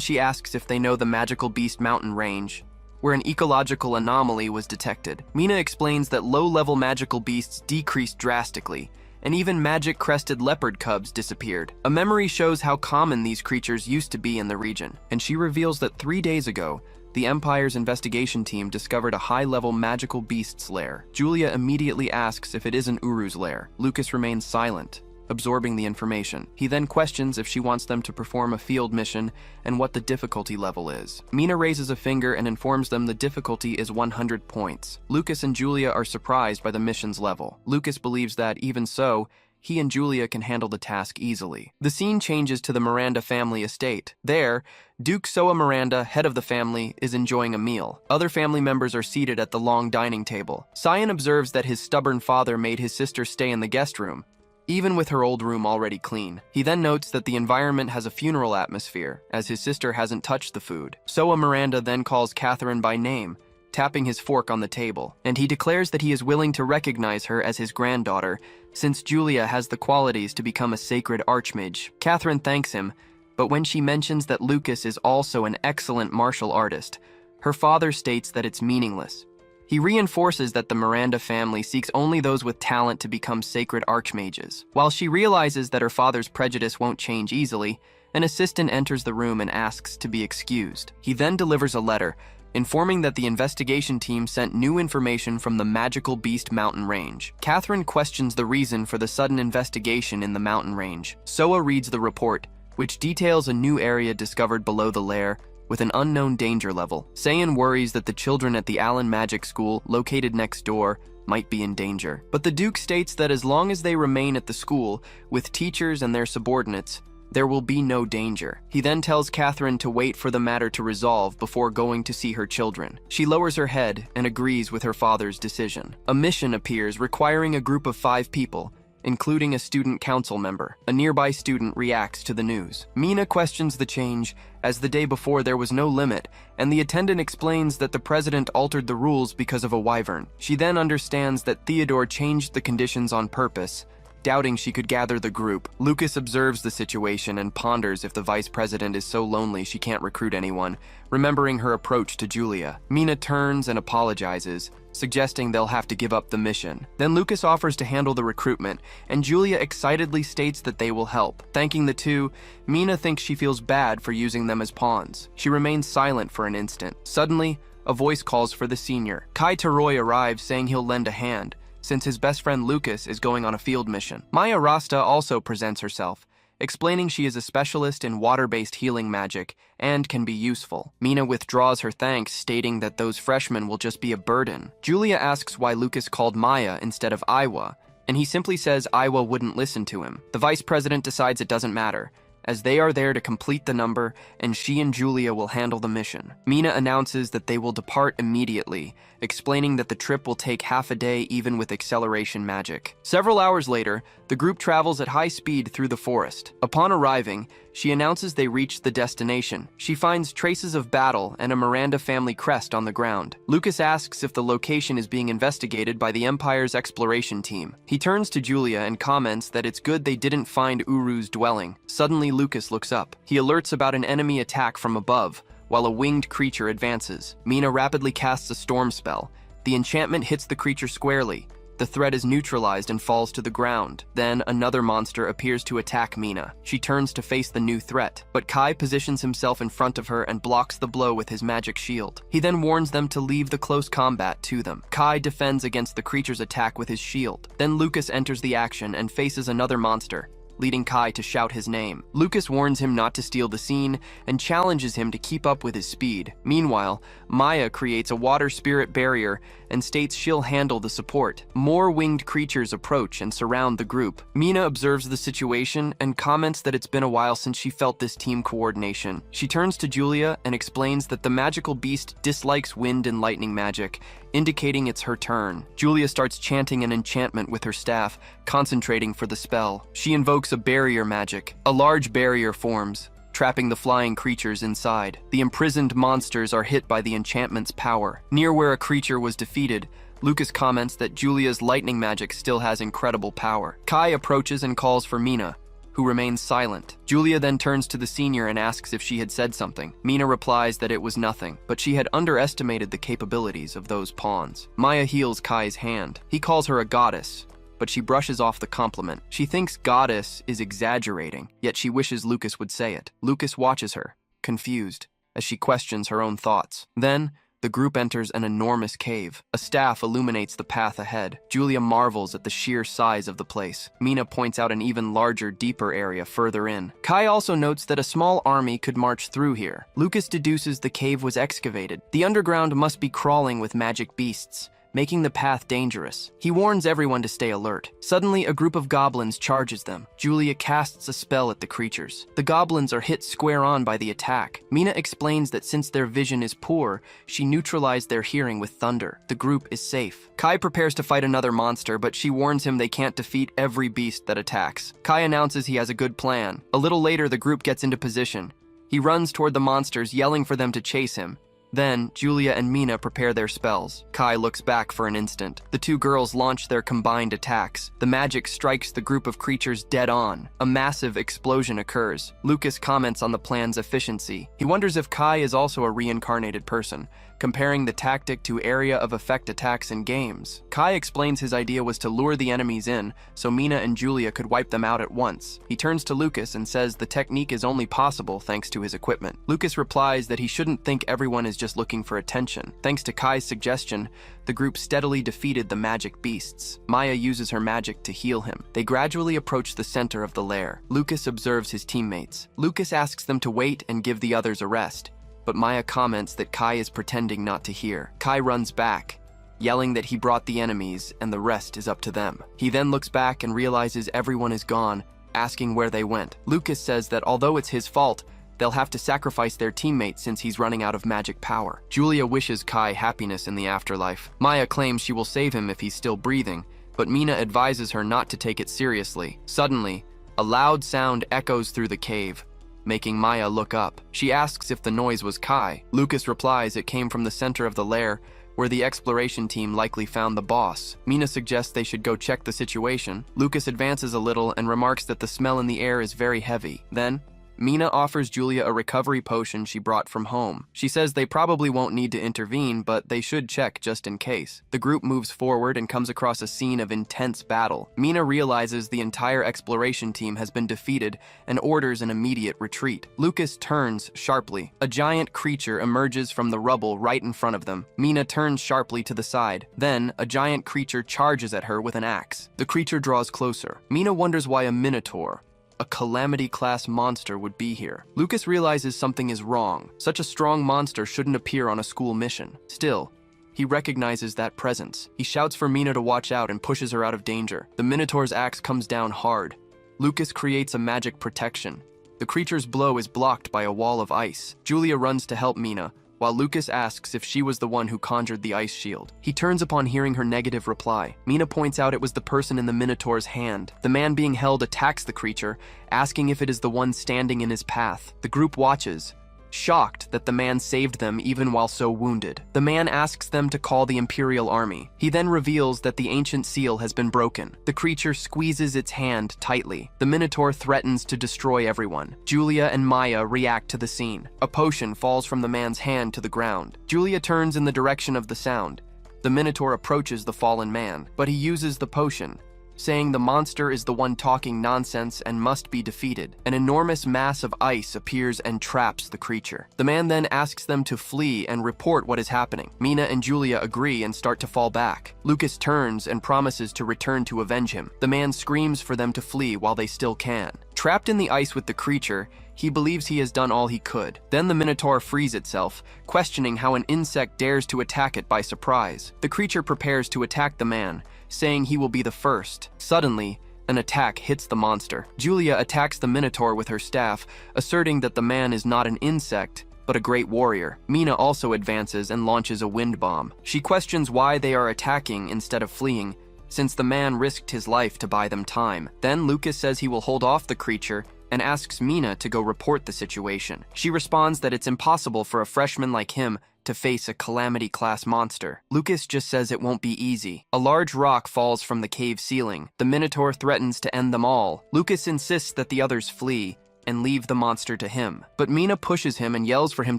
A: she asks if they know the Magical Beast Mountain range, where an ecological anomaly was detected. Mina explains that low-level magical beasts decreased drastically, and even magic-crested leopard cubs disappeared. A memory shows how common these creatures used to be in the region, and she reveals that 3 days ago, the Empire's investigation team discovered a high-level magical beast's lair. Julia immediately asks if it is an Uru's lair. Lucas remains silent, absorbing the information. He then questions if she wants them to perform a field mission and what the difficulty level is. Mina raises a finger and informs them the difficulty is 100 points. Lucas and Julia are surprised by the mission's level. Lucas believes that, even so, he and Julia can handle the task easily. The scene changes to the Miranda family estate. There, Duke Soa Miranda, head of the family, is enjoying a meal. Other family members are seated at the long dining table. Saiyan observes that his stubborn father made his sister stay in the guest room, even with her old room already clean. He then notes that the environment has a funeral atmosphere, as his sister hasn't touched the food. Soa Miranda then calls Catherine by name, tapping his fork on the table, and he declares that he is willing to recognize her as his granddaughter, since Julia has the qualities to become a sacred archmage. Catherine thanks him, but when she mentions that Lucas is also an excellent martial artist, her father states that it's meaningless. He reinforces that the Miranda family seeks only those with talent to become sacred archmages. While she realizes that her father's prejudice won't change easily, an assistant enters the room and asks to be excused. He then delivers a letter, informing that the investigation team sent new information from the magical beast mountain range. Catherine questions the reason for the sudden investigation in the mountain range. Soa reads the report, which details a new area discovered below the lair with an unknown danger level. Saiyan worries that the children at the Allen Magic School, located next door, might be in danger. But the Duke states that as long as they remain at the school, with teachers and their subordinates, there will be no danger. He then tells Catherine to wait for the matter to resolve before going to see her children. She lowers her head and agrees with her father's decision. A mission appears requiring a group of 5 people, including a student council member. A nearby student reacts to the news. Mina questions the change, as the day before there was no limit, and the attendant explains that the president altered the rules because of a wyvern. She then understands that Theodore changed the conditions on purpose, doubting she could gather the group. Lucas observes the situation and ponders if the vice president is so lonely she can't recruit anyone, remembering her approach to Julia. Mina turns and apologizes, suggesting they'll have to give up the mission. Then Lucas offers to handle the recruitment, and Julia excitedly states that they will help. Thanking the two, Mina thinks she feels bad for using them as pawns. She remains silent for an instant. Suddenly, a voice calls for the senior. Kai Taroy arrives, saying he'll lend a hand, since his best friend Lucas is going on a field mission. Maya Rasta also presents herself, explaining she is a specialist in water-based healing magic and can be useful. Mina withdraws her thanks, stating that those freshmen will just be a burden. Julia asks why Lucas called Maya instead of Iwa, and he simply says Iwa wouldn't listen to him. The vice president decides it doesn't matter, as they are there to complete the number, and she and Julia will handle the mission. Mina announces that they will depart immediately, explaining that the trip will take half a day even with acceleration magic. Several hours later, the group travels at high speed through the forest. Upon arriving, she announces they reached the destination. She finds traces of battle and a Miranda family crest on the ground. Lucas asks if the location is being investigated by the Empire's exploration team. He turns to Julia and comments that it's good they didn't find Uru's dwelling. Suddenly, Lucas looks up. He alerts about an enemy attack from above, while a winged creature advances. Mina rapidly casts a storm spell. The enchantment hits the creature squarely. The threat is neutralized and falls to the ground. Then another monster appears to attack Mina. She turns to face the new threat, but Kai positions himself in front of her and blocks the blow with his magic shield. He then warns them to leave the close combat to them. Kai defends against the creature's attack with his shield. Then Lucas enters the action and faces another monster, leading Kai to shout his name. Lucas warns him not to steal the scene and challenges him to keep up with his speed. Meanwhile, Maya creates a water spirit barrier and states she'll handle the support. More winged creatures approach and surround the group. Mina observes the situation and comments that it's been a while since she felt this team coordination. She turns to Julia and explains that the magical beast dislikes wind and lightning magic, indicating it's her turn. Julia starts chanting an enchantment with her staff, concentrating for the spell. She invokes a barrier magic. A large barrier forms, trapping the flying creatures inside. The imprisoned monsters are hit by the enchantment's power. Near where a creature was defeated, Lucas comments that Julia's lightning magic still has incredible power. Kai approaches and calls for Mina, who remains silent. Julia then turns to the senior and asks if she had said something. Mina replies that it was nothing, but she had underestimated the capabilities of those pawns. Maya heals Kai's hand. He calls her a goddess, but she brushes off the compliment. She thinks goddess is exaggerating, yet she wishes Lucas would say it. Lucas watches her, confused, as she questions her own thoughts. Then, the group enters an enormous cave. A staff illuminates the path ahead. Julia marvels at the sheer size of the place. Mina points out an even larger, deeper area further in. Kai also notes that a small army could march through here. Lucas deduces the cave was excavated. The underground must be crawling with magic beasts, making the path dangerous. He warns everyone to stay alert. Suddenly, a group of goblins charges them. Julia casts a spell at the creatures. The goblins are hit square on by the attack. Mina explains that since their vision is poor, she neutralized their hearing with thunder. The group is safe. Kai prepares to fight another monster, but she warns him they can't defeat every beast that attacks. Kai announces he has a good plan. A little later, the group gets into position. He runs toward the monsters, yelling for them to chase him. Then, Julia and Mina prepare their spells. Kai looks back for an instant. The two girls launch their combined attacks. The magic strikes the group of creatures dead on. A massive explosion occurs. Lucas comments on the plan's efficiency. He wonders if Kai is also a reincarnated person, comparing the tactic to area of effect attacks in games. Kai explains his idea was to lure the enemies in, so Mina and Julia could wipe them out at once. He turns to Lucas and says the technique is only possible thanks to his equipment. Lucas replies that he shouldn't think everyone is just looking for attention. Thanks to Kai's suggestion, the group steadily defeated the magic beasts. Maya uses her magic to heal him. They gradually approach the center of the lair. Lucas observes his teammates. Lucas asks them to wait and give the others a rest, but Maya comments that Kai is pretending not to hear. Kai runs back, yelling that he brought the enemies and the rest is up to them. He then looks back and realizes everyone is gone, asking where they went. Lucas says that although it's his fault, they'll have to sacrifice their teammate since he's running out of magic power. Julia wishes Kai happiness in the afterlife. Maya claims she will save him if he's still breathing, but Mina advises her not to take it seriously. Suddenly, a loud sound echoes through the cave, making Maya look up. She asks if the noise was Kai. Lucas replies it came from the center of the lair, where the exploration team likely found the boss. Mina suggests they should go check the situation. Lucas advances a little and remarks that the smell in the air is very heavy. Then, Mina offers Julia a recovery potion she brought from home. She says they probably won't need to intervene, but they should check just in case. The group moves forward and comes across a scene of intense battle. Mina realizes the entire exploration team has been defeated and orders an immediate retreat. Lucas turns sharply. A giant creature emerges from the rubble right in front of them. Mina turns sharply to the side. Then, a giant creature charges at her with an axe. The creature draws closer. Mina wonders why a minotaur, a calamity-class monster, would be here. Lucas realizes something is wrong. Such a strong monster shouldn't appear on a school mission. Still, he recognizes that presence. He shouts for Mina to watch out and pushes her out of danger. The Minotaur's axe comes down hard. Lucas creates a magic protection. The creature's blow is blocked by a wall of ice. Julia runs to help Mina, while Lucas asks if she was the one who conjured the ice shield. He turns upon hearing her negative reply. Mina points out it was the person in the Minotaur's hand. The man being held attacks the creature, asking if it is the one standing in his path. The group watches, shocked that the man saved them even while so wounded. The man asks them to call the Imperial Army. He then reveals that the ancient seal has been broken. The creature squeezes its hand tightly. The Minotaur threatens to destroy everyone. Julia and Maya react to the scene. A potion falls from the man's hand to the ground. Julia turns in the direction of the sound. The Minotaur approaches the fallen man, but he uses the potion, saying the monster is the one talking nonsense and must be defeated. An enormous mass of ice appears and traps the creature. The man then asks them to flee and report what is happening. Mina and Julia agree and start to fall back. Lucas turns and promises to return to avenge him. The man screams for them to flee while they still can. Trapped in the ice with the creature, he believes he has done all he could. Then the Minotaur frees itself, questioning how an insect dares to attack it by surprise. The creature prepares to attack the man, saying he will be the first. Suddenly, an attack hits the monster. Julia attacks the Minotaur with her staff, asserting that the man is not an insect, but a great warrior. Mina also advances and launches a wind bomb. She questions why they are attacking instead of fleeing, since the man risked his life to buy them time. Then Lucas says he will hold off the creature and asks Mina to go report the situation. She responds that it's impossible for a freshman like him to face a calamity-class monster. Lucas just says it won't be easy. A large rock falls from the cave ceiling. The Minotaur threatens to end them all. Lucas insists that the others flee and leave the monster to him. But Mina pushes him and yells for him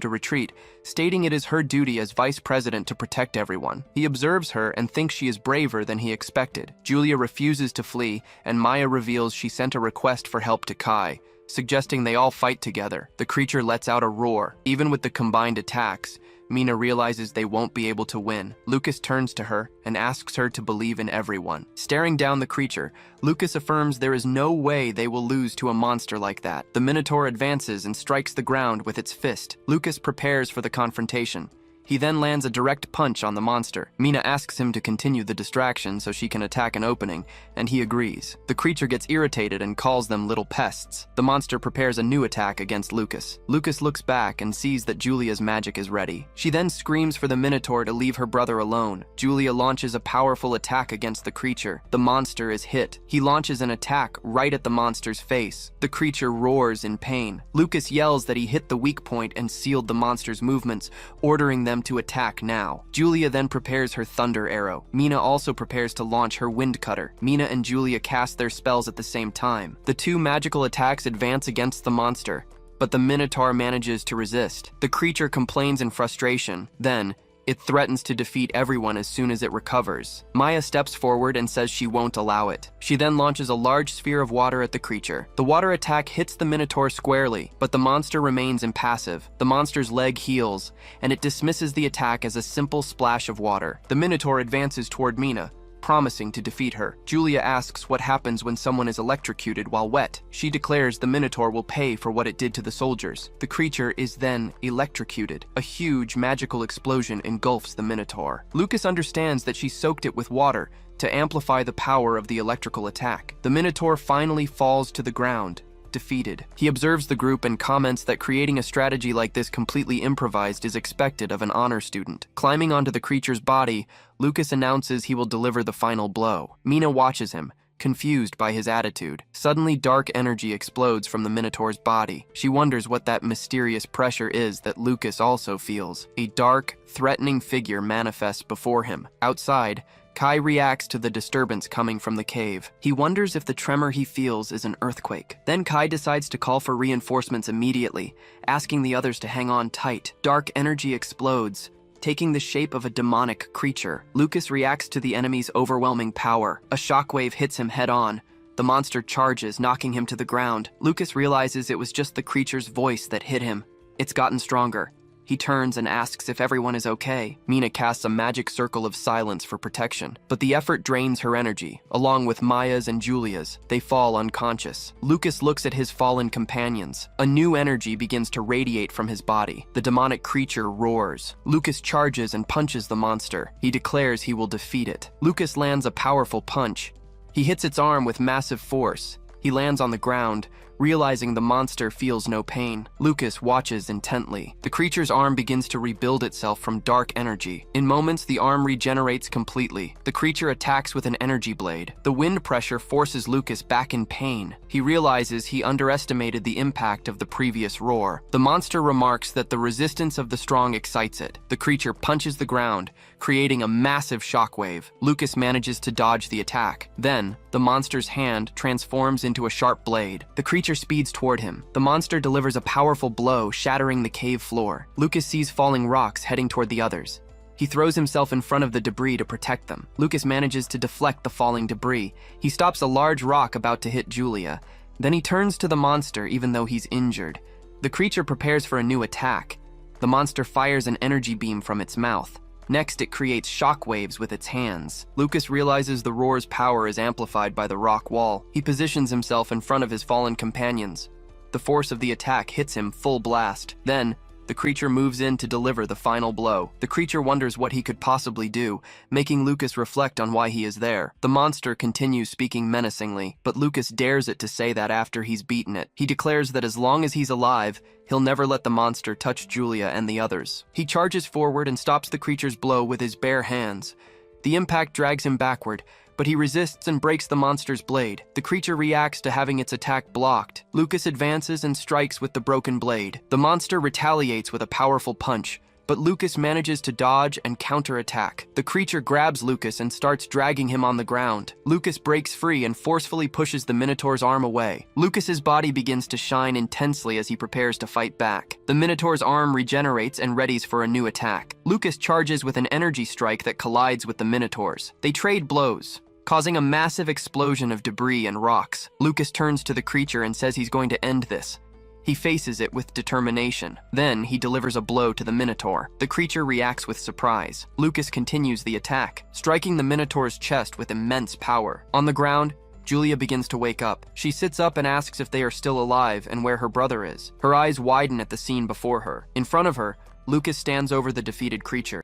A: to retreat, stating it is her duty as vice president to protect everyone. He observes her and thinks she is braver than he expected. Julia refuses to flee, and Maya reveals she sent a request for help to Kai, suggesting they all fight together. The creature lets out a roar. Even with the combined attacks, Mina realizes they won't be able to win. Lucas turns to her and asks her to believe in everyone. Staring down the creature, Lucas affirms there is no way they will lose to a monster like that. The Minotaur advances and strikes the ground with its fist. Lucas prepares for the confrontation. He then lands a direct punch on the monster. Mina asks him to continue the distraction so she can attack an opening, and he agrees. The creature gets irritated and calls them little pests. The monster prepares a new attack against Lucas. Lucas looks back and sees that Julia's magic is ready. She then screams for the Minotaur to leave her brother alone. Julia launches a powerful attack against the creature. The monster is hit. He launches an attack right at the monster's face. The creature roars in pain. Lucas yells that he hit the weak point and sealed the monster's movements, ordering them to attack now. Julia then prepares her thunder arrow. Mina also prepares to launch her wind cutter. Mina and Julia cast their spells at the same time. The two magical attacks advance against the monster, but the Minotaur manages to resist. The creature complains in frustration. Then, it threatens to defeat everyone as soon as it recovers. Maya steps forward and says she won't allow it. She then launches a large sphere of water at the creature. The water attack hits the Minotaur squarely, but the monster remains impassive. The monster's leg heals, and it dismisses the attack as a simple splash of water. The Minotaur advances toward Mina, promising to defeat her. Julia asks what happens when someone is electrocuted while wet. She declares the Minotaur will pay for what it did to the soldiers. The creature is then electrocuted. A huge magical explosion engulfs the Minotaur. Lucas understands that she soaked it with water to amplify the power of the electrical attack. The Minotaur finally falls to the ground, defeated. He observes the group and comments that creating a strategy like this completely improvised is expected of an honor student. Climbing onto the creature's body, Lucas announces he will deliver the final blow. Mina watches him, confused by his attitude. Suddenly, dark energy explodes from the Minotaur's body. She wonders what that mysterious pressure is that Lucas also feels. A dark, threatening figure manifests before him. Outside, Kai reacts to the disturbance coming from the cave. He wonders if the tremor he feels is an earthquake. Then Kai decides to call for reinforcements immediately, asking the others to hang on tight. Dark energy explodes, taking the shape of a demonic creature. Lucas reacts to the enemy's overwhelming power. A shockwave hits him head-on. The monster charges, knocking him to the ground. Lucas realizes it was just the creature's voice that hit him. It's gotten stronger. He turns and asks if everyone is okay. Mina casts a magic circle of silence for protection, but the effort drains her energy. Along with Maya's and Julia's, they fall unconscious. Lucas looks at his fallen companions. A new energy begins to radiate from his body. The demonic creature roars. Lucas charges and punches the monster. He declares he will defeat it. Lucas lands a powerful punch. He hits its arm with massive force. He lands on the ground, realizing the monster feels no pain. Lucas watches intently. The creature's arm begins to rebuild itself from dark energy. In moments, the arm regenerates completely. The creature attacks with an energy blade. The wind pressure forces Lucas back in pain. He realizes he underestimated the impact of the previous roar. The monster remarks that the resistance of the strong excites it. The creature punches the ground, creating a massive shockwave. Lucas manages to dodge the attack. Then, the monster's hand transforms into a sharp blade. The creature speeds toward him. The monster delivers a powerful blow, shattering the cave floor. Lucas sees falling rocks heading toward the others. He throws himself in front of the debris to protect them. Lucas manages to deflect the falling debris. He stops a large rock about to hit Julia. Then he turns to the monster even though he's injured. The creature prepares for a new attack. The monster fires an energy beam from its mouth. Next, it creates shockwaves with its hands. Lucas realizes the roar's power is amplified by the rock wall. He positions himself in front of his fallen companions. The force of the attack hits him full blast. Then, the creature moves in to deliver the final blow. The creature wonders what he could possibly do, making Lucas reflect on why he is there. The monster continues speaking menacingly, but Lucas dares it to say that after he's beaten it. He declares that as long as he's alive, he'll never let the monster touch Julia and the others. He charges forward and stops the creature's blow with his bare hands. The impact drags him backward, but he resists and breaks the monster's blade. The creature reacts to having its attack blocked. Lucas advances and strikes with the broken blade. The monster retaliates with a powerful punch, but Lucas manages to dodge and counterattack. The creature grabs Lucas and starts dragging him on the ground. Lucas breaks free and forcefully pushes the Minotaur's arm away. Lucas's body begins to shine intensely as he prepares to fight back. The Minotaur's arm regenerates and readies for a new attack. Lucas charges with an energy strike that collides with the Minotaur's. They trade blows, causing a massive explosion of debris and rocks. Lucas turns to the creature and says he's going to end this. He faces it with determination. Then, he delivers a blow to the Minotaur. The creature reacts with surprise. Lucas continues the attack, striking the Minotaur's chest with immense power. On the ground, Julia begins to wake up. She sits up and asks if they are still alive and where her brother is. Her eyes widen at the scene before her. In front of her, Lucas stands over the defeated creature.